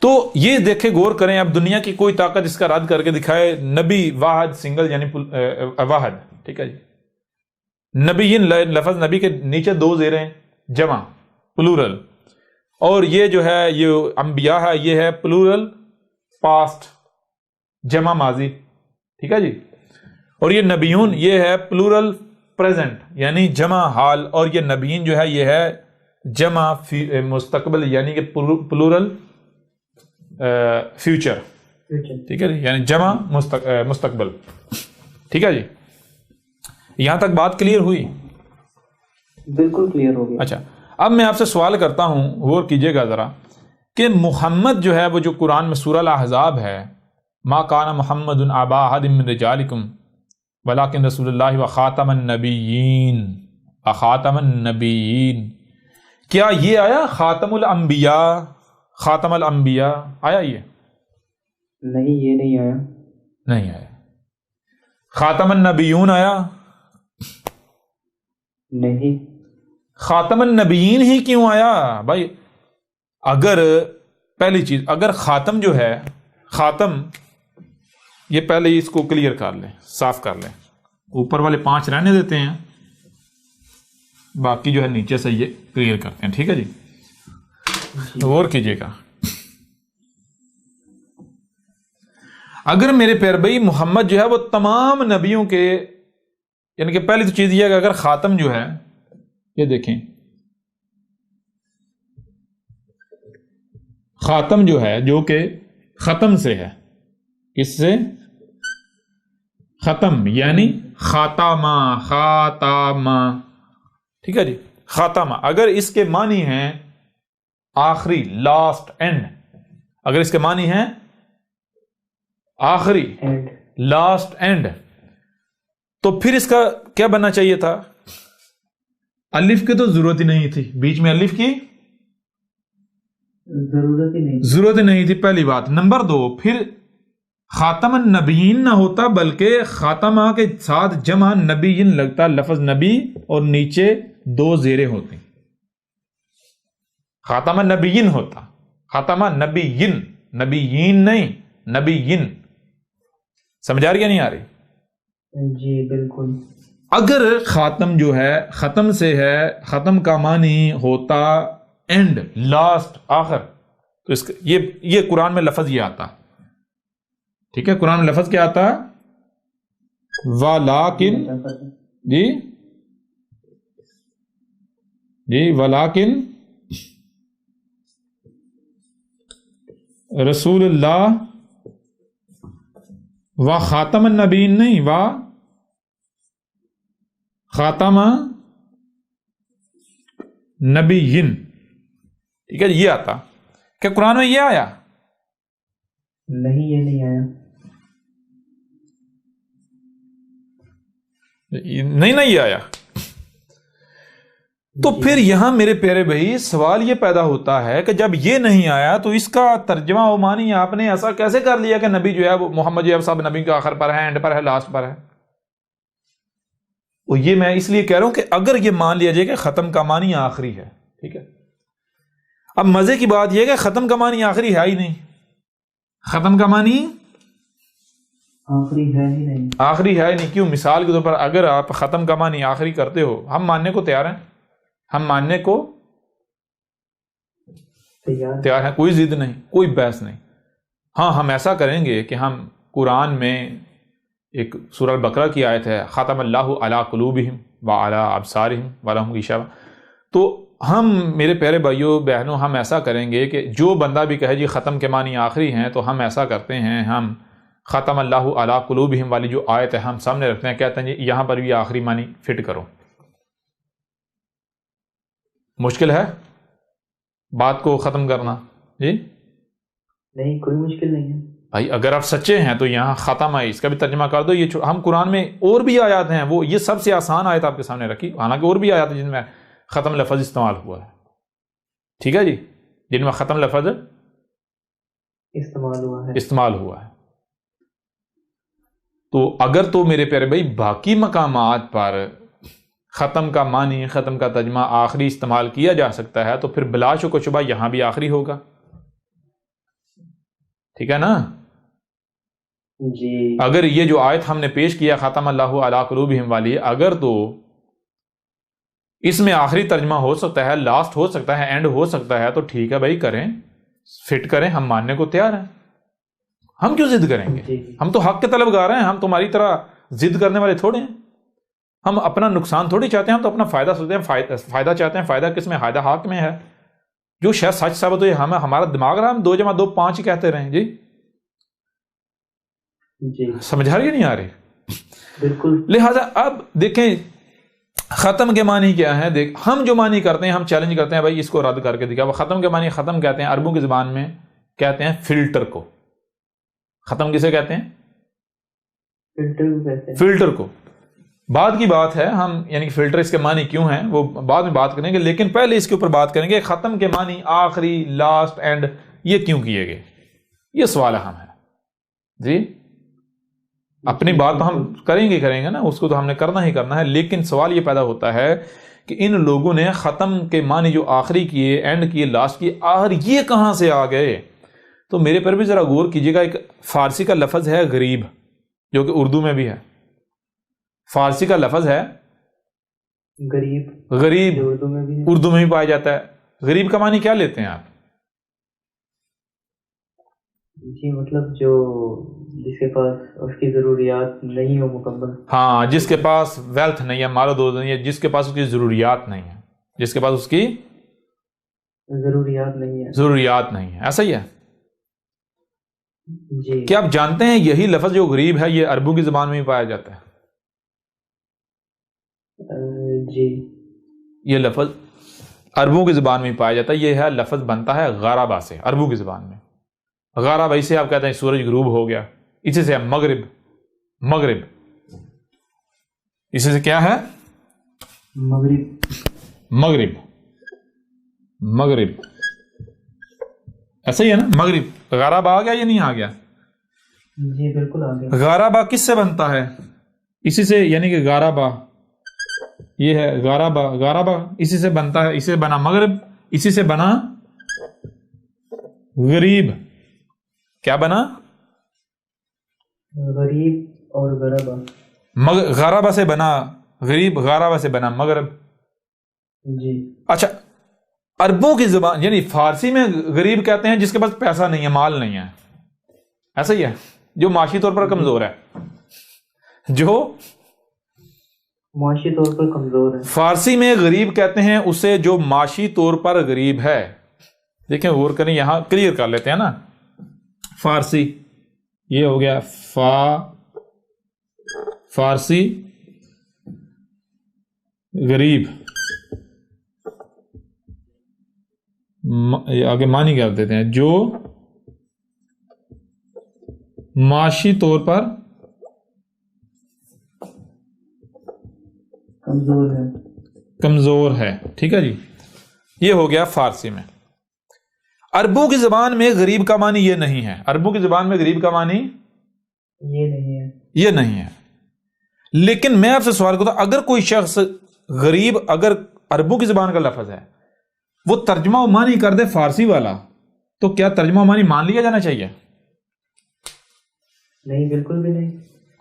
تو یہ دیکھیں غور کریں، اب دنیا کی کوئی طاقت اس کا رد کر کے دکھائے. نبی واحد سنگل یعنی واحد، ٹھیک ہے جی. نبیین لفظ نبی کے نیچے دو زیریں جمع پلورل، اور یہ جو ہے یہ انبیاء ہے، یہ ہے پلورل پاسٹ جمع ماضی، ٹھیک ہے جی. اور یہ نبیون یہ ہے پلورل پریزنٹ یعنی جمع حال، اور یہ نبیین جو ہے یہ ہے جمع مستقبل یعنی کہ پلورل فیوچر، ٹھیک ہے جی، یعنی جمع مستقبل، ٹھیک ہے جی. یہاں تک بات کلیئر ہوئی؟ بالکل کلیئر ہو گئی. اچھا اب میں آپ سے سوال کرتا ہوں، غور کیجئے گا ذرا، کہ محمد جو ہے وہ جو قرآن میں سورہ الاحزاب ہے، ما کان محمد ابا احد من رجالکم ولکن رسول اللہ وخاتم النبیین، خاتم النبیین، کیا یہ آیا خاتم الانبیاء؟ خاتم الانبیاء آیا یہ؟ نہیں، یہ نہیں آیا. نہیں آیا. خاتم النبیون آیا؟ نہیں. خاتم النبیین ہی کیوں آیا بھائی؟ اگر پہلی چیز، اگر خاتم جو ہے، خاتم یہ پہلے اس کو کلیئر کر لیں، صاف کر لیں، اوپر والے 5 رہنے دیتے ہیں، باقی جو ہے نیچے سے یہ کلیئر کرتے ہیں، ٹھیک ہے جی. غور کیجئے گا، اگر میرے پیارے بھائی محمد جو ہے وہ تمام نبیوں کے، یعنی کہ پہلی تو چیز یہ ہے کہ اگر خاتم جو ہے، یہ دیکھیں خاتم جو ہے جو کہ ختم سے ہے، کس سے؟ ختم یعنی خاتمہ، خاتمہ، ٹھیک ہے جی. خاتمہ اگر اس کے معنی ہیں آخری، لاسٹ، اینڈ، اگر اس کے معنی ہیں آخری، لاسٹ، اینڈ، تو پھر اس کا کیا بننا چاہیے تھا؟ الف کی تو ضرورت ہی نہیں تھی، بیچ میں الف کی ضرورت ہی نہیں تھی، پہلی بات. نمبر 2، پھر خاتم النبیین نہ ہوتا بلکہ خاتمہ کے ساتھ جمع نبیین لگتا، لفظ نبی اور نیچے 2 زیریں ہوتی، خاتمہ نبیین ہوتا، خاتمہ نبیین، نبیین نہیں، نبیین. سمجھ آ رہی یا نہیں آ رہی؟ جی بالکل. اگر خاتم جو ہے ختم سے ہے، ختم کا معنی ہوتا اینڈ، لاسٹ، آخر، تو اس یہ قرآن میں لفظ یہ آتا، ٹھیک ہے. قرآن میں لفظ کیا آتا؟ وَلَٰكِن، جی جی، وَلَٰكِن رسول اللہ و خاتم النبیین نہیں، و خاتم نبیین، ٹھیک ہے. یہ آتا. کیا قرآن میں یہ آیا؟ نہیں، یہ نہیں آیا. نہیں یہ آیا. تو پھر یہاں میرے پیارے بھائی سوال یہ پیدا ہوتا ہے کہ جب یہ نہیں آیا تو اس کا ترجمہ و معنی آپ نے ایسا کیسے کر لیا کہ نبی جو ہے وہ محمد جو ہے سب نبی کے آخر پر ہے، اینڈ پر ہے، لاسٹ پر ہے؟ وہ یہ میں اس لیے کہہ رہا ہوں کہ اگر یہ مان لیا جائے کہ ختم کا معنی آخری ہے، ٹھیک ہے. اب مزے کی بات یہ ہے کہ ختم کا معنی آخری ہے ہی نہیں، ختم کا معنی آخری ہے ہی نہیں، آخری ہے ہی نہیں. کیوں؟ مثال کے طور پر اگر آپ ختم کا معنی آخری کرتے ہو، ہم ماننے کو تیار ہیں، ہم ماننے کو تیار ہیں، کوئی ضد نہیں، کوئی بحث نہیں. ہاں ہم ایسا کریں گے کہ ہم قرآن میں ایک سورہ البقرہ کی آیت ہے ختم اللہ علی قلوبہم وعلی ابصارہم ولہم غشاوہ، تو ہم میرے پیارے بھائیوں بہنوں ہم ایسا کریں گے کہ جو بندہ بھی کہے جی ختم کے معنی آخری ہیں، تو ہم ایسا کرتے ہیں، ہم ختم اللہ علی قلوبہم والی جو آیت ہے ہم سامنے رکھتے ہیں، کہتے ہیں جی یہاں پر بھی آخری معنی فٹ کرو۔ مشکل ہے بات کو ختم کرنا؟ جی نہیں، کوئی مشکل نہیں ہے بھائی، اگر آپ سچے ہیں تو یہاں ختم ہے، اس کا بھی ترجمہ کر دو۔ یہ ہم قرآن میں اور بھی آیات ہیں، وہ یہ سب سے آسان آیت آپ کے سامنے رکھی، حالانکہ اور بھی آیات ہیں جن میں ختم لفظ استعمال ہوا ہے، ٹھیک ہے جی، جن میں ختم لفظ استعمال ہوا ہے۔ تو اگر تو میرے پیارے بھائی باقی مقامات پر ختم کا معنی، ختم کا ترجمہ آخری استعمال کیا جا سکتا ہے، تو پھر بلا شک و شبہ یہاں بھی آخری ہوگا، ٹھیک ہے نا جی۔ اگر یہ جو آیت ہم نے پیش کیا ختم اللہ علی قلوبہم والی، اگر تو اس میں آخری ترجمہ ہو سکتا ہے، لاسٹ ہو سکتا ہے، اینڈ ہو سکتا ہے، تو ٹھیک ہے بھائی، کریں، فٹ کریں، ہم ماننے کو تیار ہیں۔ ہم کیوں ضد کریں گے؟ ہم تو حق کے طلبگار ہیں، ہم تمہاری طرح ضد کرنے والے تھوڑے ہیں، ہم اپنا نقصان تھوڑی چاہتے ہیں، ہم تو اپنا فائدہ سوچتے ہیں، فائدہ چاہتے ہیں۔ فائدہ کس میں؟ فائدہ حق میں ہے، جو شاید سچ ثابت ہو، ہمیں ہمارا دماغ رہا، ہم 2 + 2 = 5 ہی کہتے رہیں۔ جی سمجھ آ رہی ہے نہیں آ رہی؟ بالکل۔ لہذا اب دیکھیں ختم کے معنی کیا ہے، دیکھ ہم جو معنی کرتے ہیں، ہم چیلنج کرتے ہیں بھائی اس کو رد کر کے دکھا۔ وہ ختم کے معنی ختم کہتے ہیں، عربوں کی زبان میں کہتے ہیں فلٹر کو۔ ختم کسے کہتے ہیں؟ فلٹر کو۔ بعد کی بات ہے، ہم یعنی کہ فلٹر اس کے معنی کیوں ہیں وہ بعد میں بات کریں گے، لیکن پہلے اس کے اوپر بات کریں گے ختم کے معنی آخری، لاسٹ، اینڈ یہ کیوں کیے گئے، یہ سوال اہم ہے۔ جی اپنی بات تو ہم کریں گے نا، اس کو تو ہم نے کرنا ہی کرنا ہے، لیکن سوال یہ پیدا ہوتا ہے کہ ان لوگوں نے ختم کے معنی جو آخری کیے، اینڈ کیے، لاسٹ کیے، آخر یہ کہاں سے آ گئے؟ تو میرے پر بھی ذرا غور کیجیے گا، ایک فارسی کا لفظ ہے غریب، جو کہ اردو میں بھی ہے۔ فارسی کا لفظ ہے غریب، اردو میں بھی پایا جاتا ہے۔ غریب کا معنی کیا لیتے ہیں آپ؟ جی مطلب جو جس کے پاس اس کی ضروریات نہیں ہو مکمل۔ ہاں، جس کے پاس ویلتھ نہیں ہے، مال و دولت نہیں ہے، جس کے پاس اس کی ضروریات نہیں ہے، جس کے پاس اس کی ضروریات نہیں ہے، ایسا ہی ہے جی۔ کیا آپ جانتے ہیں یہی لفظ جو غریب ہے یہ عربوں کی زبان میں بھی پایا جاتا ہے؟ جی یہ لفظ عربوں کی زبان میں پایا جاتا ہے، یہ ہے لفظ بنتا ہے غرابہ سے، عربوں کی زبان میں۔ غرابہ اسے آپ کہتے ہیں سورج غروب ہو گیا، اسی سے مغرب، اسی سے کیا ہے؟ مغرب، ایسا ہی ہے نا، مغرب۔ غرابہ آ گیا یا نہیں آ گیا؟ جی بالکل آ گیا۔ غرابہ کس سے بنتا ہے؟ اسی سے، یعنی کہ غرابہ یہ ہے، غرابہ اسی سے بنتا ہے، اسی سے بنا مغرب، اسی سے بنا غریب۔ کیا بنا؟ غریب اور غرابہ۔ غرابہ سے بنا غریب، غرابہ سے بنا مغرب۔ جی اچھا، عربوں کی زبان یعنی فارسی میں غریب کہتے ہیں جس کے پاس پیسہ نہیں ہے، مال نہیں ہے، ایسا ہی ہے، جو معاشی طور پر کمزور ہے، جو معاشی طور پر کمزور ہے۔ فارسی میں غریب کہتے ہیں اسے جو معاشی طور پر غریب ہے۔ دیکھیں غور کریں، یہاں کلیئر کر لیتے ہیں نا، فارسی یہ ہو گیا فارسی غریب، آگے معنی کر دیتے ہیں جو معاشی طور پر کمزور ہے، ٹھیک ہے جی، یہ ہو گیا فارسی میں۔ عربوں کی زبان میں غریب کا معنی یہ نہیں ہے، عربوں کی زبان میں غریب کا معنی یہ نہیں ہے، لیکن میں آپ سے سوال کرتا ہوں، اگر کوئی شخص غریب اگر عربوں کی زبان کا لفظ ہے، وہ ترجمہ و معنی کر دے فارسی والا، تو کیا ترجمہ و معنی مان لیا جانا چاہیے؟ نہیں، بالکل بھی نہیں۔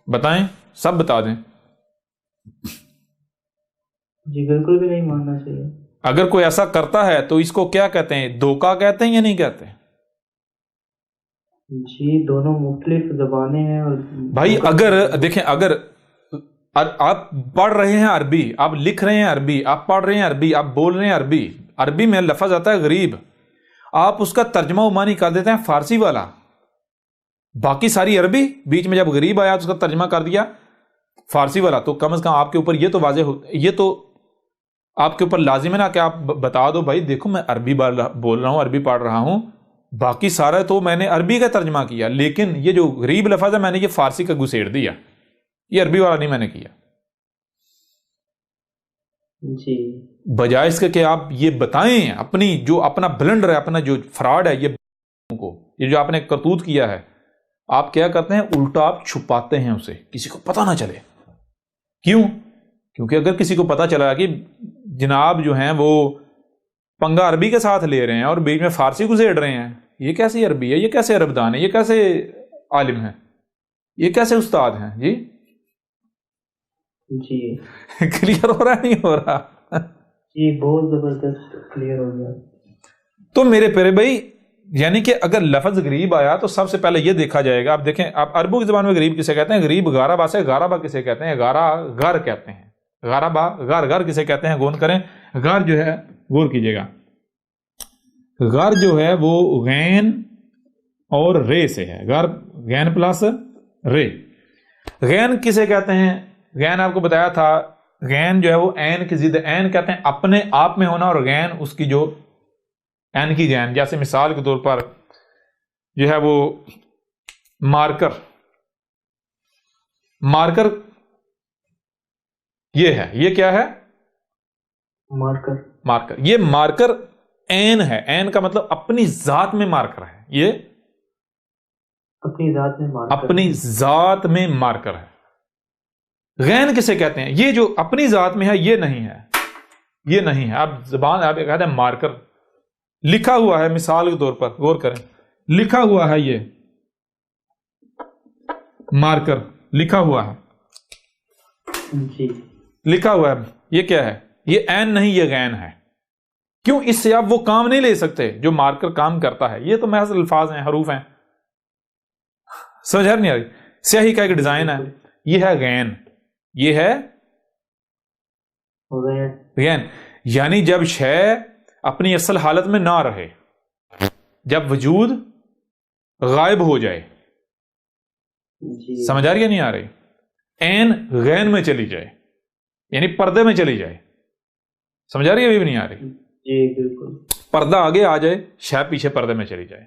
بتائیں، سب بتا دیں۔ جی بالکل بھی نہیں ماننا چاہیے۔ اگر کوئی ایسا کرتا ہے تو اس کو کیا کہتے ہیں؟ دھوکہ کہتے ہیں یا نہیں کہتے؟ جی دونوں مختلف زبانیں ہیں اور بھائی اگر دیکھیں، اگر آپ پڑھ رہے ہیں عربی، آپ لکھ رہے ہیں عربی، آپ پڑھ رہے ہیں عربی، آپ بول رہے ہیں عربی، عربی میں لفظ آتا ہے غریب، آپ اس کا ترجمہ و معنی کر دیتے ہیں فارسی والا، باقی ساری عربی، بیچ میں جب غریب آیا تو اس کا ترجمہ کر دیا فارسی والا، تو کم از کم آپ کے اوپر یہ تو واضح ہو، یہ تو آپ کے اوپر لازم ہے نا کہ آپ بتا دو بھائی دیکھو میں عربی بول رہا ہوں، عربی پڑھ رہا ہوں، باقی سارا تو میں نے عربی کا ترجمہ کیا، لیکن یہ جو غریب لفظ ہے میں نے یہ فارسی کا گھسیڑ دیا، یہ عربی والا نہیں میں نے کیا۔ جی بجائے اس کے کہ آپ یہ بتائیں اپنی جو اپنا بلنڈر ہے، اپنا جو فراڈ ہے، یہ جو آپ نے کرتوت کیا ہے، آپ کیا کرتے ہیں الٹا آپ چھپاتے ہیں اسے، کسی کو پتہ نہ چلے۔ کیوں؟ کیونکہ اگر کسی کو پتہ چلا کہ جناب جو ہیں وہ پنگا عربی کے ساتھ لے رہے ہیں اور بیچ میں فارسی گھسیڑ رہے ہیں، یہ کیسی عربی ہے، یہ کیسے عربدان ہے، یہ کیسے عالم ہے، یہ کیسے استاد ہیں؟ جی جی کلیئر ہو رہا نہیں ہو رہا؟ جی بہت زبردست کلیئر ہو گیا۔ تو میرے پیارے بھائی، یعنی کہ اگر لفظ غریب آیا تو سب سے پہلے یہ دیکھا جائے گا، آپ دیکھیں آپ عربوں کی زبان میں غریب کسے کہتے ہیں؟ غریب غاربا سے، غاربا کسے کہتے ہیں؟ غار کہتے ہیں، غاربا غار کسے کہتے ہیں؟ غور کریں، غار جو ہے، غور کیجئے گا، غار جو ہے وہ غین اور رے سے ہے، غار غین پلس رے۔ غین کسے کہتے ہیں؟ غین آپ کو بتایا تھا، غین جو ہے وہ عین کی ضد، عین کہتے ہیں اپنے آپ میں ہونا، اور غین اس کی جو عین کی غین، جیسے مثال کے طور پر جو ہے وہ مارکر، مارکر یہ ہے، یہ کیا ہے؟ مارکر، مارکر، یہ مارکر عین ہے، عین کا مطلب اپنی ذات میں مارکر ہے، یہ اپنی ذات میں مارکر، اپنی ذات میں مارکر ہے۔ غین کسے کہتے ہیں؟ یہ جو اپنی ذات میں ہے، یہ نہیں ہے، یہ نہیں ہے، آپ زبان آپ کہتے ہیں مارکر، لکھا ہوا ہے، مثال کے طور پر غور کریں، لکھا ہوا ہے، یہ مارکر لکھا ہوا ہے، جی لکھا ہوا ہے، یہ کیا ہے؟ یہ عین نہیں، یہ غین ہے۔ کیوں؟ اس سے آپ وہ کام نہیں لے سکتے جو مارکر کام کرتا ہے، یہ تو محض الفاظ ہیں، حروف ہیں، سمجھ نہیں آ رہی؟ سیاہی کا ایک ڈیزائن ہے، یہ ہے غین، یہ ہے غین، یعنی جب شے اپنی اصل حالت میں نہ رہے، جب وجود غائب ہو جائے، جی سمجھ آ رہی ہے نہیں آ رہی؟ عین غین میں چلی جائے، یعنی پردے میں چلی جائے، سمجھ آ رہی ہے؟ ابھی بھی نہیں آ رہی؟ جی بالکل، پردہ آگے آ جائے، شے پیچھے پردے میں چلی جائے،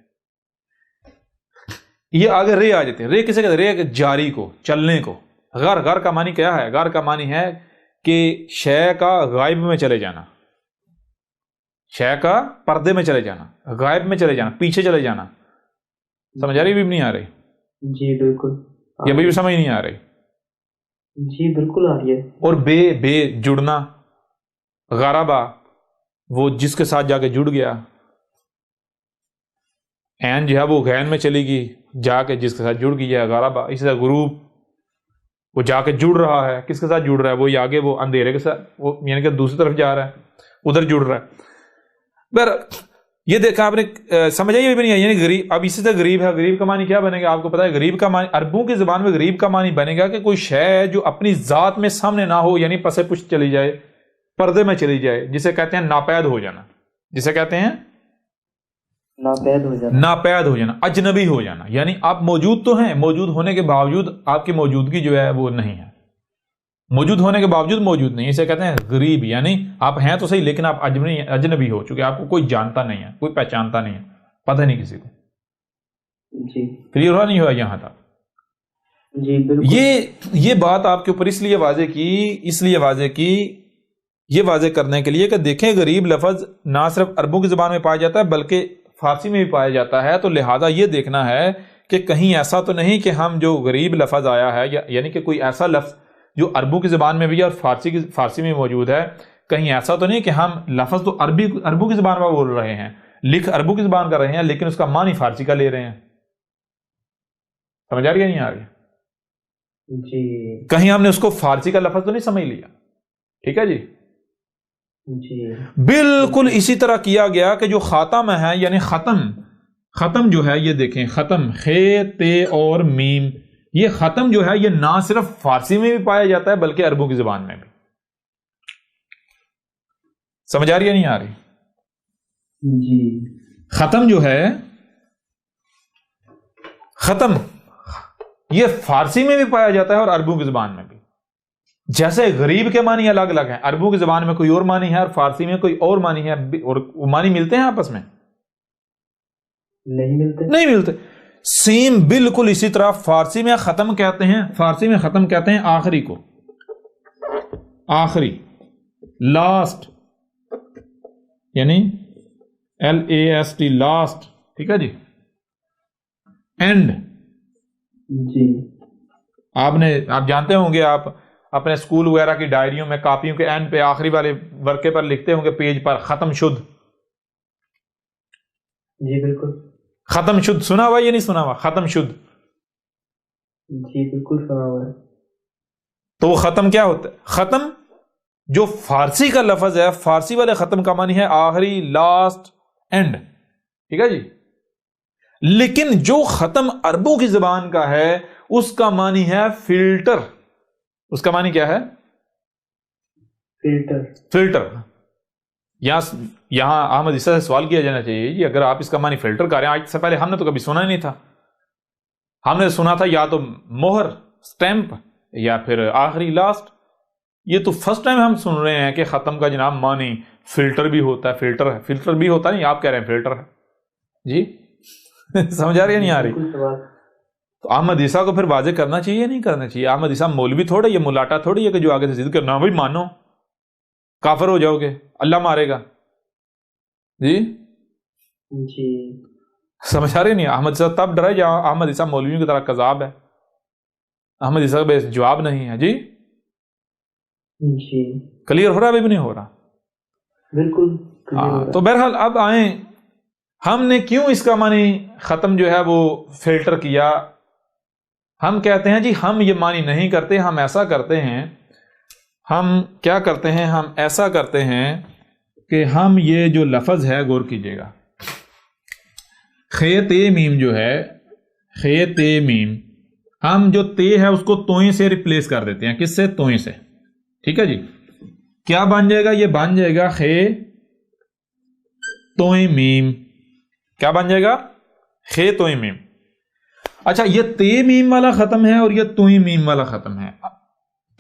یہ آگے رے آ جاتے ہیں۔ رے کسے کہتے ہیں؟ رے جاری کو، چلنے کو۔ غار، غار کا معنی کیا ہے؟ غار کا معنی ہے کہ شے کا غائب میں چلے جانا، شے کا پردے میں چلے جانا، غائب میں چلے جانا، پیچھے چلے جانا، سمجھ آ رہی؟ بھی نہیں آ رہی؟ جی بالکل، یہ بھی سمجھ نہیں آ رہی؟ جی بالکل آ رہی ہے۔ اور بے جڑنا، غاربا وہ جس کے ساتھ جا کے جڑ گیا، عین جو ہے وہ غین میں چلی گئی، جا کے جس کے ساتھ جڑ گئی ہے غاربا۔ اسی طرح غروب، وہ جا کے جڑ رہا ہے، کس کے ساتھ جڑ رہا ہے؟ وہ آگے وہ اندھیرے کے ساتھ، وہ یعنی کہ دوسری طرف جا رہا ہے، ادھر جڑ رہا ہے۔ بر یہ دیکھا آپ نے، سمجھ آئی بھی نہیں ہے؟ یعنی غریب، اب اسی طرح غریب ہے، غریب کا معنی کیا بنے گا؟ آپ کو پتا ہے غریب کا معنی عربوں کی زبان میں غریب کا معنی بنے گا کہ کوئی شے ہے جو اپنی ذات میں سامنے نہ ہو، یعنی پسے پشت چلی جائے، پردے میں چلی جائے، جسے کہتے ہیں ناپید ہو جانا، جسے کہتے ہیں ناپید ہو جانا، ناپید ہو جانا، اجنبی ہو جانا، یعنی آپ موجود تو ہیں، موجود ہونے کے باوجود آپ کی موجودگی جو ہے وہ نہیں ہے، موجود ہونے کے باوجود موجود نہیں، اسے کہتے ہیں غریب، یعنی آپ ہیں تو صحیح لیکن آپ اجنبی ہو چکے، آپ کو کوئی جانتا نہیں ہے، کوئی پہچانتا نہیں ہے، پتہ نہیں کسی کو۔ جی کلیئر ہوا نہیں ہوا یہاں تک؟ جی بالکل، یہ بات آپ کے اوپر اس لیے واضح کی یہ واضح کرنے کے لیے کہ دیکھیں غریب لفظ نہ صرف عربوں کی زبان میں پایا جاتا ہے بلکہ فارسی میں بھی پایا جاتا ہے، تو لہذا یہ دیکھنا ہے کہ کہیں ایسا تو نہیں کہ ہم جو غریب لفظ آیا ہے، یعنی کہ کوئی ایسا لفظ جو عربوں کی زبان میں بھی اور فارسی میں موجود ہے، کہیں ایسا تو نہیں کہ ہم لفظ تو عربوں کی زبان میں بول رہے ہیں، لکھ عربوں کی زبان کر رہے ہیں، لیکن اس کا معنی فارسی کا لے رہے ہیں، سمجھ آ رہی ہے نہیں آ رہی؟ جی کہیں ہم نے اس کو فارسی کا لفظ تو نہیں سمجھ لیا، ٹھیک ہے جی؟ جی بالکل اسی طرح کیا گیا کہ جو خاتم ہے، یعنی ختم، ختم جو ہے یہ دیکھیں، ختم خے تے اور میم، یہ ختم جو ہے یہ نہ صرف فارسی میں بھی پایا جاتا ہے بلکہ عربوں کی زبان میں بھی. سمجھ آ رہی ہے نہیں آ رہی؟ جی. ختم جو ہے، ختم یہ فارسی میں بھی پایا جاتا ہے اور عربوں کی زبان میں بھی. جیسے غریب کے معنی الگ الگ ہیں، عربوں کی زبان میں کوئی اور معنی ہے اور فارسی میں کوئی اور معنی ہے، اور وہ معنی ملتے ہیں آپس میں؟ نہیں ملتے. سیم بالکل اسی طرح فارسی میں ختم کہتے ہیں، فارسی میں ختم کہتے ہیں آخری کو، آخری، لاسٹ، یعنی LAST، لاسٹ. ٹھیک ہے جی. اینڈ، جی. آپ جانتے ہوں گے، آپ اپنے اسکول وغیرہ کی ڈائریوں میں کاپیوں کے اینڈ پہ آخری والے ورقے پر لکھتے ہوں گے پیج پر ختم شد. جی بالکل. ختم شد سنا ہوا یا نہیں سنا ہوا؟ ختم شد. جی بالکل سنا ہوا ہے. تو وہ ختم کیا ہوتا ہے؟ ختم جو فارسی کا لفظ ہے، فارسی والے ختم کا معنی ہے آخری، لاسٹ، اینڈ. ٹھیک ہے جی. لیکن جو ختم عربوں کی زبان کا ہے اس کا معنی ہے فلٹر. اس کا معنی کیا ہے؟ فلٹر. یہاں احمد عیسیٰ سے سوال کیا جانا چاہیے جی، اگر آپ اس کا معنی فلٹر کر رہے ہیں، آج سے پہلے ہم نے تو کبھی سنا ہی نہیں تھا. ہم نے سنا تھا یا تو مہر، سٹیمپ، یا پھر آخری، لاسٹ. یہ تو فرسٹ ٹائم ہم سن رہے ہیں کہ ختم کا جناب معنی فلٹر بھی ہوتا ہے. فلٹر بھی ہوتا ہے، نہیں آپ کہہ رہے ہیں فلٹر ہے جی. سمجھ آ رہی ہے نہیں آ رہی؟ تو احمد عیسیٰ کو پھر واضح کرنا چاہیے نہیں کرنا چاہیے؟ احمد عیسیٰ مولوی تھوڑے، یہ ملاٹا تھوڑی ہے کہ جو آگے سے ضد کرنا بھائی مانو، کافر ہو جاؤ گے، اللہ مارے گا جی. جی سمجھ آ رہی نہیں؟ احمد عیسیٰ تب ڈرے جہاں احمد عیسیٰ مولویوں کی طرح کذاب ہے. احمد عیسیٰ کا جواب نہیں ہے جی. جی کلیئر ہو رہا ہے؟ ابھی بھی نہیں ہو رہا؟ بالکل. تو بہرحال اب آئیں، ہم نے کیوں اس کا معنی ختم جو ہے وہ فلٹر کیا؟ ہم کہتے ہیں جی ہم یہ معنی نہیں کرتے، ہم ایسا کرتے ہیں، ہم کیا کرتے ہیں، ہم ایسا کرتے ہیں کہ ہم یہ جو لفظ ہے غور کیجئے گا، خے تے میم جو ہے، خے تے میم، ہم جو تے ہے اس کو توئیں سے ریپلیس کر دیتے ہیں. کس سے؟ توئیں سے. ٹھیک ہے جی. کیا بن جائے گا؟ یہ بن جائے گا خے توئیں میم. کیا بن جائے گا؟ خے توئیں میم. اچھا، یہ تے میم والا ختم ہے اور یہ توئیں میم والا ختم ہے.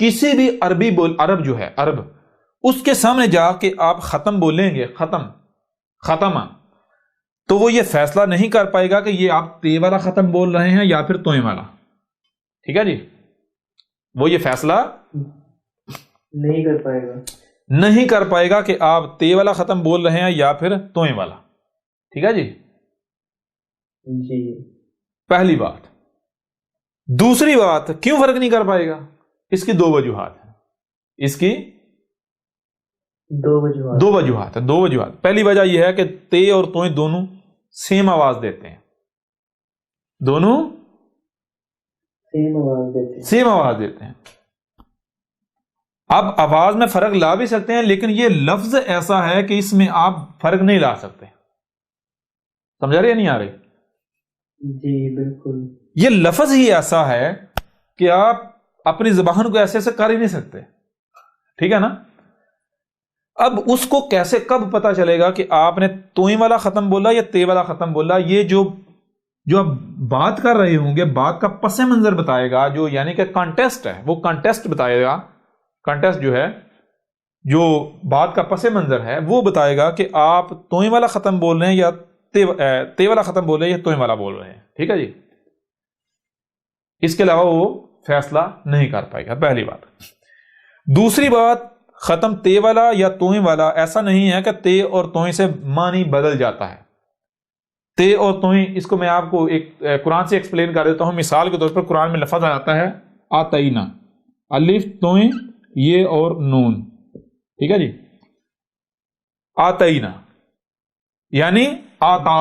کسی بھی عربی عرب جو ہے، عرب، اس کے سامنے جا کے آپ ختم بولیں گے، ختم، تو وہ یہ فیصلہ نہیں کر پائے گا کہ یہ آپ تے والا ختم بول رہے ہیں یا پھر توئیں والا. ٹھیک ہے جی. وہ یہ فیصلہ نہیں کر پائے گا کہ آپ تے والا ختم بول رہے ہیں یا پھر توئیں والا. ٹھیک ہے جی. جی پہلی بات. دوسری بات، کیوں فرق نہیں کر پائے گا؟ اس کی دو وجوہات ہیں. اس کی دو وجوہات. پہلی وجہ یہ ہے کہ تے اور توئیں دونوں سیم آواز دیتے ہیں. دونوں سیم آواز دیتے ہیں. اب آواز میں فرق لا بھی سکتے ہیں، لیکن یہ لفظ ایسا ہے کہ اس میں آپ فرق نہیں لا سکتے. سمجھا رہے یا نہیں آ رہی؟ جی بالکل. یہ لفظ ہی ایسا ہے کہ آپ اپنی زبان کو ایسے کر ہی نہیں سکتے. ٹھیک ہے نا؟ اب اس کو کیسے، کب پتا چلے گا کہ آپ نے توئیں والا ختم بولا یا تے والا ختم بولا؟ یہ جو آپ بات کر رہے ہوں گے، بات کا پس منظر بتائے گا، جو یعنی کہ کانٹیسٹ ہے، وہ کانٹیسٹ بتائے گا. کانٹیسٹ جو ہے، جو بات کا پس منظر ہے، وہ بتائے گا کہ آپ توئیں والا ختم بول رہے ہیں یا تے والا ختم بول رہے ہیں یا توئیں والا بول رہے ہیں. ٹھیک ہے جی. اس کے علاوہ وہ فیصلہ نہیں کر پائے گا. پہلی بات. دوسری بات، ختم تے والا یا توئیں والا ایسا نہیں ہے کہ تے اور توئیں سے معنی بدل جاتا ہے. تے اور توئیں، اس کو میں آپ کو ایک قرآن سے ایکسپلین کر دیتا ہوں. مثال کے طور پر قرآن میں لفظ آتا ہے آتینا، الف، توئیں، یہ اور نون. ٹھیک ہے جی. آتینا یعنی آتا،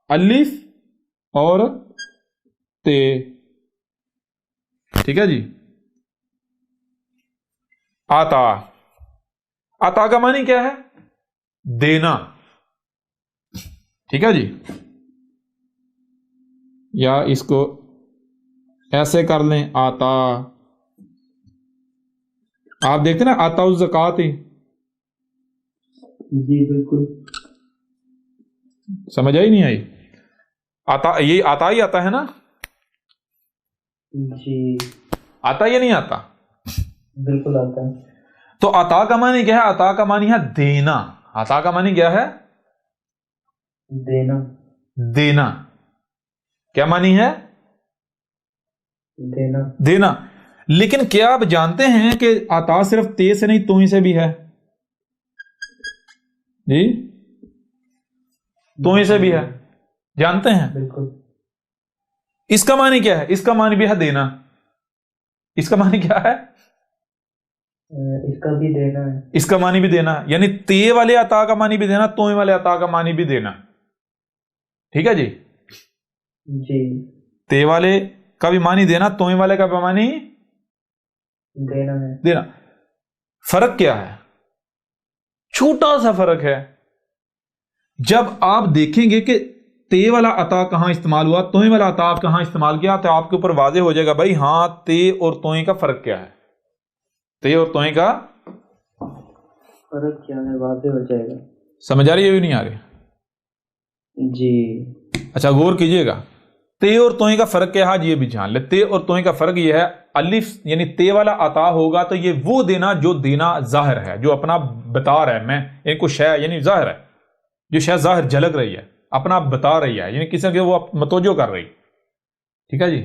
الف اور تے. ٹھیک ہے جی. عطا کا معنی کیا ہے؟ دینا. ٹھیک ہے جی. یا اس کو ایسے کر لیں آتا. آپ دیکھتے نا آتا الزکات ہی. جی بالکل. سمجھ آئی نہیں آئی؟ آتا یہ آتا ہی آتا ہے نا. جی آتا یا نہیں آتا؟ بالکل آتا ہے. تو عطا کا معنی کیا ہے؟ عطا کا معنی ہے دینا. عطا کا معنی کیا ہے؟ دینا. دینا. کیا معنی ہے؟ دینا. دینا. لیکن کیا آپ جانتے ہیں کہ عطا صرف تے سے نہیں توئی سے بھی ہے؟ جی توئی سے بھی ہے. جانتے ہیں؟ بالکل. اس کا معنی کیا ہے؟ اس کا معنی بھی ہے دینا. اس کا معنی کیا ہے؟ اس کا بھی دینا ہے. اس کا معنی بھی دینا. یعنی تے والے عطا کا معنی بھی دینا، توئے والے عطا کا معنی بھی دینا. ٹھیک ہے جی. جی تے والے کا بھی معنی دینا، توئے والے کا بھی معنی دینا ہے. دینا. فرق کیا ہے؟ چھوٹا سا فرق ہے. جب آپ دیکھیں گے کہ تے والا عطا کہاں استعمال ہوا، توئے والا عطا کہاں استعمال کیا، تو آپ کے اوپر واضح ہو جائے گا بھائی ہاں تے اور توئے کا فرق کیا ہے. تے اور توئے کا فرق کیا ہے واضح ہو جائے گا. سمجھ آ رہی ہے بھی نہیں آ رہی؟ جی اچھا غور کیجئے گا. تے اور توئے کا فرق کیا ہے؟ یہ بھی جان لے. تے اور توئے کا فرق یہ ہے، الف یعنی تے والا عطا ہوگا تو یہ وہ دینا جو دینا ظاہر ہے، جو اپنا بتا رہا ہے. میں ان کو شے یعنی ظاہر ہے، جو شے ظاہر جھلک رہی ہے، اپنا بتا رہی ہے، یعنی کسی کے وہ متوجہ کر رہی. ٹھیک ہے جی.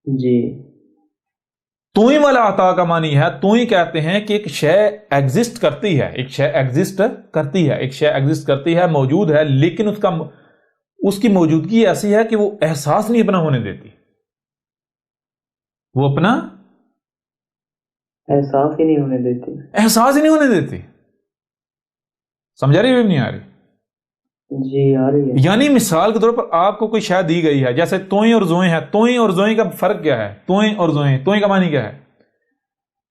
جی. توئی والا عطا کا معنی ہے، توئی کہتے ہیں کہ ایک شے ایگزسٹ کرتی ہے، ایک شے ایگزسٹ کرتی ہے، ایک شے ایگزسٹ کرتی ہے، موجود ہے، لیکن اس کی موجودگی ایسی ہے کہ وہ احساس نہیں اپنا ہونے دیتی. وہ اپنا احساس ہی نہیں ہونے دیتی. احساس ہی نہیں ہونے دیتی. سمجھا رہی ہے نہیں آ رہی؟ جی آ رہی ہے. یعنی مثال کے طور پر آپ کو کوئی شے دی گئی ہے، جیسے توئیں اور زوئیں ہے. توئیں اور زوئیں کا فرق کیا ہے؟ توئیں اور زوئیں، توئیں کا معنی کیا ہے؟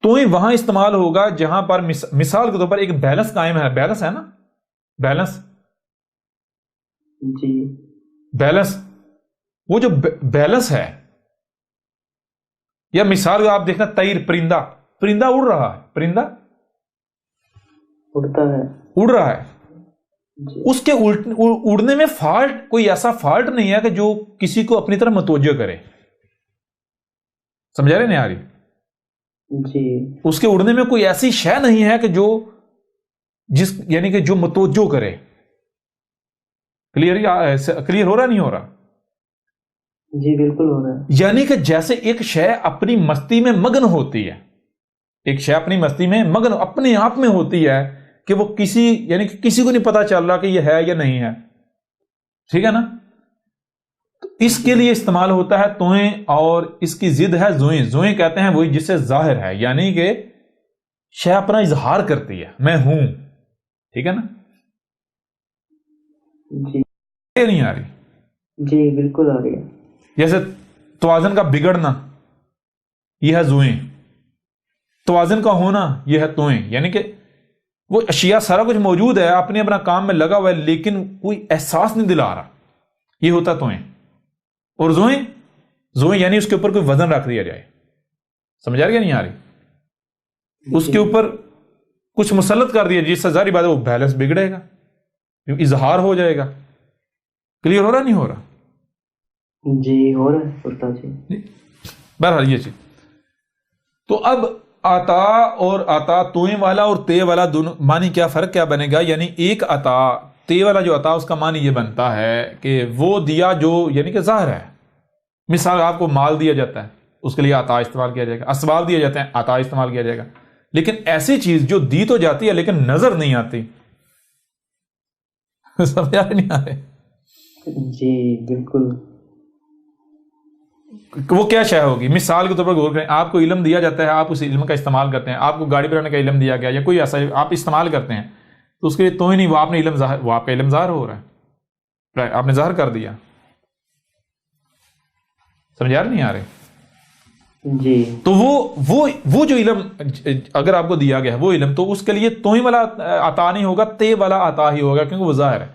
توئیں وہاں استعمال ہوگا جہاں پر مثال کے طور پر ایک بیلنس قائم ہے. بیلنس ہے نا، بیلنس. جی بیلنس، وہ جو بیلنس ہے، یا مثال آپ دیکھنا طیر، پرندہ، پرندہ اڑ رہا ہے، پرندہ اڑتا ہے، اڑ رہا ہے. جی. اس کے اڑنے میں فالٹ، کوئی ایسا فالٹ نہیں ہے کہ جو کسی کو اپنی طرف متوجہ کرے. سمجھا رہے نہیں آ رہی؟ جی اس کے اڑنے میں کوئی ایسی شے نہیں ہے کہ جو یعنی کہ جو متوجہ کرے. کلیئر ہو رہا نہیں ہو رہا؟ جی بالکل ہو رہا ہے. یعنی کہ جیسے ایک شے اپنی مستی میں مگن ہوتی ہے، ایک شے اپنی مستی میں مگن اپنے آپ میں ہوتی ہے کہ وہ یعنی کہ کسی کو نہیں پتا چل رہا کہ یہ ہے یا نہیں ہے. ٹھیک ہے نا؟ تو اس کے لیے استعمال ہوتا ہے توئیں، اور اس کی ضد ہے زوئیں. زوئیں کہتے ہیں وہی جس سے ظاہر ہے، یعنی کہ شے اپنا اظہار کرتی ہے، میں ہوں. ٹھیک ہے نا؟ جی نہیں آ رہی؟ جی بالکل آ رہی ہے. جیسے توازن کا بگڑنا، یہ ہے زوئیں. توازن کا ہونا، یہ ہے توئیں. یعنی کہ وہ اشیاء سارا کچھ موجود ہے، اپنے اپنا کام میں لگا ہوا ہے، لیکن کوئی احساس نہیں دلا رہا. یہ ہوتا توئیں. اور زوئیں یعنی اس کے اوپر کوئی وزن رکھ دیا جائے. سمجھ آ رہی ہے نہیں آ رہی؟ اس کے اوپر کچھ مسلط کر دیا جس سے ظاہری بات ہے وہ بیلنس بگڑے گا، اظہار ہو جائے گا. کلیئر ہو رہا نہیں ہو رہا؟ جی ہو رہا ہے استاد جی. بہرحال یہ چیز. تو اب عطا اور عطا توئیں والا اور تے والا دونوں معنی کیا فرق کیا بنے گا؟ یعنی ایک عطا، تے والا جو عطا اس کا معنی یہ بنتا ہے کہ وہ دیا جو یعنی کہ ظاہر ہے. مثال آپ کو مال دیا جاتا ہے، اس کے لیے عطا استعمال کیا جائے گا. اسباب دیے جاتے ہیں، عطا استعمال کیا جائے گا. لیکن ایسی چیز جو دی تو جاتی ہے لیکن نظر نہیں آتی. سمجھا نہیں آ رہے؟ جی بالکل. وہ کیا شے ہوگی؟ مثال کے طور پر غور کریں، آپ کو علم دیا جاتا ہے، آپ اس علم کا استعمال کرتے ہیں. آپ کو گاڑی چلانے کا علم دیا گیا یا کوئی ایسا آپ استعمال کرتے ہیں، تو اس کے لیے تو ہی نہیں، وہ آپ نے علم ظاہر، وہ آپ کا علم ظاہر ہو رہا ہے، آپ نے ظاہر کر دیا. سمجھا نہیں آ رہے؟ جی. تو وہ جو علم اگر آپ کو دیا گیا ہے وہ علم، تو اس کے لیے تو ہی والا عطا نہیں ہوگا، تے والا عطا ہی ہوگا، کیونکہ وہ ظاہر ہے.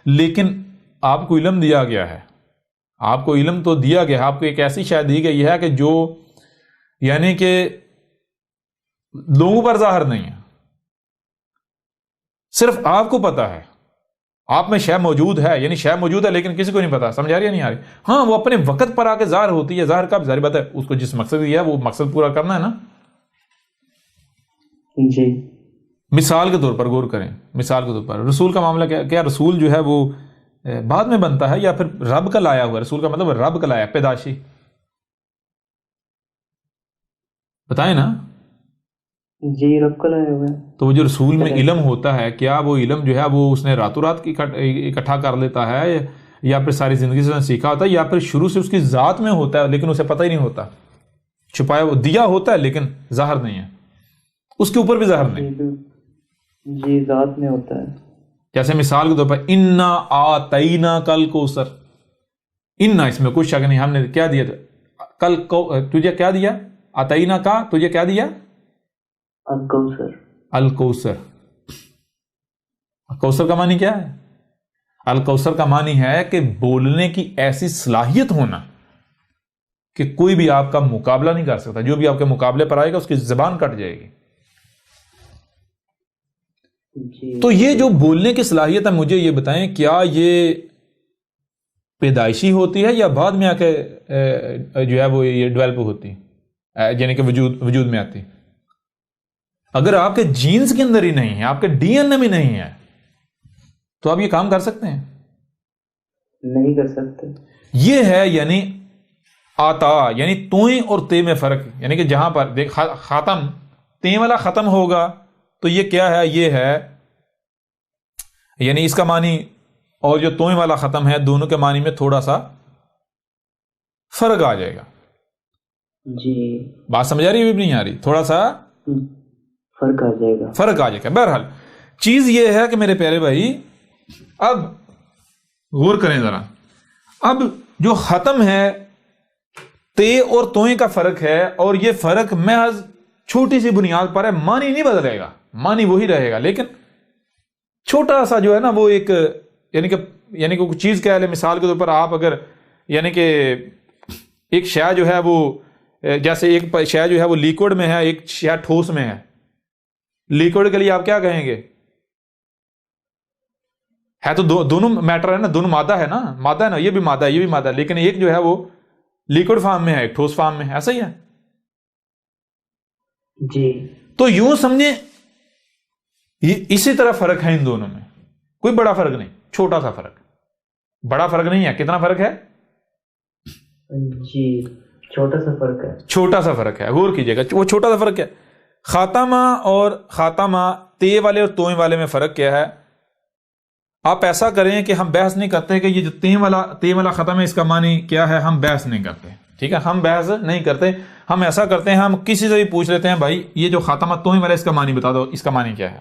لیکن آپ کو علم دیا گیا ہے، آپ کو علم تو دیا گیا ہے، آپ کو ایک ایسی شے دی گئی ہے کہ جو یعنی کہ لوگوں پر ظاہر نہیں ہے، صرف آپ کو پتا ہے، آپ میں شے موجود ہے، یعنی شے موجود ہے لیکن کسی کو نہیں پتا. سمجھ آ رہی ہے نہیں آ رہی؟ ہاں وہ اپنے وقت پر آ کے ظاہر ہوتی ہے. ظاہر کب؟ ظاہر بات ہے اس کو جس مقصد دیا ہے وہ مقصد پورا کرنا ہے نا. جی مثال کے طور پر غور کریں، مثال کے طور پر رسول کا معاملہ کیا رسول جو ہے وہ بعد میں بنتا ہے یا پھر رب کا لایا ہوا؟ رسول کا مطلب رب کا لایا، پیدائشی. بتائیں نا. جی رب کا لایا ہوا ہے. تو وہ جو رسول میں علم ہوتا ہے، کیا وہ علم جو ہے وہ اس نے راتوں رات اکٹھا کر لیتا ہے، یا پھر ساری زندگی سے سیکھا ہوتا ہے، یا پھر شروع سے اس کی ذات میں ہوتا ہے لیکن اسے پتہ ہی نہیں ہوتا؟ چھپایا وہ دیا ہوتا ہے لیکن ظاہر نہیں ہے، اس کے اوپر بھی ظاہر نہیں. جی ذات میں ہوتا ہے. جیسے مثال کے طور پر انا آتینا کل کوثر، انا اس میں کچھ شک نہیں، ہم نے کیا دیا تھا کل کو، تجھے کیا دیا؟ آتینا کا تجھے کیا دیا؟ الکوثر. الکوثر. الکوثر کا معنی کیا ہے؟ الکوثر کا معنی ہے کہ بولنے کی ایسی صلاحیت ہونا کہ کوئی بھی آپ کا مقابلہ نہیں کر سکتا، جو بھی آپ کے مقابلے پر آئے گا اس کی زبان کٹ جائے گی. تو یہ جو بولنے کی صلاحیت ہے، مجھے یہ بتائیں کیا یہ پیدائشی ہوتی ہے یا بعد میں آ کے جو ہے وہ یہ ڈیولپ ہوتی ہے، یعنی کہ وجود میں آتی؟ اگر آپ کے جینز کے اندر ہی نہیں ہے، آپ کے ڈی این اے میں نہیں ہے، تو آپ یہ کام کر سکتے ہیں؟ نہیں کر سکتے. یہ ہے یعنی آتا، یعنی توئیں اور تے میں فرق. یعنی کہ جہاں پر دیکھ خاتم تے والا ختم ہوگا تو یہ کیا ہے؟ یہ ہے یعنی اس کا معنی اور جو توئیں والا ختم ہے دونوں کے معنی میں تھوڑا سا فرق آ جائے گا. جی بات سمجھ آ رہی ہے؟ بھی نہیں آ رہی؟ تھوڑا سا فرق آ جائے گا، فرق آ جائے گا. بہرحال چیز یہ ہے کہ میرے پیارے بھائی اب غور کریں ذرا. اب جو ختم ہے تے اور توئیں کا فرق ہے، اور یہ فرق محض چھوٹی سی بنیاد پر ہے، معنی نہیں بدلے گا، معنی وہی رہے گا، لیکن چھوٹا سا جو ہے نا وہ ایک یعنی کہ کوئی چیز کہہ لیں. مثال کے طور پر آپ اگر یعنی کہ ایک شے جو ہے وہ جیسے ایک شے جو ہے وہ لیکوڈ میں ہے، ایک شے ٹھوس میں ہے. لیکوڈ کے لیے آپ کیا کہیں گے؟ ہے تو دونوں میٹر ہے نا، دونوں مادہ ہے نا، مادہ ہے نا، یہ بھی مادہ ہے یہ بھی مادہ ہے، لیکن ایک جو ہے وہ لیکوڈ فارم میں ہے، ایک ٹھوس فارم میں ہے. ایسا ہی ہے جی. تو یوں سمجھیں اسی طرح فرق ہے ان دونوں میں، کوئی بڑا فرق نہیں، چھوٹا سا فرق. بڑا فرق نہیں ہے. کتنا فرق ہے؟ جی چھوٹا سا فرق ہے. چھوٹا سا فرق ہے، غور کیجئے گا وہ چھوٹا سا فرق ہے. خاتمہ اور خاتمہ تے والے اور توئیں والے میں فرق کیا ہے؟ آپ ایسا کریں کہ ہم بحث نہیں کرتے کہ یہ جو تے والا ختم ہے اس کا معنی کیا ہے، ہم بحث نہیں کرتے. ٹھیک ہے، ہم بحث نہیں کرتے. ہم ایسا کرتے ہیں، ہم کسی سے بھی پوچھ لیتے ہیں بھائی یہ جو خاتمہ توئیں والا اس کا معنی بتا دو، اس کا معنی کیا ہے،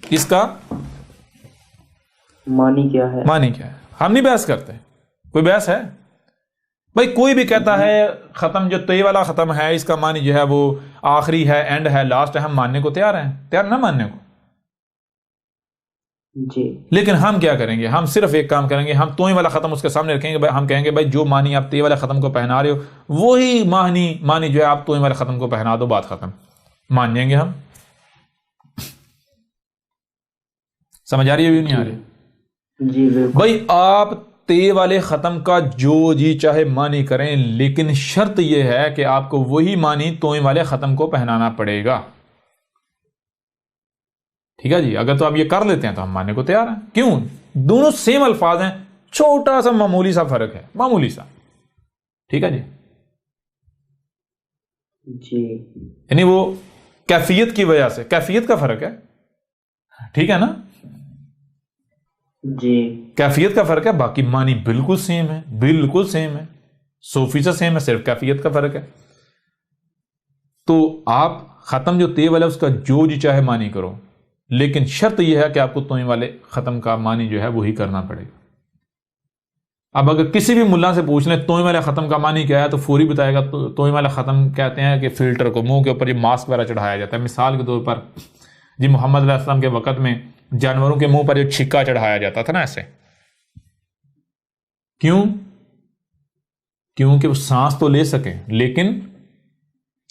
اس کا معنی کیا ہے، معنی کیا ہے. ہم نہیں بحث کرتے. کوئی بحث ہے بھائی؟ کوئی بھی کہتا ہے ختم جو تے والا ختم ہے اس کا معنی جو ہے وہ آخری ہے، اینڈ ہے، لاسٹ ہے، ہم ماننے کو تیار ہیں، تیار نہ ماننے کو. جی. لیکن ہم کیا کریں گے؟ ہم صرف ایک کام کریں گے، ہم توئیں والا ختم اس کے سامنے رکھیں گے. ہم کہیں گے بھائی جو معنی آپ تے والا ختم کو پہنا رہے ہو وہی معنی جو ہے آپ توئیں والے ختم کو پہنا دو، بات ختم. مان جائیں گے ہم. سمجھ آ رہی ہے بھی نہیں آ رہی؟ جی بالکل. بھائی آپ تے والے ختم کا جو جی چاہے معنی کریں، لیکن شرط یہ ہے کہ آپ کو وہی معنی توئیں والے ختم کو پہنانا پڑے گا. ٹھیک ہے جی. اگر تو آپ یہ کر لیتے ہیں تو ہم ماننے کو تیار ہیں. کیوں؟ دونوں سیم الفاظ ہیں، چھوٹا سا معمولی سا فرق ہے، معمولی سا. ٹھیک ہے جی. جی یعنی وہ کیفیت کی وجہ سے، کیفیت کا فرق ہے. ٹھیک ہے نا؟ جی کیفیت کا فرق ہے، باقی معنی بالکل سیم ہے، بالکل سیم ہے، 100% سیم ہے، صرف کیفیت کا فرق ہے. تو آپ ختم جو تے والا اس کا جو جی چاہے معنی کرو، لیکن شرط یہ ہے کہ آپ کو توئیں والے ختم کا معنی جو ہے وہی کرنا پڑے گا. اب اگر کسی بھی ملا سے پوچھ لیں توئیں والے ختم کا معنی کیا ہے تو فوری بتائے گا توئیں والے ختم کہتے ہیں کہ فلٹر کو منہ کے اوپر یہ ماسک وغیرہ چڑھایا جاتا ہے. مثال کے طور پر جی محمد علیہ السلام کے وقت میں جانوروں کے منہ پر جو چھکا چڑھایا جاتا تھا نا ایسے، کیوں؟ کیونکہ وہ سانس تو لے سکیں لیکن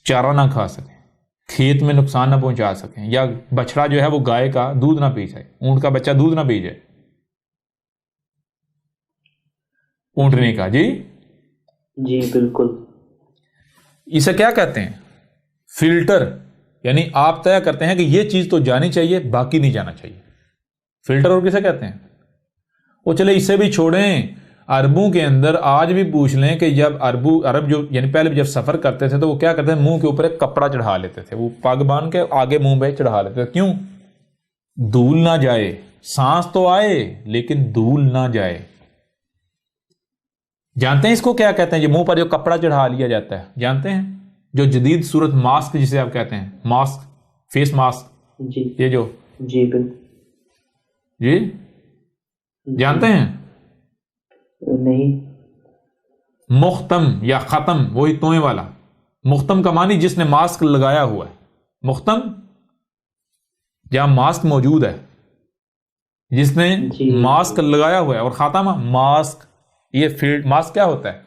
چارہ نہ کھا سکیں، کھیت میں نقصان نہ پہنچا سکیں، یا بچڑا جو ہے وہ گائے کا دودھ نہ پی جائے، اونٹ کا بچہ دودھ نہ پی جائے، اونٹنی کا۔ جی جی بالکل۔ اسے کیا کہتے ہیں؟ فلٹر، یعنی آپ طے کرتے ہیں کہ یہ چیز تو جانی چاہیے باقی نہیں جانا چاہیے۔ فلٹر اور کسے کہتے ہیں؟ وہ چلے اسے بھی چھوڑیں، عربوں کے اندر آج بھی پوچھ لیں کہ جب عرب جو یعنی پہلے جب سفر کرتے تھے تو وہ کیا کرتے تھے؟ منہ کے اوپر ایک کپڑا چڑھا لیتے تھے، وہ پگ باندھ کے آگے منہ پہ چڑھا لیتے تھے۔ کیوں؟ دھول نہ جائے، سانس تو آئے لیکن دھول نہ جائے۔ جانتے ہیں اس کو کیا کہتے ہیں؟ جو منہ پر جو کپڑا چڑھا لیا جاتا ہے، جانتے ہیں؟ جو جدید صورت ماسک جسے آپ کہتے ہیں، ماسک، فیس ماسک، جی یہ جو، جی بالکل۔ جی جانتے ہیں؟ نہیں۔ مختم یا ختم، وہی توئیں والا۔ مختم کا معنی جس نے ماسک لگایا ہوا ہے، مختم جہاں ماسک موجود ہے، جس نے ماسک لگایا ہوا ہے، اور خاتمہ ماسک، یہ ماسک کیا ہوتا ہے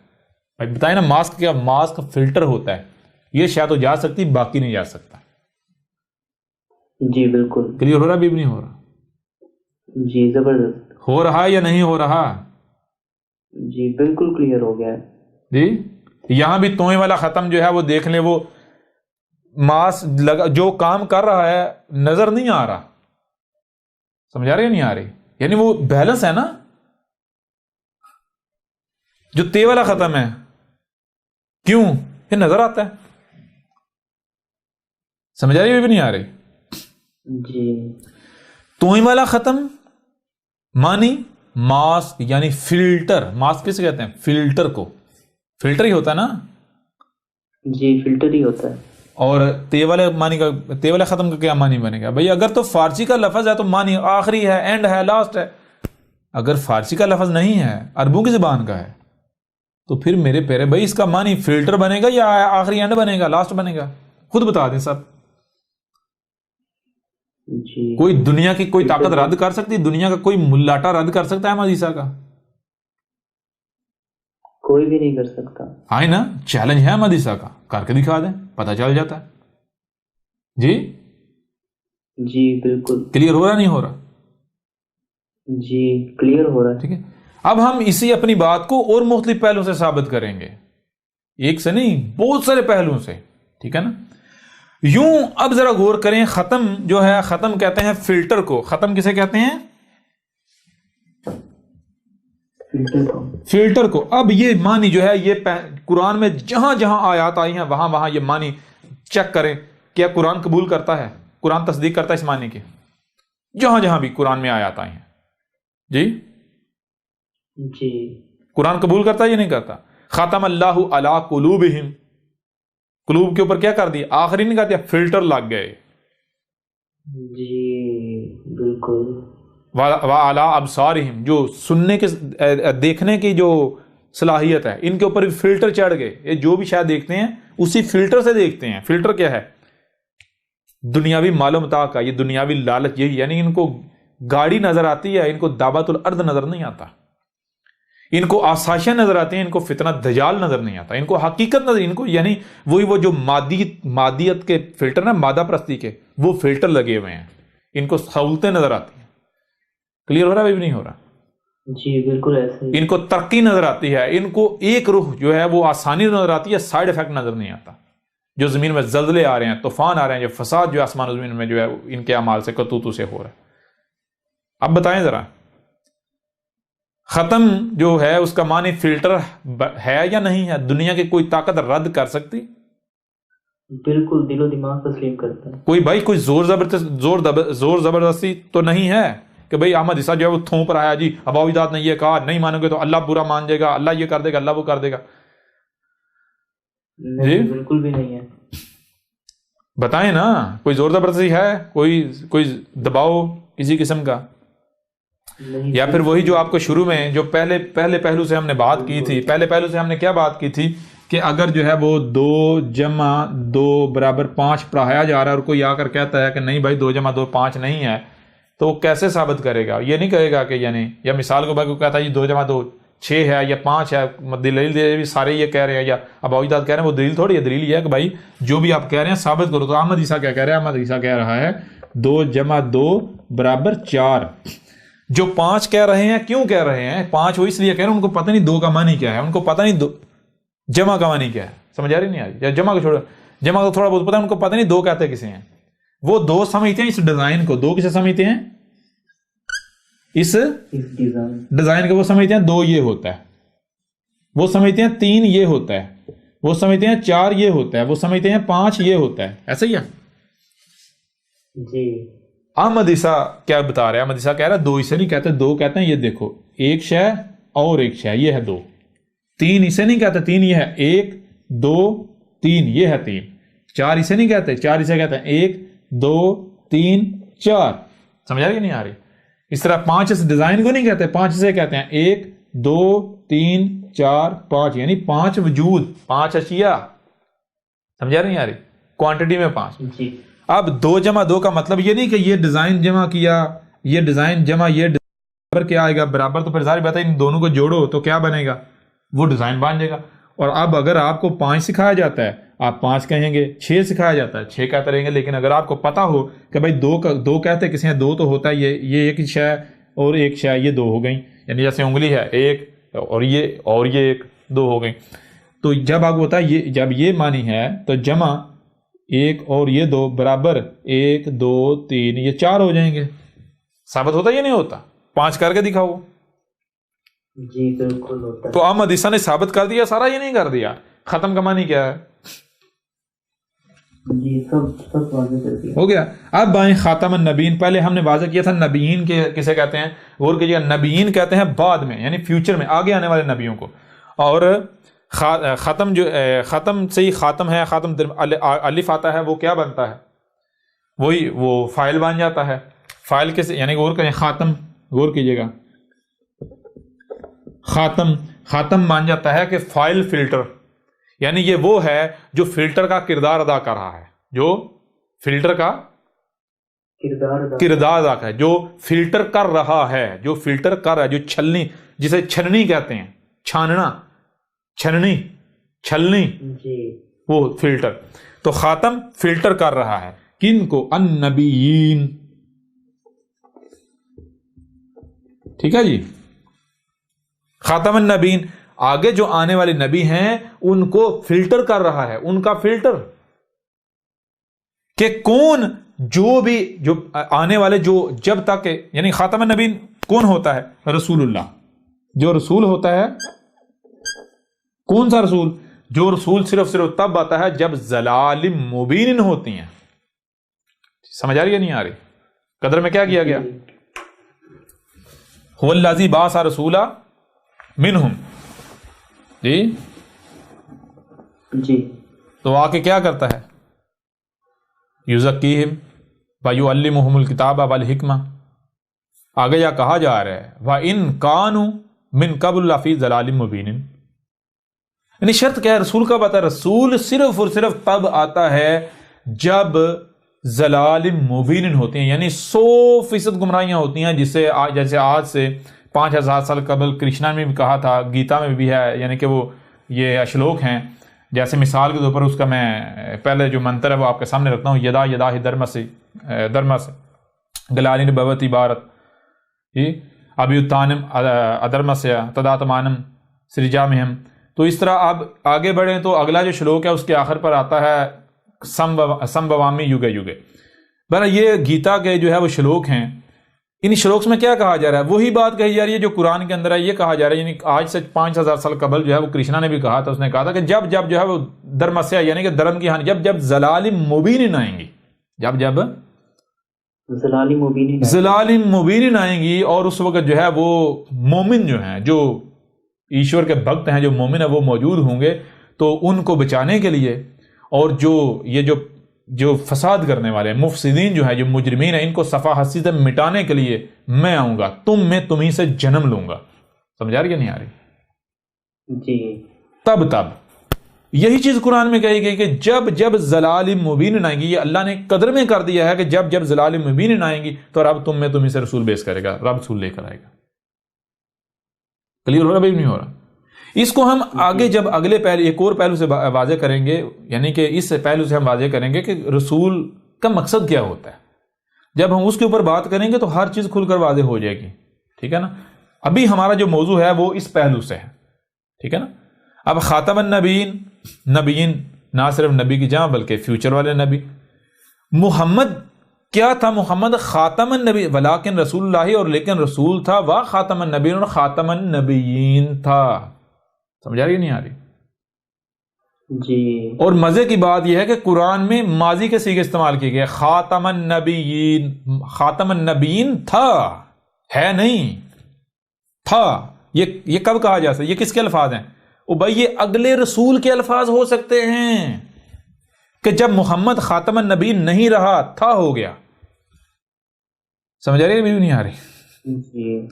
بھائی بتائیں نا؟ ماسک کیا؟ ماسک فلٹر ہوتا ہے، یہ شاید تو جا سکتی باقی نہیں جا سکتا۔ جی بالکل۔ کلیئر ہو رہا بھی نہیں ہو رہا؟ جی زبردست۔ ہو رہا یا نہیں ہو رہا؟ جی بالکل کلیئر ہو گیا ہے۔ جی یہاں بھی توئیں والا ختم جو ہے وہ دیکھ لیں، وہ ماس لگا جو کام کر رہا ہے نظر نہیں آ رہا، سمجھا رہے یا نہیں آ رہی؟ یعنی وہ بیلنس ہے نا۔ جو تے والا ختم ہے، کیوں؟ یہ نظر آتا ہے، سمجھا رہی بھی نہیں آ رہی؟ جی توئیں والا ختم مانی ماسک، یعنی فلٹر۔ ماسک کسے کہتے ہیں؟ فلٹر کو، فلٹر ہی ہوتا ہے نا۔ جی فلٹر ہی ہوتا ہے۔ اور تے والے معنی کا، تے والے ختم کا کیا معنی بنے گا بھائی؟ اگر تو فارسی کا لفظ ہے تو معنی آخری ہے، اینڈ ہے، لاسٹ ہے۔ اگر فارسی کا لفظ نہیں ہے، عربوں کی زبان کا ہے، تو پھر میرے پیارے بھائی اس کا معنی فلٹر بنے گا یا آخری اینڈ بنے گا، لاسٹ بنے گا؟ خود بتا دیں سب۔ جی کوئی دنیا کی کوئی طاقت رد کر سکتی؟ دنیا کا کوئی ملاٹا رد کر سکتا ہے احمد عیسیٰ کا؟ کوئی بھی نہیں کر سکتا۔ ہاں نا، چیلنج ہے احمد عیسیٰ کا، کر کے دکھا دیں، پتہ چل جاتا ہے۔ جی جی بالکل۔ کلیئر ہو رہا نہیں ہو رہا؟ جی کلیئر ہو رہا ہے۔ ٹھیک ہے، اب ہم اسی اپنی بات کو اور مختلف پہلوؤں سے ثابت کریں گے، ایک سے نہیں بہت سارے پہلوؤں سے، ٹھیک ہے نا۔ یوں اب ذرا غور کریں، ختم جو ہے، ختم کہتے ہیں فلٹر کو۔ ختم کسے کہتے ہیں؟ فلٹر کو۔ اب یہ معنی جو ہے یہ قرآن میں جہاں جہاں آیات آئی ہیں وہاں وہاں یہ معنی چیک کریں، کیا قرآن قبول کرتا ہے؟ قرآن تصدیق کرتا ہے اس معنی کی؟ جہاں جہاں بھی قرآن میں آیات آئی ہیں، جی جی قرآن قبول کرتا ہے یا نہیں کرتا؟ ختم اللہ علی قلوبہم، قلوب کے اوپر کیا کر دیا؟ آخری نہیں کر دیا، فلٹر لگ گئے۔ جی بالکل۔ وعلی ابصارہم، جو سننے کے دیکھنے کی جو صلاحیت ہے ان کے اوپر بھی فلٹر چڑھ گئے۔ یہ جو بھی شاید دیکھتے ہیں اسی فلٹر سے دیکھتے ہیں۔ فلٹر کیا ہے؟ دنیاوی مال و متاع کا، یہ دنیاوی لالچ، یہی یعنی ان کو گاڑی نظر آتی ہے، ان کو دعوت الارض نظر نہیں آتا، ان کو آسائشیں نظر آتی ہیں، ان کو فتنہ دجال نظر نہیں آتا، ان کو حقیقت نظر، ان کو یعنی وہی وہ جو مادیت کے فلٹر نا، مادہ پرستی کے، وہ فلٹر لگے ہوئے ہیں، ان کو سہولتیں نظر آتی ہیں۔ کلیئر ہو رہا ہے بھی نہیں ہو رہا؟ جی بالکل ایسے ہی۔ ان کو ترقی نظر آتی ہے، ان کو ایک روح جو ہے وہ آسانی نظر آتی ہے، سائیڈ افیکٹ نظر نہیں آتا۔ جو زمین میں زلزلے آ رہے ہیں، طوفان آ رہے ہیں، جو فساد جو آسمان و زمین میں جو ہے ان کے اعمال سے کرتوتوں سے ہو رہا ہے۔ اب بتائیں ذرا، ختم جو ہے اس کا معنی فلٹر ہے یا نہیں ہے؟ دنیا کی کوئی طاقت رد کر سکتی؟ بالکل دل و دماغ تسلیم کرتا ہے۔ کوئی بھائی کوئی زور زبردستی تو نہیں ہے کہ بھئی احمد عیسیٰ جو ہے وہ تھوم پر آیا، جی اباویدات نے یہ کہا، نہیں مانو گے تو اللہ برا مان جائے گا، اللہ یہ کر دے گا، اللہ وہ کر دے گا۔ نہیں بالکل بھی نہیں ہے۔ بتائیں نا، کوئی زور زبردستی ہے؟ کوئی دباؤ کسی قسم کا؟ یا پھر وہی جو آپ کو شروع میں جو پہلے پہلو سے ہم نے بات کی تھی، پہلے پہلو سے ہم نے کیا بات کی تھی کہ اگر جو ہے وہ 2 + 2 = 5 پڑھایا جا رہا ہے اور کوئی آ کر کہتا ہے کہ نہیں بھائی 2 + 2 5 نہیں ہے، تو وہ کیسے ثابت کرے گا؟ یہ نہیں کہے گا کہ یعنی، یا مثال کو بھائی کو کہتا ہے جی 2 + 2 6 ہے یا 5 ہے، دلیل دے بھی سارے یہ کہہ رہے ہیں، یا ابو اجداد کہہ رہے ہیں، وہ دلیل تھوڑی ہے، دلیل یہ ہے کہ بھائی جو بھی آپ کہہ رہے ہیں ثابت کرو۔ تو احمد عیسیٰ کیا کہہ رہے ہیں؟ احمد عیسیٰ کہہ رہا ہے 2 جمع 2 برابر 4۔ جو 5 کہہ رہے ہیں، کیوں کہہ رہے ہیں 5؟ وہ اس لیے کہہ رہے ہیں ان کو پتہ نہیں 2 کا معنی کیا ہے، ان کو پتہ نہیں جمع کا معنی کیا ہے، سمجھ آ رہی نہیں آ رہی؟ یا جمع کو چھوڑو، جمع کو تھوڑا بہت پتہ ہے، ان کو پتہ نہیں 2 کہتے کسے ہیں۔ وہ 2 سمجھتے ہیں اس ڈیزائن کو، 2 کسے سمجھتے ہیں؟ اس ڈیزائن کو وہ سمجھتے ہیں 2 یہ ہوتا ہے، وہ سمجھتے ہیں 3 یہ ہوتا ہے، وہ سمجھتے ہیں 4 یہ ہوتا ہے، وہ سمجھتے ہیں 5 یہ ہوتا ہے، ایسا ہی ہے جی۔ احمد عیسیٰ کیا بتا رہے ہیں؟ احمد عیسیٰ کہہ رہا ہے 2 اسے نہیں کہتے، 2 کہتے ہیں یہ دیکھو ایک شے اور ایک شے، یہ ہے 2۔ 3 اسے نہیں کہتے، 3 یہ ہے 1 2 3، یہ ہے 3۔ 4 اسے نہیں کہتے، 4 اسے کہتے ہیں 1 2 3 4، سمجھ آ رہی نہیں آ رہی؟ اس طرح 5 اس ڈیزائن کو نہیں کہتے، 5 اسے کہتے ہیں 1 2 3 4 5، یعنی 5 وجود، 5 اشیاء، سمجھ آ رہی نہیں آ رہی؟ کوانٹٹی میں 5 جی۔ اب 2 جمع 2 کا مطلب یہ نہیں کہ یہ ڈیزائن جمع کیا، یہ ڈیزائن جمع یہ برابر کیا آئے گا، برابر تو پھر ظاہر بات ہے ان دونوں کو جوڑو تو کیا بنے گا؟ وہ ڈیزائن بن جائے گا۔ اور اب اگر آپ کو 5 سکھایا جاتا ہے آپ 5 کہیں گے، 6 سکھایا جاتا ہے 6 کہتے رہیں گے، لیکن اگر آپ کو پتا ہو کہ بھائی 2 کہتے کسی ہیں 2 تو ہوتا ہے یہ ایک شے اور ایک شے، یہ 2 ہو گئیں، یعنی جیسے انگلی ہے 1 اور یہ 1 2 ہو گئیں۔ تو جب آپ کو ہوتا ہے جب یہ معنی ہے تو جمع 1 اور یہ 2 برابر 1 2 3، یہ 4 ہو جائیں گے۔ ثابت ہوتا ہے یہ نہیں ہوتا؟ 5 کر کے دکھاؤ۔ جی بالکل ہوتا ہے۔ تو احمد عیسیٰ نے ثابت کر دیا سارا، یہ نہیں کر دیا۔ ختم کا معنی کیا ہے؟ جی سب واضح کر دیا، ہو گیا۔ اب آئیں خاتم النبیین۔ پہلے ہم نے واضح کیا تھا نبیین کے کسے کہتے ہیں، غور کیجیے، نبیین کہتے ہیں بعد میں، یعنی فیوچر میں آگے آنے والے نبیوں کو۔ اور ختم جو ختم سے ہی خاتم ہے، خاتم الف آتا ہے، وہ کیا بنتا ہے؟ وہی وہ فائل بن جاتا ہے۔ فائل کیسے؟ یعنی غور کریں، خاتم، غور کیجیے گا، خاتم مان جاتا ہے کہ فائل فلٹر، یعنی یہ وہ ہے جو فلٹر کا کردار ادا کر رہا ہے، جو فلٹر کا کردار ادا کر ہے، جو فلٹر کر رہا ہے، جو فلٹر کر رہا ہے، جو چھلنی، جسے چھننی کہتے ہیں، چھاننا، چھلنی، جی وہ فلٹر۔ تو خاتم فلٹر کر رہا ہے کن کو؟ النبیین، ٹھیک ہے جی۔ خاتم النبیین، آگے جو آنے والے نبی ہیں ان کو فلٹر کر رہا ہے، ان کا فلٹر کہ کون جو بھی جو آنے والے جو جب تک، یعنی خاتم النبیین کون ہوتا ہے؟ رسول اللہ۔ جو رسول ہوتا ہے، کون سا رسول؟ جو رسول صرف تب آتا ہے جب ضلال مبین ہوتی ہیں۔ سمجھ آ رہی ہے نہیں آ رہی؟ قدر میں کیا کیا گیا؟ هو الذی بعث رسولا منہم، جی۔ تو آ کے کیا کرتا ہے؟ یزکیہم ویعلمہم الکتاب والحکمہ۔ آگے یا کہا جا رہا ہے وَإِن كَانُوا مِن قَبْلُ لَفِي ضَلَالٍ مُبِينٍ، یعنی شرط کیا ہے؟ رسول کب آتا ہے؟ رسول صرف اور صرف تب آتا ہے جب ضلال مبین ہوتے ہیں، یعنی 100% گمراہیاں ہوتی ہیں، جسے جیسے آج سے 5000 سال قبل کرشنا میں بھی کہا تھا، گیتا میں بھی ہے، یعنی کہ وہ یہ اشلوک ہیں۔ جیسے مثال کے طور پر اس کا میں پہلے جو منتر ہے وہ آپ کے سامنے رکھتا ہوں، یدا یدا ہی درمس گلالین بھوتی بھارت ابیوتانم ادرمسیا تداتمانم سرجامہم۔ تو اس طرح آپ آگے بڑھیں تو اگلا جو شلوک ہے اس کے آخر پر آتا ہے سمبوامی یوگے یوگے۔ بہرحال یہ گیتا کے جو ہے وہ شلوک ہیں۔ ان شلوکس میں کیا کہا جا رہا ہے؟ وہی بات کہی جا رہی ہے جو قرآن کے اندر ہے۔ یہ کہا جا رہا ہے، یعنی آج سے 5000 سال قبل جو ہے وہ کرشنا نے بھی کہا تھا، اس نے کہا تھا کہ جب جو ہے وہ درمسیا، یعنی کہ درم کی ہانی، جب ضلال مبین آئیں گی، جب ضلال مبین آئیں گی، اور اس وقت جو ہے وہ مومن جو ہیں، جو ایشور کے بھکت ہیں، جو مومن ہیں، وہ موجود ہوں گے، تو ان کو بچانے کے لیے، اور جو فساد کرنے والے ہیں، مفسدین جو ہیں، جو مجرمین ہیں، ان کو صفحہ ہستی سے مٹانے کے لیے میں آؤں گا، میں تمہیں سے جنم لوں گا۔ سمجھا رہی ہے نہیں آ رہی؟ جی۔ تب یہی چیز قرآن میں کہی گئی کہ جب ضلال مبین آئیں گی، یہ اللہ نے قدر میں کر دیا ہے کہ جب ضلال مبین آئیں گی تو رب تمہیں سے رسول بیس کرے گا، رب رسول لے کر آئے گا۔ کلیئر ہو رہا بھائی نہیں ہو رہا؟ اس کو ہم آگے جب اگلے پہلو ایک اور پہلو سے واضح کریں گے، یعنی کہ اس پہلو سے ہم واضح کریں گے کہ رسول کا مقصد کیا ہوتا ہے. جب ہم اس کے اوپر بات کریں گے تو ہر چیز کھل کر واضح ہو جائے گی. ٹھیک ہے نا؟ ابھی ہمارا جو موضوع ہے وہ اس پہلو سے ہے. ٹھیک ہے نا؟ اب خاتم النبیین، نبیین نہ صرف نبی کی جمع بلکہ فیوچر والے نبی. محمد کیا تھا؟ محمد خاتم النبی ولیکن رسول اللہ، اور لیکن رسول تھا، و خاتم النبیین اور خاتم النبیین تھا. سمجھ آ رہی نہیں آ رہی؟ جی. اور مزے کی بات یہ ہے کہ قرآن میں ماضی کے صیغے استعمال کیے گئے. خاتم النبیین، خاتم النبیین تھا، ہے نہیں تھا. یہ کب کہا جا سکتا ہے؟ یہ کس کے الفاظ ہیں؟ او بھائی یہ اگلے رسول کے الفاظ ہو سکتے ہیں کہ جب محمد خاتم النبیین نہیں رہا تھا، ہو گیا. سمجھ آ رہی ہے؟ بھی نہیں آ رہی؟ جی.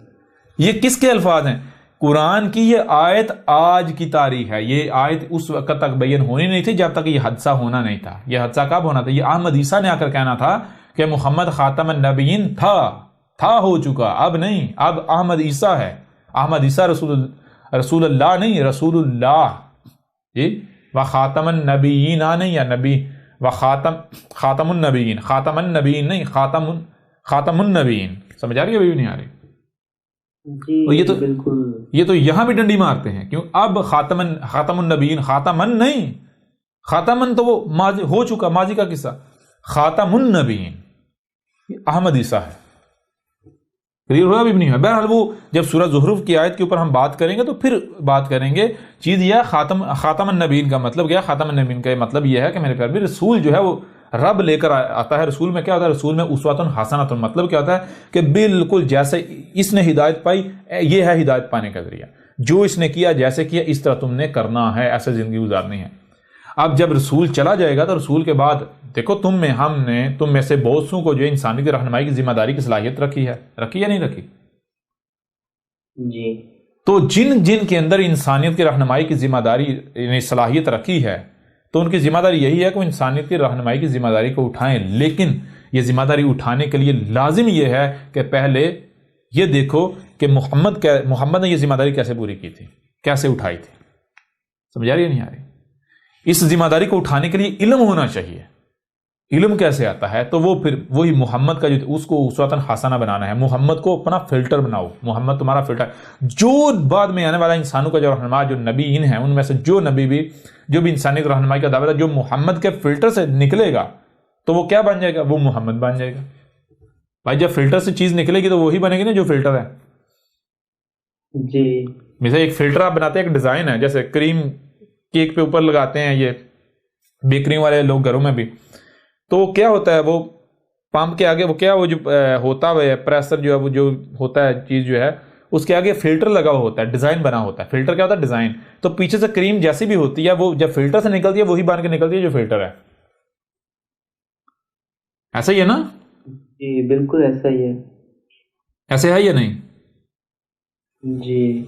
یہ کس کے الفاظ ہیں؟ قرآن کی یہ آیت آج کی تاریخ ہے. یہ آیت اس وقت تک بیان ہونی نہیں تھی جب تک یہ حادثہ ہونا نہیں تھا. یہ حادثہ کب ہونا تھا؟ یہ احمد عیسیٰ نے آ کر کہنا تھا کہ محمد خاتم النبیین تھا ہو چکا، اب نہیں، اب احمد عیسیٰ ہے. احمد عیسیٰ رسول اللہ نہیں، رسول اللہ. جی. و خاتم النبیین نہیں، یا نبی و خاتم النبیین، خاتم النبیین نہیں، خاتم النبیین. سمجھ آ رہی ہے بھی نہیں آ رہی؟ جی یہ تو بالکل. یہ تو یہاں بھی ڈنڈی مارتے ہیں. کیوں؟ اب خاتم النبیین، خاتمن نہیں، خاتمن تو وہ ماضی ہو چکا، ماضی کا قصہ. خاتم النبیین احمد عیسیٰ ہے. کلیئر ہوا بھی نہیں ہے؟ بہرحال وہ جب سورہ زخرف کی آیت کے اوپر ہم بات کریں گے تو پھر بات کریں گے. چیز یہ خاتم النبیین کا مطلب کیا؟ خاتم النبیین کا مطلب یہ ہے کہ میرے پیارے رسول جو ہے وہ رب لے کر آتا ہے. رسول میں کیا ہوتا ہے؟ رسول میں اسوۃ حسنۃ. مطلب کیا ہوتا ہے کہ بالکل جیسے اس نے ہدایت پائی، یہ ہے ہدایت پانے کا ذریعہ. جو اس نے کیا، جیسے کیا، اس طرح تم نے کرنا ہے، ایسے زندگی گزارنی ہے. اب جب رسول چلا جائے گا تو رسول کے بعد دیکھو تم میں سے بہت سوں کو جو انسانی کی رہنمائی کی ذمہ داری کی صلاحیت رکھی یا نہیں رکھی؟ جی. تو جن کے اندر انسانیت کی رہنمائی کی ذمہ داری یعنی صلاحیت رکھی ہے تو ان کی ذمہ داری یہی ہے کہ وہ انسانیت کی رہنمائی کی ذمہ داری کو اٹھائیں. لیکن یہ ذمہ داری اٹھانے کے لیے لازم یہ ہے کہ پہلے یہ دیکھو کہ محمد نے یہ ذمہ داری کیسے پوری کی تھی، کیسے اٹھائی تھی. سمجھ آ رہی ہے نہیں آ رہی؟ اس ذمہ داری کو اٹھانے کے لیے علم ہونا چاہیے. علم کیسے آتا ہے؟ تو وہ پھر وہی محمد کا جو اس کو اسوۃ حسنہ بنانا ہے. محمد کو اپنا فلٹر بناؤ. محمد تمہارا فلٹر. جو بعد میں آنے والا انسانوں کا جو رہنما، جو نبیین ہیں، ان میں سے جو بھی انسانیت رہنمائی کا دعویٰ ہے، جو محمد کے فلٹر سے نکلے گا تو وہ کیا بن جائے گا؟ وہ محمد بن جائے گا. بھائی جب فلٹر سے چیز نکلے گی تو وہی بنے گی نا جو فلٹر ہے. جی. مثلا ایک فلٹر آپ بناتے ہیں، ایک ڈیزائن ہے، جیسے کریم کیک پہ اوپر لگاتے ہیں یہ بیکری والے لوگ گھروں میں بھی. تو کیا ہوتا ہے؟ وہ پمپ کے آگے وہ کیا وہ جو ہوتا ہے پریسر جو ہے وہ جو ہوتا ہے چیز جو ہے اس کے آگے فلٹر لگا ہوا ہوتا ہے، ڈیزائن بنا ہوتا ہے. فلٹر کیا ہوتا ہے؟ ڈیزائن. تو پیچھے سے کریم جیسی بھی ہوتی ہے وہ جب فلٹر سے نکلتی ہے وہی بن کے نکلتی ہے جو فلٹر ہے. ایسا ہی ہے نا؟ جی بالکل ایسا ہی ہے. ایسے ہے یا نہیں؟ جی.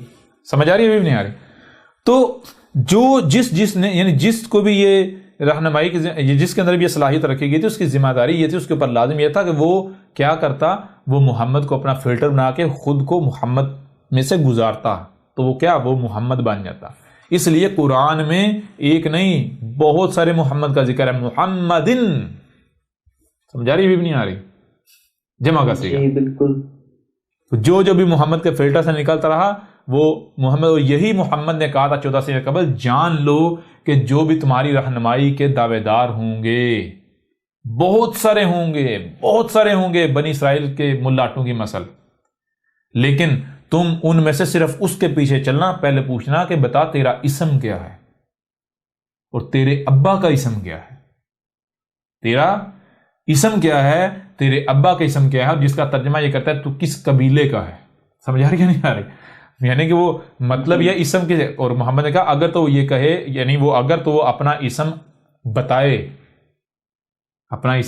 سمجھ آ رہی ہے بھی نہیں آ رہی؟ تو جو جس نے یعنی جس کو بھی یہ رہنمائی کی جس کے اندر بھی یہ صلاحیت رکھی گئی تھی اس کی ذمہ داری یہ تھی، اس کے اوپر لازم یہ تھا کہ وہ کیا کرتا؟ وہ محمد کو اپنا فلٹر بنا کے خود کو محمد میں سے گزارتا. تو وہ کیا؟ وہ محمد بن جاتا. اس لیے قرآن میں ایک نہیں بہت سارے محمد کا ذکر ہے. محمدن. سمجھا رہی بھی نہیں آ رہی؟ جمع کا صیغہ. جی بالکل. جو بھی محمد کے فلٹر سے نکلتا رہا وہ محمد. اور یہی محمد نے کہا تھا 14 سے قبل، جان لو کہ جو بھی تمہاری رہنمائی کے دعوے دار ہوں گے بہت سارے ہوں گے بنی اسرائیل کے ملاٹوں کی مسل، لیکن تم ان میں سے صرف اس کے پیچھے چلنا. پہلے پوچھنا کہ بتا تیرا اسم کیا ہے اور تیرے ابا کا اسم کیا ہے. تیرا اسم کیا ہے، تیرے ابا کا اسم کیا ہے، جس کا ترجمہ یہ کرتا ہے تو کس قبیلے کا ہے. سمجھ آ رہی کہ نہیں آ رہی؟ یعنی کہ وہ مطلب یہ اسم کے. اور محمد نے کہا اگر تو یہ کہے یعنی وہ اگر تو وہ اپنا اسم بتائے، اپنے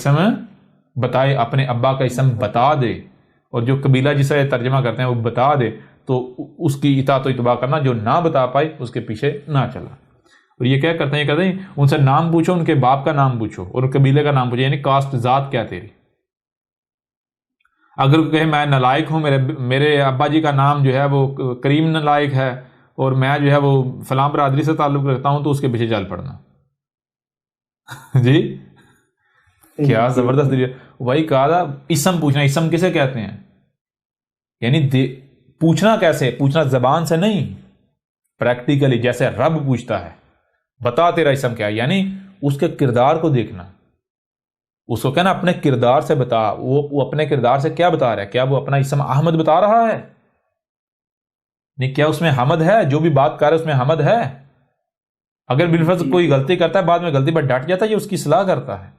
ابا کا اسم بتا دے، اور جو قبیلہ جسے ترجمہ کرتے ہیں وہ بتا دے تو اس کی اطاعت و اتباع کرنا. جو نہ بتا پائے اس کے پیچھے نہ چلا. اور یہ کیا کرتے ہیں؟ یہ کہتے ہیں ان سے نام پوچھو، ان کے باپ کا نام پوچھو اور قبیلے کا نام پوچھو، یعنی کاسٹ ذات کیا تیری. اگر کہے میں نالائق ہوں، میرے ابا جی کا نام جو ہے وہ کریم نالائق ہے اور میں جو ہے وہ فلاں برادری سے تعلق رکھتا ہوں، تو اس کے پیچھے چل پڑنا. جی کیا زبردست وہی کہا تھا، اسم پوچھنا. اسم کسے کہتے ہیں؟ یعنی پوچھنا کیسے؟ پوچھنا زبان سے نہیں، پریکٹیکلی، جیسے رب پوچھتا ہے بتا تیرا اسم کیا ہے، یعنی اس کے کردار کو دیکھنا. اس کو کہنا اپنے کردار سے بتا. وہ اپنے کردار سے کیا بتا رہا ہے؟ کیا وہ اپنا اسم احمد بتا رہا ہے؟ نہیں. کیا اس میں حمد ہے؟ جو بھی بات کر رہا ہے اس میں حمد ہے؟ اگر بالفرض کوئی غلطی کرتا ہے، بعد میں غلطی پر ڈٹ جاتا ہے، یہ اس کی اصلاح کرتا ہے.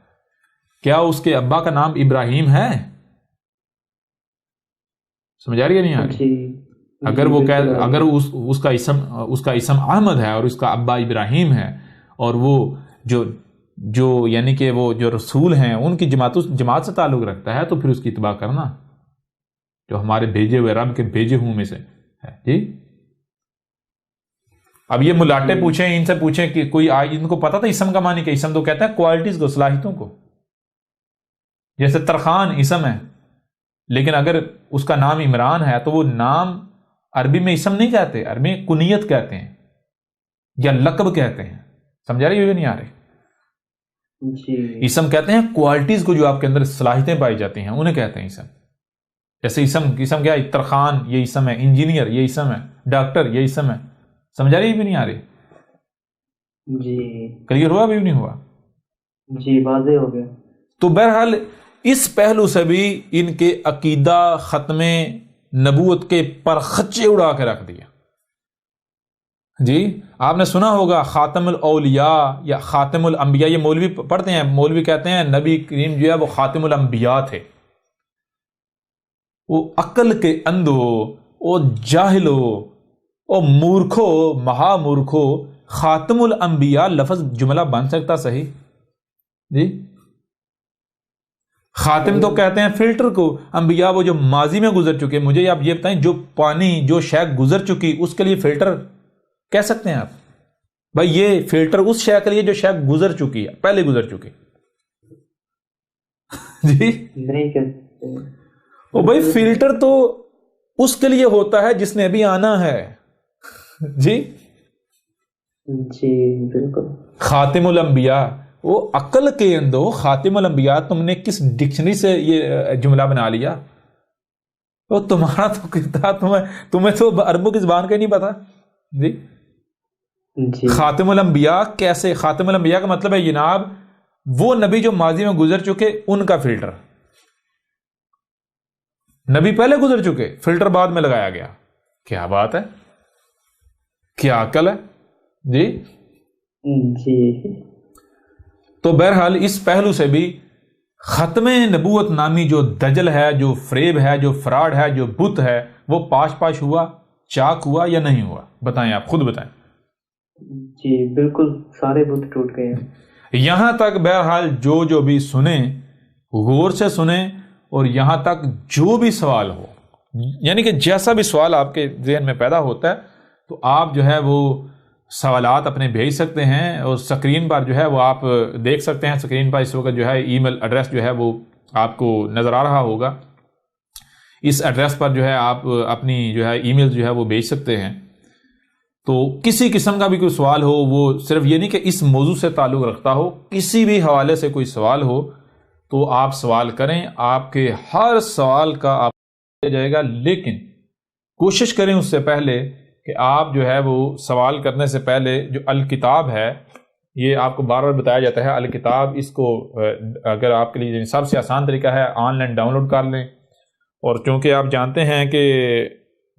کیا اس کے ابا کا نام ابراہیم ہے؟ سمجھ آ رہی ہے نہیں آ رہی؟ اگر وہ اگر اس کا اسم احمد ہے اور اس کا ابا ابراہیم ہے، اور وہ جو یعنی کہ وہ جو رسول ہیں ان کی جماعت سے تعلق رکھتا ہے، تو پھر اس کی اتباع کرنا، جو ہمارے بھیجے ہوئے رب کے بھیجے ہوں میں سے ہے. جی اب یہ ملاٹے پوچھیں، ان سے پوچھیں کہ کوئی ان کو پتا تھا اسم کا معنی کہ اسم تو کہتے ہیں کوالٹیز کو، صلاحیتوں کو. جیسے ترخان اسم ہے، لیکن اگر اس کا نام عمران ہے تو وہ نام عربی میں اسم نہیں کہتے، عربی میں کنیت کہتے ہیں یا لقب کہتے ہیں. سمجھا رہی ہو یا نہیں آ رہی؟ اسم کہتے ہیں کوالٹیز کو، جو آپ کے اندر صلاحیتیں پائی جاتی ہیں انہیں کہتے ہیں اسم. جیسے اسم کیا ہے؟ ترخان یہ اسم ہے، انجینئر یہ اسم ہے، ڈاکٹر یہ اسم ہے. سمجھا رہی بھی نہیں آ رہی؟ جی کلیئر ہوا بھی نہیں ہوا؟ جی واضح ہو گیا. تو بہرحال اس پہلو سے بھی ان کے عقیدہ ختم نبوت کے پرخچے اڑا کے رکھ دیا. جی آپ نے سنا ہوگا خاتم الاولیاء یا خاتم الانبیاء، یہ مولوی پڑھتے ہیں، مولوی کہتے ہیں نبی کریم جو ہے وہ خاتم الانبیاء تھے. وہ عقل کے اندھو، وہ جاہلو، وہ مورکھو، مہا مورکھو، خاتم الانبیاء لفظ جملہ بن سکتا صحیح؟ جی خاتم تو کہتے ہیں فلٹر کو، انبیاء وہ جو ماضی میں گزر چکے. مجھے آپ یہ بتائیں، جو پانی جو شے گزر چکی اس کے لیے فلٹر کہہ سکتے ہیں آپ؟ بھائی یہ فلٹر اس شے کے لیے جو شے گزر چکی ہے، پہلے گزر چکی. جی نہیں کہتے. او بھائی فلٹر تو اس کے لیے ہوتا ہے جس نے ابھی آنا ہے. جی جی بالکل. خاتم الانبیاء، وہ عقل کے اندو خاتم الانبیاء، تم نے کس ڈکشنری سے یہ جملہ بنا لیا؟ وہ تمہارا تو کتاب، تمہیں تو عربوں کی زبان کا ہی نہیں پتا. جی خاتم الانبیاء کیسے؟ خاتم الانبیاء کا مطلب ہے جناب وہ نبی جو ماضی میں گزر چکے ان کا فلٹر. نبی پہلے گزر چکے، فلٹر بعد میں لگایا گیا. کیا بات ہے، کیا عقل ہے. جی جی تو بہرحال اس پہلو سے بھی ختم نبوت نامی جو دجل ہے، جو فریب ہے، جو فراڈ ہے، جو بت ہے، وہ پاش ہوا، چاک ہوا یا نہیں ہوا؟ بتائیں، آپ خود بتائیں. جی بالکل سارے بت ٹوٹ گئے ہیں. یہاں تک بہرحال جو بھی سنیں غور سے سنیں، اور یہاں تک جو بھی سوال ہو، یعنی کہ جیسا بھی سوال آپ کے ذہن میں پیدا ہوتا ہے تو آپ جو ہے وہ سوالات اپنے بھیج سکتے ہیں. اور سکرین پر جو ہے وہ آپ دیکھ سکتے ہیں، سکرین پر اس وقت جو ہے ای میل ایڈریس جو ہے وہ آپ کو نظر آ رہا ہوگا. اس ایڈریس پر جو ہے آپ اپنی جو ہے ای میل جو ہے وہ بھیج سکتے ہیں. تو کسی قسم کا بھی کوئی سوال ہو، وہ صرف یہ نہیں کہ اس موضوع سے تعلق رکھتا ہو، کسی بھی حوالے سے کوئی سوال ہو تو آپ سوال کریں. آپ کے ہر سوال کا آپ دیا جائے گا، لیکن کوشش کریں اس سے پہلے کہ آپ جو ہے وہ سوال کرنے سے پہلے جو الکتاب ہے، یہ آپ کو بار بار بتایا جاتا ہے الکتاب، اس کو اگر آپ کے لیے سب سے آسان طریقہ ہے آن لائن ڈاؤن لوڈ کر لیں. اور چونکہ آپ جانتے ہیں کہ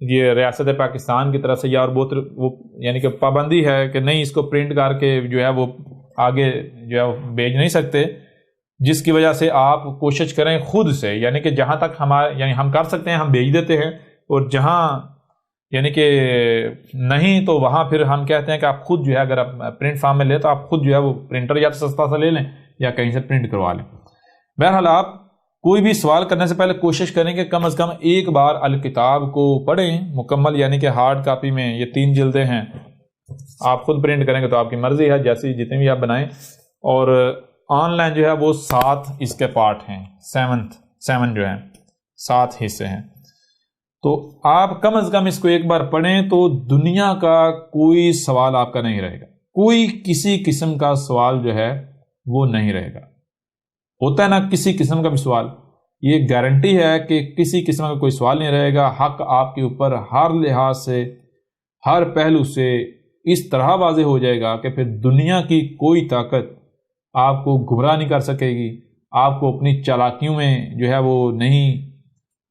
یہ ریاست پاکستان کی طرف سے یا اور بہت وہ یعنی کہ پابندی ہے کہ نہیں اس کو پرنٹ کر کے جو ہے وہ آگے جو ہے بھیج نہیں سکتے، جس کی وجہ سے آپ کوشش کریں خود سے، یعنی کہ جہاں تک یعنی ہم کر سکتے ہیں ہم بھیج دیتے ہیں، اور جہاں یعنی کہ نہیں تو وہاں پھر ہم کہتے ہیں کہ آپ خود جو ہے اگر آپ پرنٹ فارم میں لیں تو آپ خود جو ہے وہ پرنٹر یا تو سستا سا لے لیں یا کہیں سے پرنٹ کروا لیں. بہرحال آپ کوئی بھی سوال کرنے سے پہلے کوشش کریں کہ کم از کم ایک بار الکتاب کو پڑھیں مکمل، یعنی کہ ہارڈ کاپی میں یہ 3 جلدیں ہیں. آپ خود پرنٹ کریں گے تو آپ کی مرضی ہے، جیسی جتنی بھی آپ بنائیں. اور آن لائن جو ہے وہ 7 اس کے پارٹ ہیں، 7 جو ہیں 7 حصے ہیں. تو آپ کم از کم اس کو ایک بار پڑھیں تو دنیا کا کوئی سوال آپ کا نہیں رہے گا، کوئی کسی قسم کا سوال جو ہے وہ نہیں رہے گا. ہوتا ہے نا کسی قسم کا بھی سوال، یہ گارنٹی ہے کہ کسی قسم کا کوئی سوال نہیں رہے گا. حق آپ کے اوپر ہر لحاظ سے، ہر پہلو سے اس طرح واضح ہو جائے گا کہ پھر دنیا کی کوئی طاقت آپ کو گمراہ نہیں کر سکے گی، آپ کو اپنی چالاکیوں میں جو ہے وہ نہیں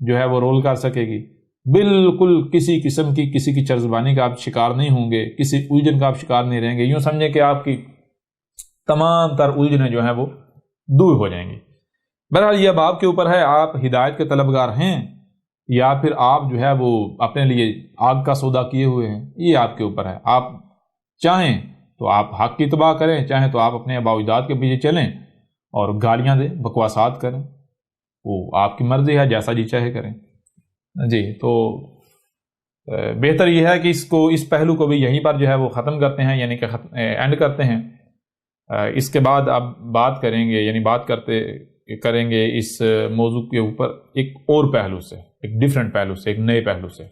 جو ہے وہ رول کر سکے گی. بالکل کسی قسم کی کسی کی چرزبانی کا آپ شکار نہیں ہوں گے، کسی الجھن کا آپ شکار نہیں رہیں گے. یوں سمجھیں کہ آپ کی تمام تر الجھنیں جو ہیں وہ دور ہو جائیں گی. بہرحال یہ اب آپ کے اوپر ہے، آپ ہدایت کے طلبگار ہیں یا پھر آپ جو ہے وہ اپنے لیے آگ کا سودا کیے ہوئے ہیں، یہ آپ کے اوپر ہے. آپ چاہیں تو آپ حق کی اتباع کریں، چاہیں تو آپ اپنے آباء و اجداد کے پیچھے چلیں اور گالیاں دیں، بکواسات کریں، وہ آپ کی مرضی ہے، جیسا جی چاہے کریں. جی تو بہتر یہ ہے کہ اس پہلو کو بھی یہیں پر جو ہے وہ ختم کرتے ہیں، یعنی کہ اینڈ کرتے ہیں. اس کے بعد اب بات کریں گے، یعنی بات کریں گے اس موضوع کے اوپر ایک اور پہلو سے، ایک ڈیفرنٹ پہلو سے، ایک نئے پہلو سے.